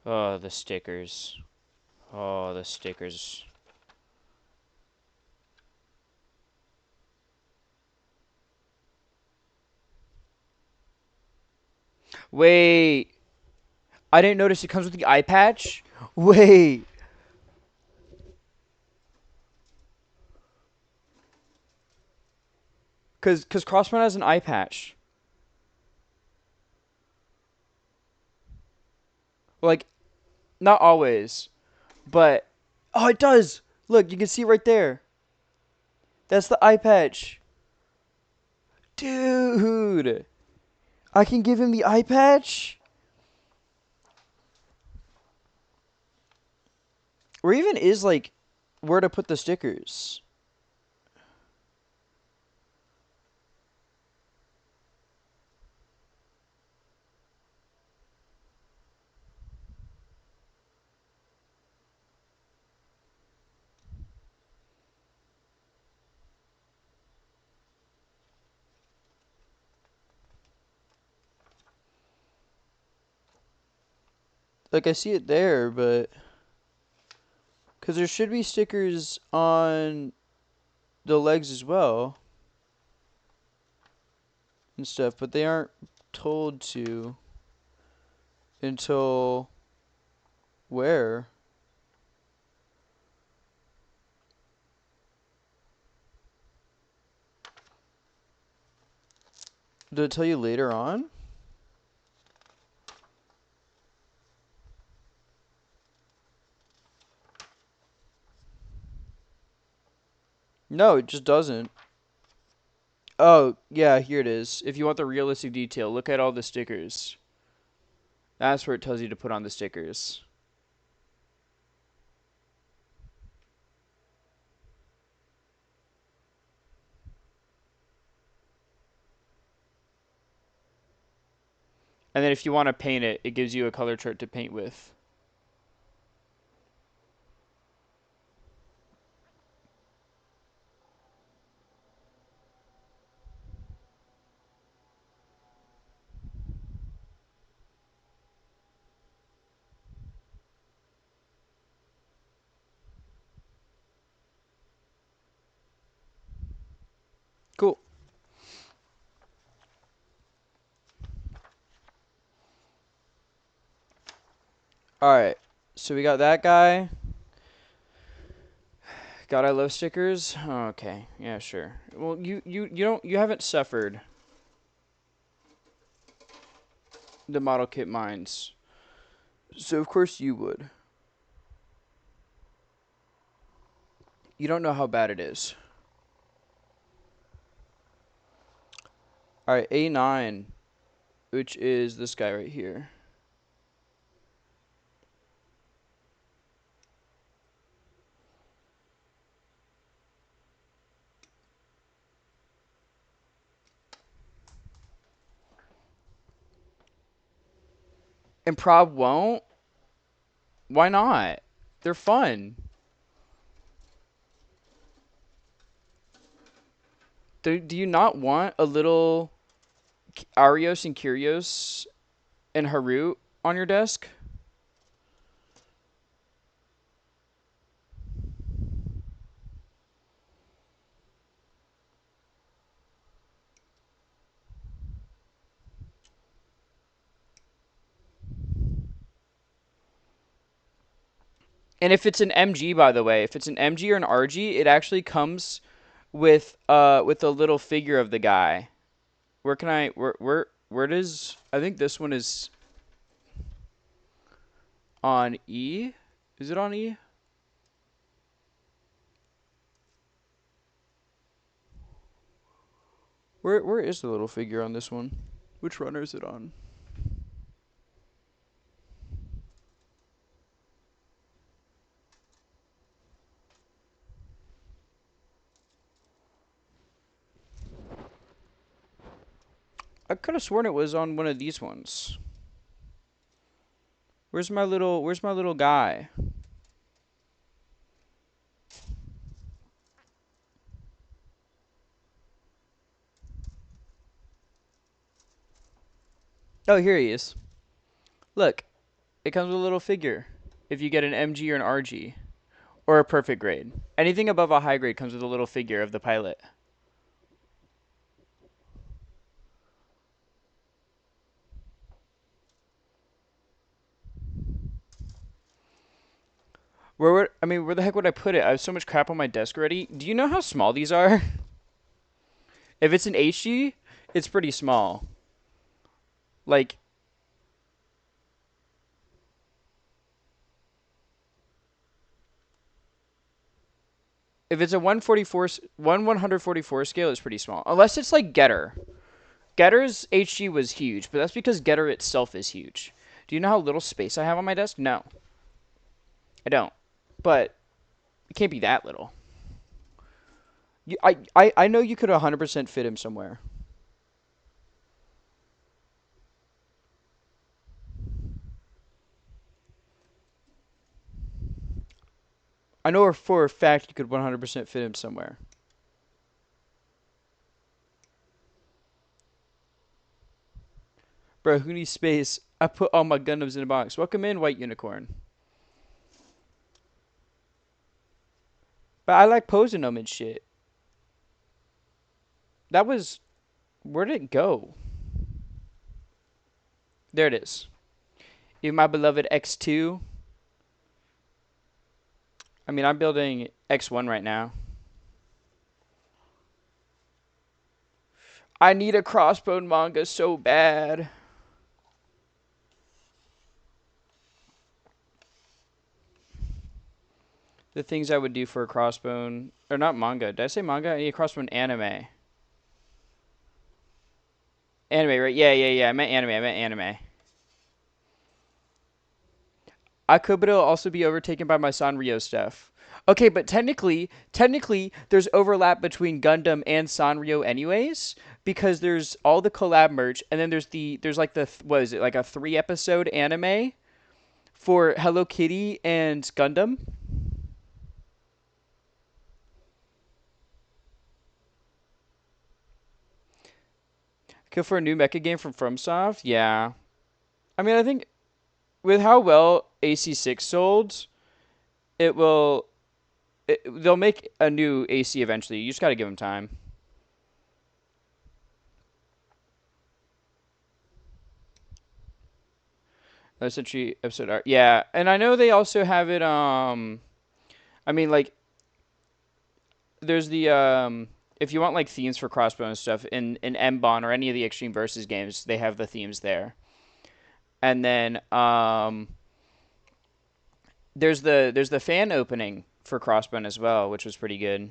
Oh, the stickers. Oh, the stickers. Wait. I didn't notice it comes with the eye patch. Wait. Cause Crossbone has an eye patch. Like, not always, but oh, it does. Look, you can see right there. That's the eye patch. Dude, I can give him the eye patch. Or even is like where to put the stickers. Like I see it there, but because there should be stickers on the legs as well and stuff, but they aren't told to until where? Did it tell you later on? No, it just doesn't. Oh, yeah, here it is. If you want the realistic detail, look at all the stickers. That's where it tells you to put on the stickers. And then if you want to paint it, it gives you a color chart to paint with. Cool. All right. So we got that guy. God, I love stickers. Oh, okay. Yeah, sure. Well, you haven't suffered the model kit mines. So of course you would. You don't know how bad it is. All right, A9, which is this guy right here. And Prob won't? Why not? They're fun. Do you not want a little Arios and Curios and Haru on your desk? And if it's an MG, by the way, if it's an MG or an RG, it actually comes with a little figure of the guy. Where can I where does I think this one is on E? Is it on E? Where is the little figure on this one? Which runner is it on? I could have sworn it was on one of these ones. Where's my little guy? Oh, here he is. Look, it comes with a little figure. If you get an MG or an RG or a perfect grade. Anything above a high grade comes with a little figure of the pilot. Where the heck would I put it? I have so much crap on my desk already. Do you know how small these are? If it's an HG, it's pretty small. Like, if it's a 144 scale, it's pretty small. Unless it's like Getter. Getter's HG was huge, but that's because Getter itself is huge. Do you know how little space I have on my desk? No, I don't. but it can't be that little. I know you could 100% fit him somewhere. I know for a fact you could 100% fit him somewhere. Bro, who needs space? I put all my Gundams in a box. Welcome in, White Unicorn. But I like posing them and shit. That was. Where did it go? There it is. Even my beloved X2. I mean, I'm building X1 right now. I need a Crossbone manga so bad. The things I would do for a Crossbone. Or not manga. Did I say manga? I need a Crossbone anime. Anime, right? Yeah. I meant anime. Akubito will also be overtaken by my Sanrio stuff. Okay, but technically, there's overlap between Gundam and Sanrio anyways, because there's all the collab merch, and then there's like what is it, like a 3 episode anime for Hello Kitty and Gundam. Kill for a new mecha game from FromSoft. Yeah, I mean, I think with how well AC6 sold, it will. They'll make a new AC eventually. You just got to give them time. Century episode art. Yeah, and I know they also have it. I mean, like, there's the if you want like themes for Crossbone and stuff in Mbon or any of the Extreme Versus games, they have the themes there. And then there's the fan opening for Crossbone as well, which was pretty good.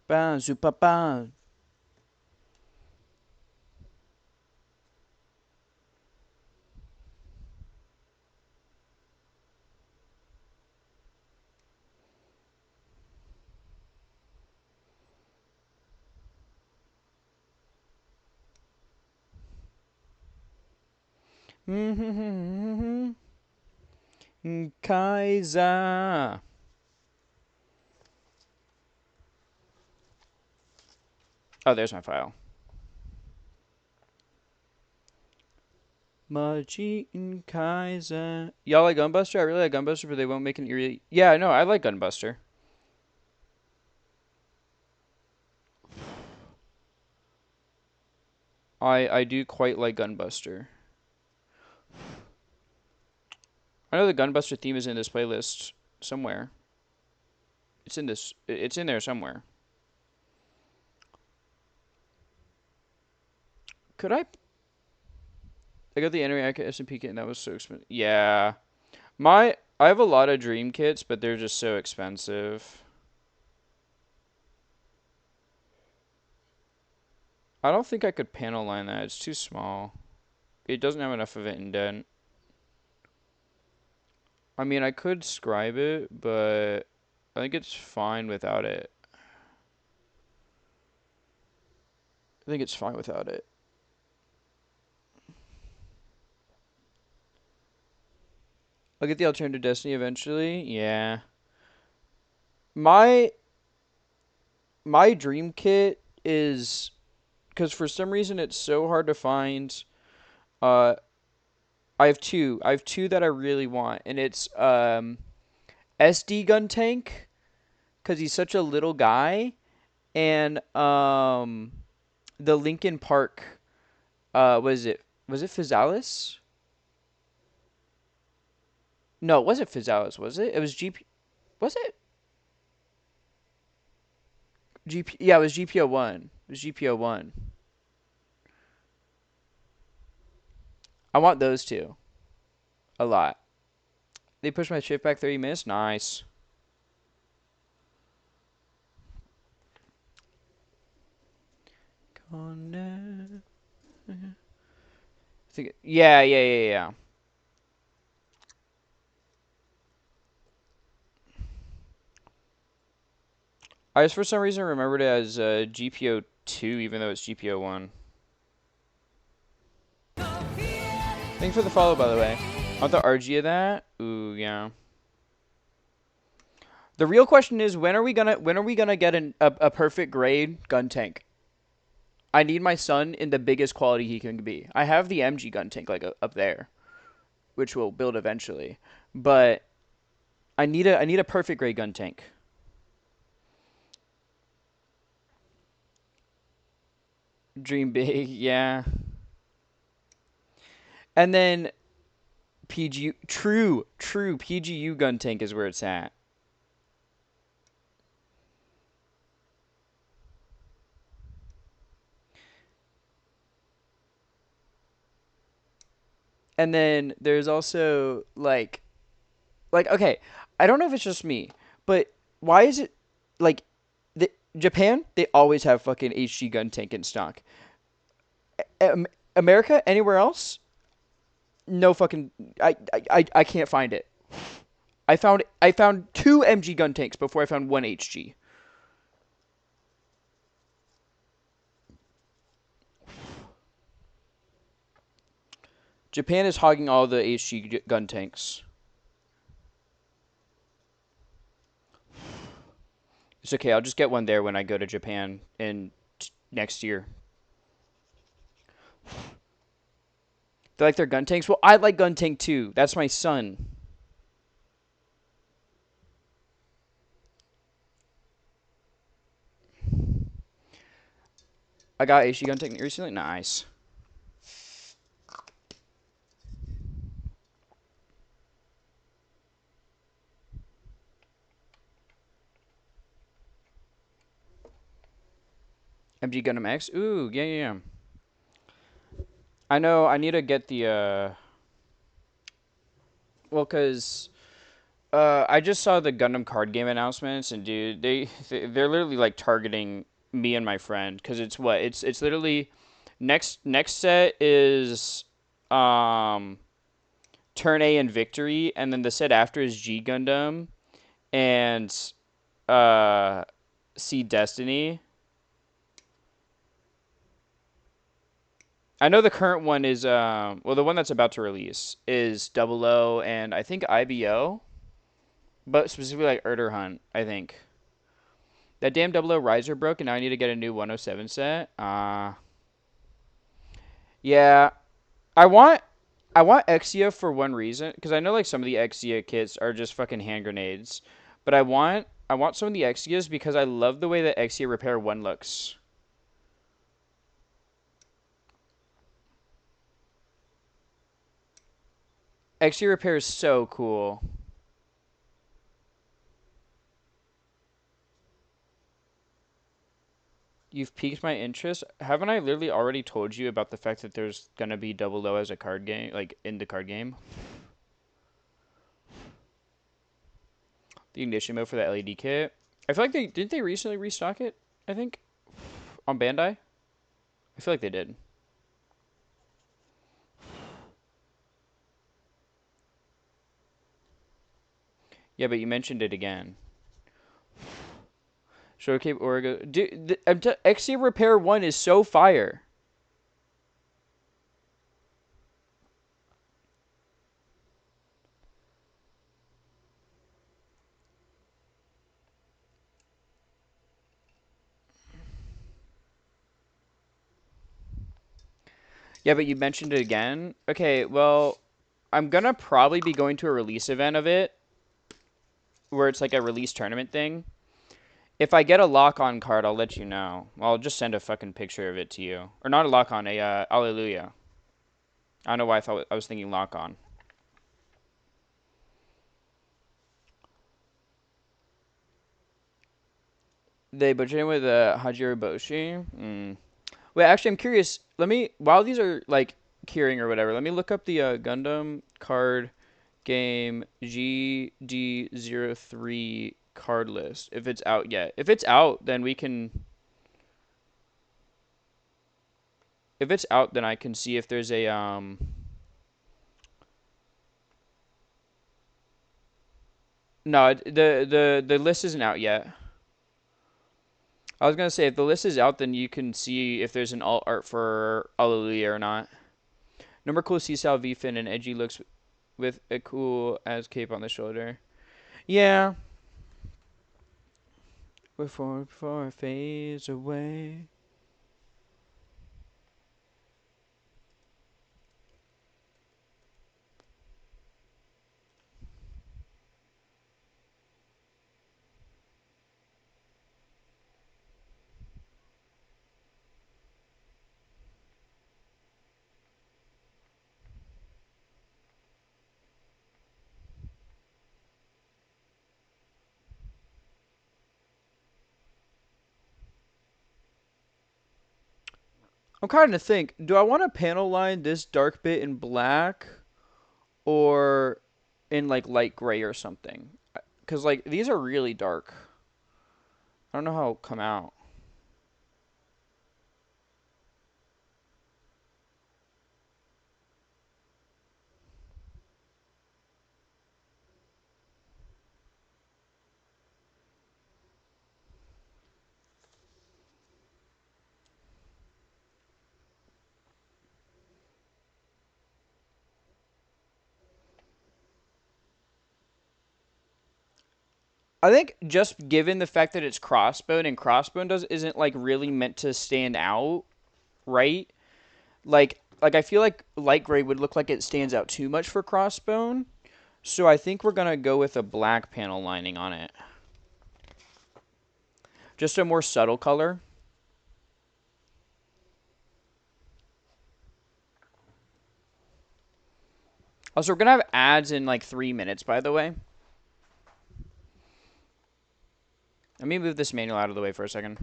Ba zupa ba. Kaiser. Oh, there's my file. Majin Kaiser. Y'all like Gunbuster? I really like Gunbuster, but they won't make an eerie. Yeah, no, I like Gunbuster. I do quite like Gunbuster. I know the Gunbuster theme is in this playlist somewhere. It's in this. It's in there somewhere. Could I? I got the Anime SMP kit, and that was so expensive. Yeah, I have a lot of Dream kits, but they're just so expensive. I don't think I could panel line that. It's too small. It doesn't have enough of an indent. I mean, I could scribe it, but I think it's fine without it. I think it's fine without it. I'll get the alternative Destiny eventually. Yeah. My my dream kit is because for some reason it's so hard to find. Uh, I have two. I have two that I really want, and it's SD gun tank because he's such a little guy, and the Lincoln Park. Was it Physalis? No, it wasn't Physalis, was it? It was GP. Was it GP? Yeah, it was GPO1. It was GPO1. I want those two a lot. They pushed my shift back 30 minutes. Nice. Connect. Yeah. I just for some reason remembered it as GPO 2, even though it's GPO 1. Thanks for the follow, by the way. Want the RG of that? Ooh, yeah. The real question is when are we gonna get a perfect grade gun tank? I need my son in the biggest quality he can be. I have the MG gun tank like up there, which we'll build eventually, but I need a perfect grade gun tank. Dream big, yeah. And then PG true PGU gun tank is where it's at. And then there's also like okay, I don't know if it's just me, but why is it like Japan? They always have fucking HG gun tank in stock. America, anywhere else? No fucking. I can't find it. I found two MG gun tanks before I found one HG. Japan is hogging all the HG gun tanks. It's okay. I'll just get one there when I go to Japan in next year. They like their gun tanks. Well, I like gun tank too. That's my son. I got HG gun tank recently. Nice. MG Gundam X. Ooh, yeah, yeah, yeah. I know. I need to get the well, cause I just saw the Gundam card game announcements, and dude, they're literally like targeting me and my friend, cause it's what it's literally next set is um Turn A and Victory, and then the set after is G Gundam and uh C Destiny. I know the current one is well, the one that's about to release is Double O and I think IBO, but specifically like Erder Hunt, I think. That damn Double O riser broke, and now I need to get a new 107 set. Yeah, I want Exia for one reason, because I know like some of the Exia kits are just fucking hand grenades, but I want some of the Exias because I love the way that Exia Repair 1 looks. Exia Repair is so cool. You've piqued my interest. Haven't I literally already told you about the fact that there's gonna be Double O as a card game, like in the card game? The ignition mode for the LED kit. I feel like they recently restock it. I think on Bandai. I feel like they did. Yeah, but you mentioned it again. Showcase Origo. Dude, Exia Repair 1 is so fire. Yeah, but you mentioned it again. Okay, well, I'm gonna probably be going to a release event of it where it's like a release tournament thing. If I get a lock-on card, I'll let you know. I'll just send a fucking picture of it to you. Or not a lock-on, a Alleluia. I don't know why I was thinking lock-on. They butchered him with Hajiro Boshi. Wait, actually, I'm curious. While these are like keyring or whatever, let me look up the Gundam card game GD03 card list if it's out yet. If it's out, then we can. If it's out, then I can see if there's a No, the list isn't out yet. I was gonna say if the list is out, then you can see if there's an alt art for Alleluia or not. Number cool C-style V-fin and edgy looks with a cool as cape on the shoulder. Yeah. Before it fades away. I'm kind of think, do I want to panel line this dark bit in black or in like light gray or something? Cause like these are really dark. I don't know how it'll come out. I think just given the fact that it's crossbone and crossbone does isn't like really meant to stand out, right? Like I feel like light gray would look like it stands out too much for crossbone. So I think we're gonna go with a black panel lining on it. Just a more subtle color. Also, we're gonna have ads in like 3 minutes, by the way. Let me move this manual out of the way for a second.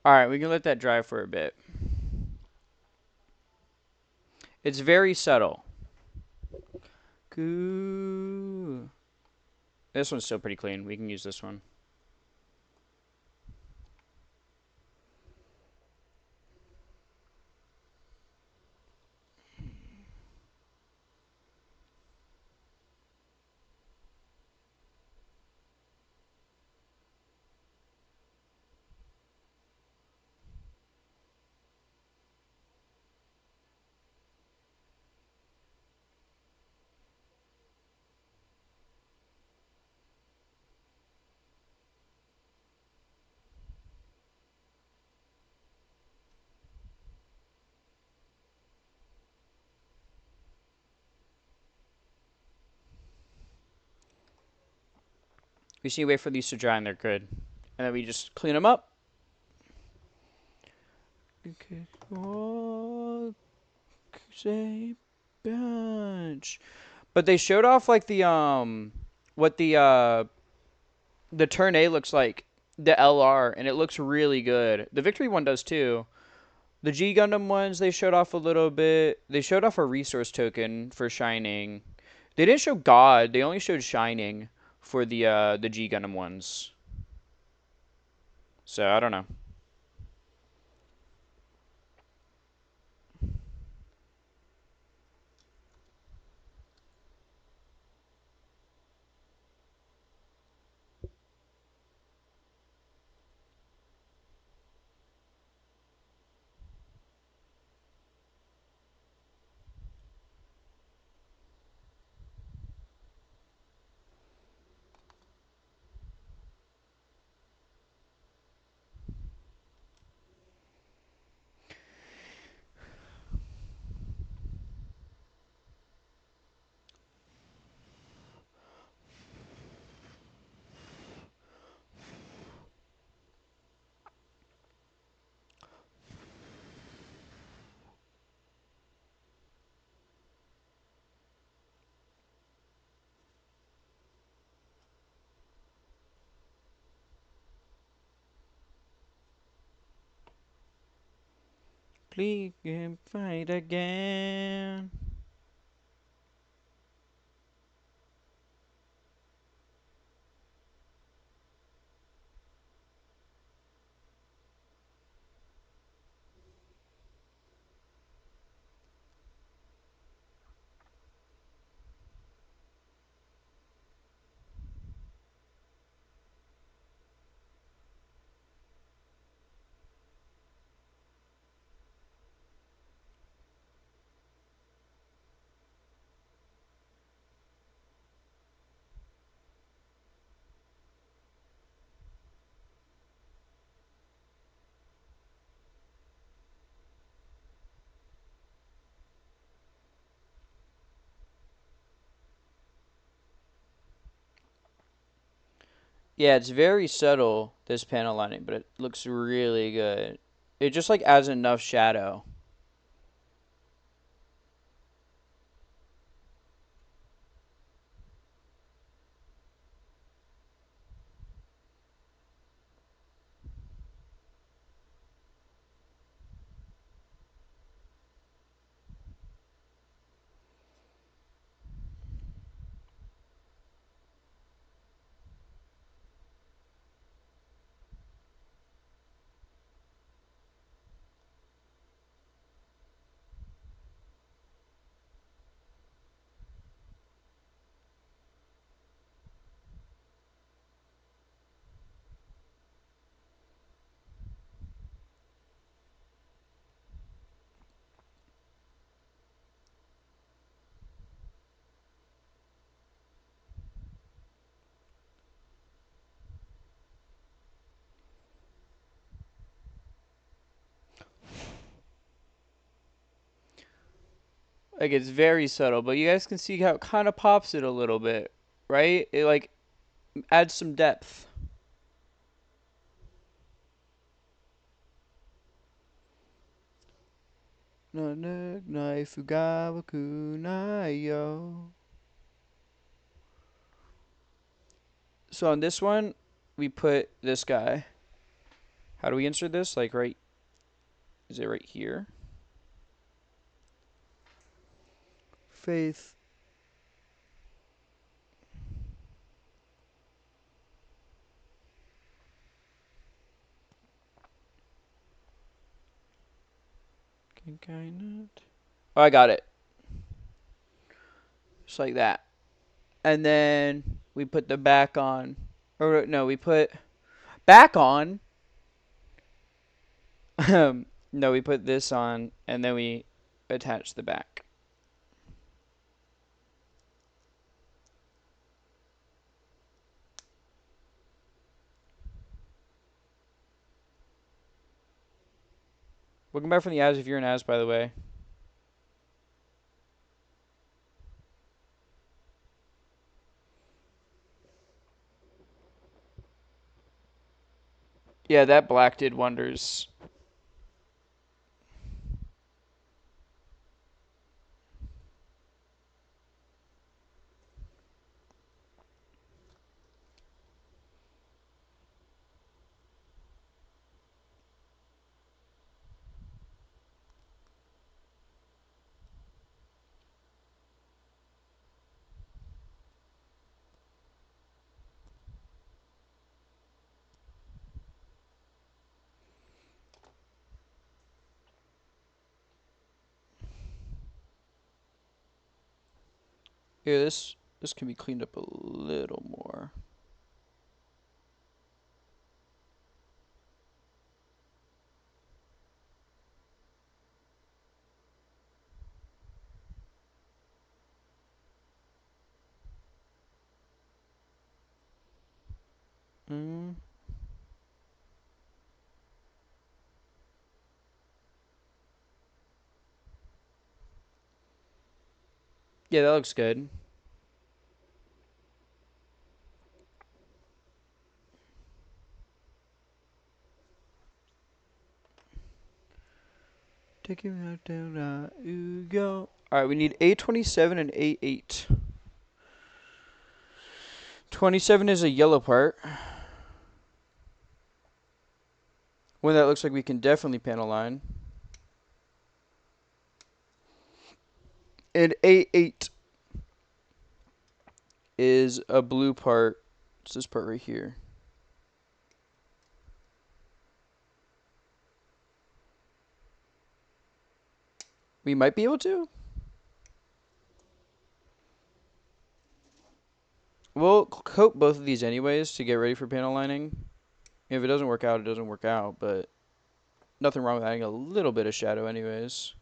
All right, we can let that dry for a bit. It's very subtle. Cool. This one's still pretty clean. We can use this one. We just need to wait for these to dry and they're good. And then we just clean them up. Okay. Oh, say bench. But they showed off like what the turn A looks like, the LR, and it looks really good. The Victory one does too. The G Gundam ones they showed off a little bit. They showed off a resource token for Shining. They didn't show God. They only showed Shining for the G Gundam ones. So I don't know. Please can fight again. Yeah, it's very subtle, this panel lining, but it looks really good. It just like adds enough shadow. Like it's very subtle, but you guys can see how it kind of pops it a little bit, right? It like adds some depth. So on this one, we put this guy. How do we insert this? Like right, is it right here? Faith. Oh, I got it. Just like that. And then we put the back on. Or no, we put back on. No, we put this on, and then we attach the back. Welcome back from the ads if you're an ads, by the way. Yeah, that black did wonders. Here, this can be cleaned up a little more. Mm. Yeah, that looks good. Take you out down, you go. All right, we need A27 and A8. 27 is a yellow part. One that looks like we can definitely panel line. And A8 is a blue part. It's this part right here. We might be able to. We'll coat both of these anyways to get ready for panel lining. If it doesn't work out, it doesn't work out, but nothing wrong with adding a little bit of shadow anyways.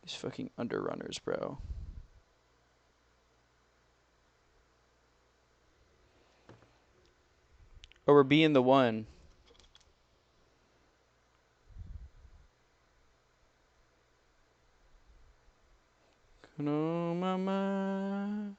These fucking underrunners, bro. Oh, we're being the one. No, mama.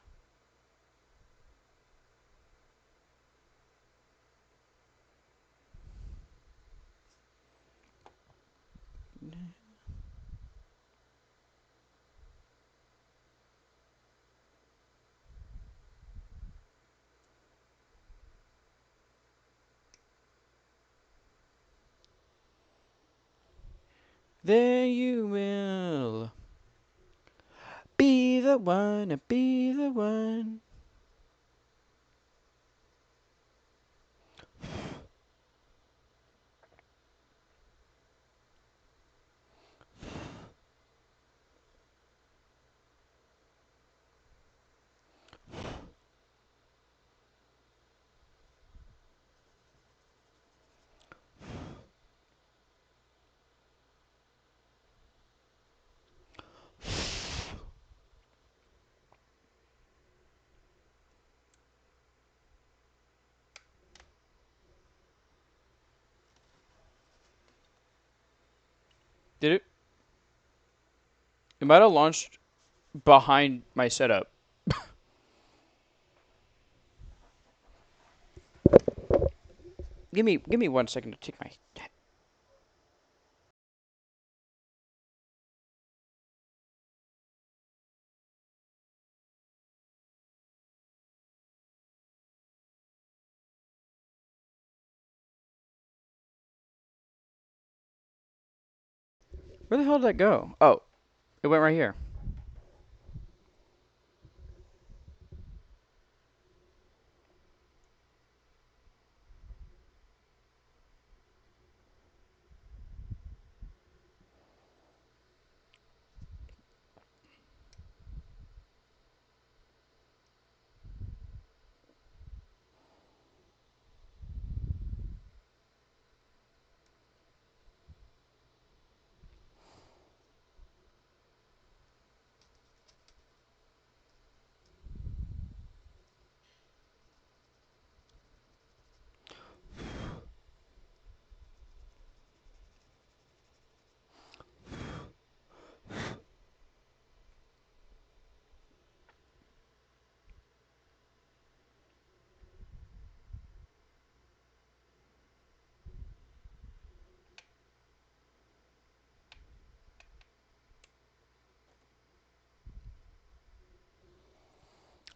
There you will be the one, be the one. Did it? It might have launched behind my setup. Give me 1 second to take my. Where the hell did that go? Oh, it went right here.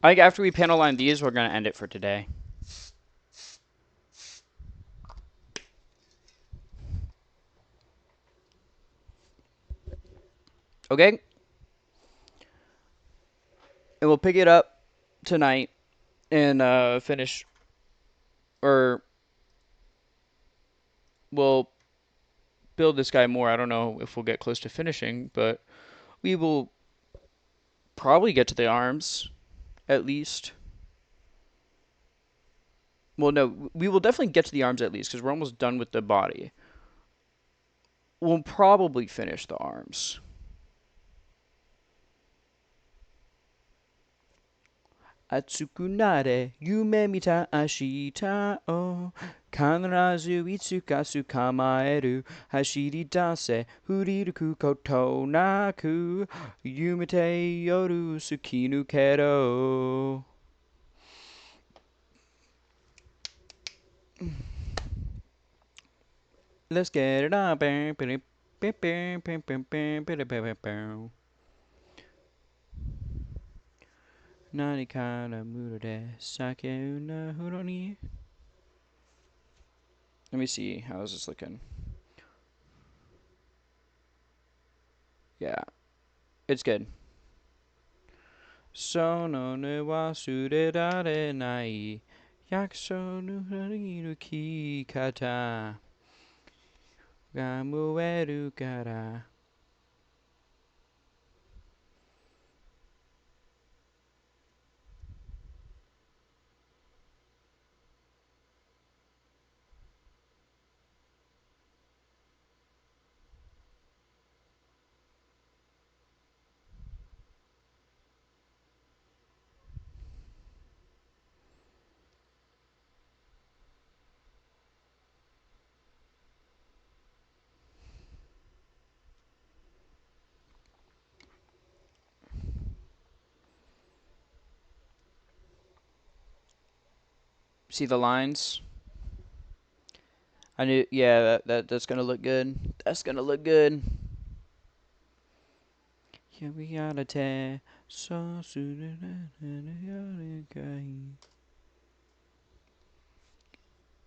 I think after we panel line these, we're gonna end it for today. Okay? And we'll pick it up tonight and finish, or we'll build this guy more. I don't know if we'll get close to finishing, but we will probably get to the arms at least. Well, no, we will definitely get to the arms at least because we're almost done with the body. We'll probably finish the arms. Atsukunare yume mita ashita o kanrazu itsukasu kamaeru hashiri dase huriruku koto naku yumete yoru tsukinu kero. Let's get it on. Nani kana muro de sake una huro ni. Let me see. How is this looking? Yeah, it's good. Sono ne wa surerare nai. Yakusho no hariru ki kata. Ga mueru kara. See the lines? I knew. Yeah, that's gonna look good. That's gonna look good. Here we gotta tear. So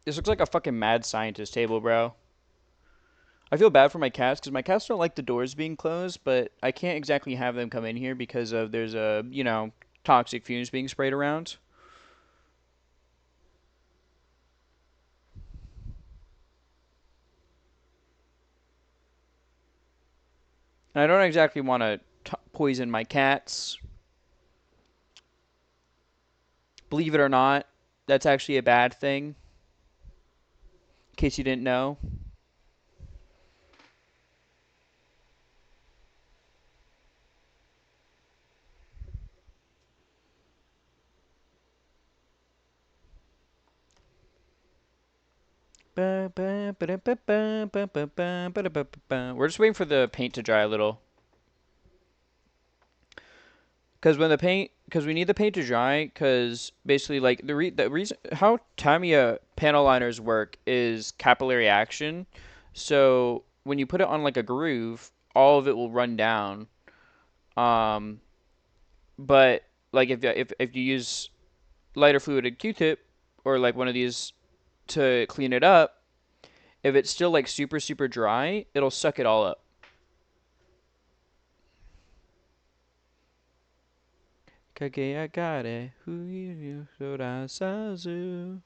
this looks like a fucking mad scientist table, bro. I feel bad for my cats because my cats don't like the doors being closed, but I can't exactly have them come in here because of there's a toxic fumes being sprayed around. And I don't exactly want to poison my cats. Believe it or not, that's actually a bad thing. In case you didn't know. We're just waiting for the paint to dry a little. Because we need the paint to dry, because basically, like, the reason how Tamiya panel liners work is capillary action. So when you put it on like a groove, all of it will run down. Um, but like if you use lighter fluid Q-tip or like one of these to clean it up, if it's still like super dry, it'll suck it all up. Kageagare, Huyu Sorasazu.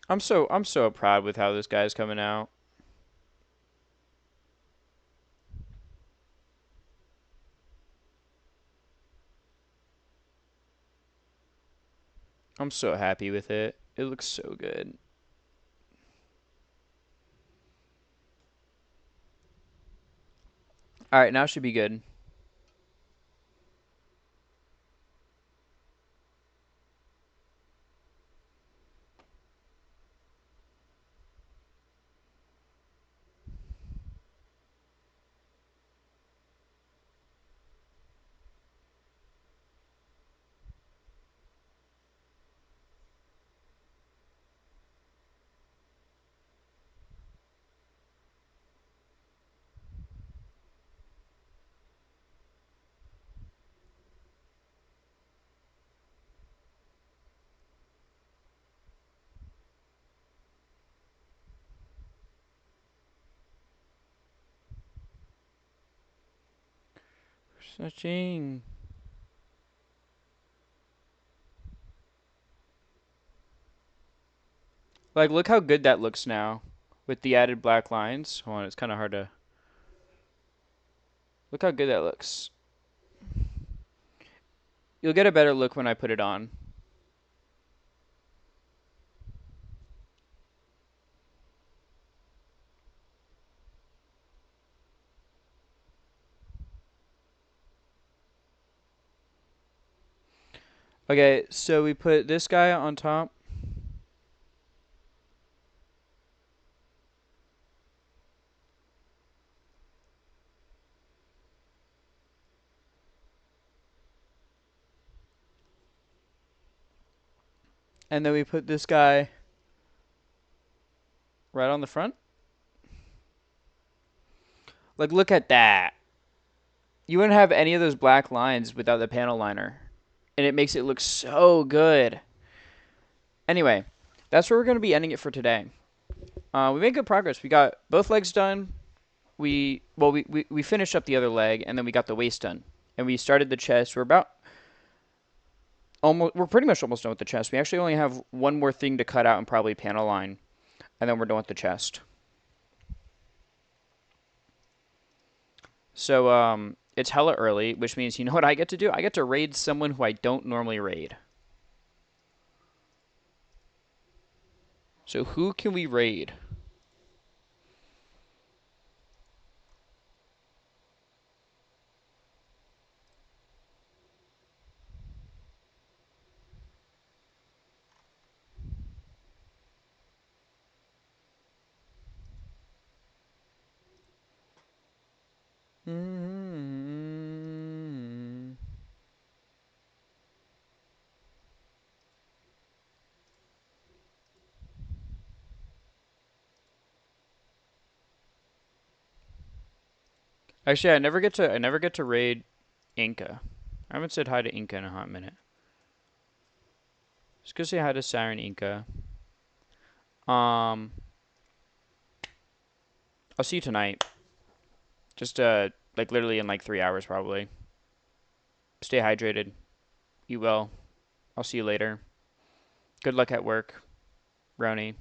I'm so proud with how this guy's coming out. I'm so happy with it. It looks so good. All right, now should be good. Searching. Like, look how good that looks now with the added black lines. Hold on, it's kind of hard to. Look how good that looks. You'll get a better look when I put it on. Okay, so we put this guy on top. And then we put this guy right on the front. Like, look at that. You wouldn't have any of those black lines without the panel liner. And it makes it look so good. Anyway, that's where we're going to be ending it for today. We made good progress. We got both legs done. We finished up the other leg, and then we got the waist done. And we started the chest. We're pretty much almost done with the chest. We actually only have one more thing to cut out and probably panel line, and then we're done with the chest. So it's hella early, which means you know what I get to do? I get to raid someone who I don't normally raid. So who can we raid? Mm-hmm. Actually, I never get to raid Inca. I haven't said hi to Inca in a hot minute. Just go say hi to Siren Inca. Um, I'll see you tonight. Just like literally in like 3 hours probably. Stay hydrated. Eat well. I'll see you later. Good luck at work, Roni.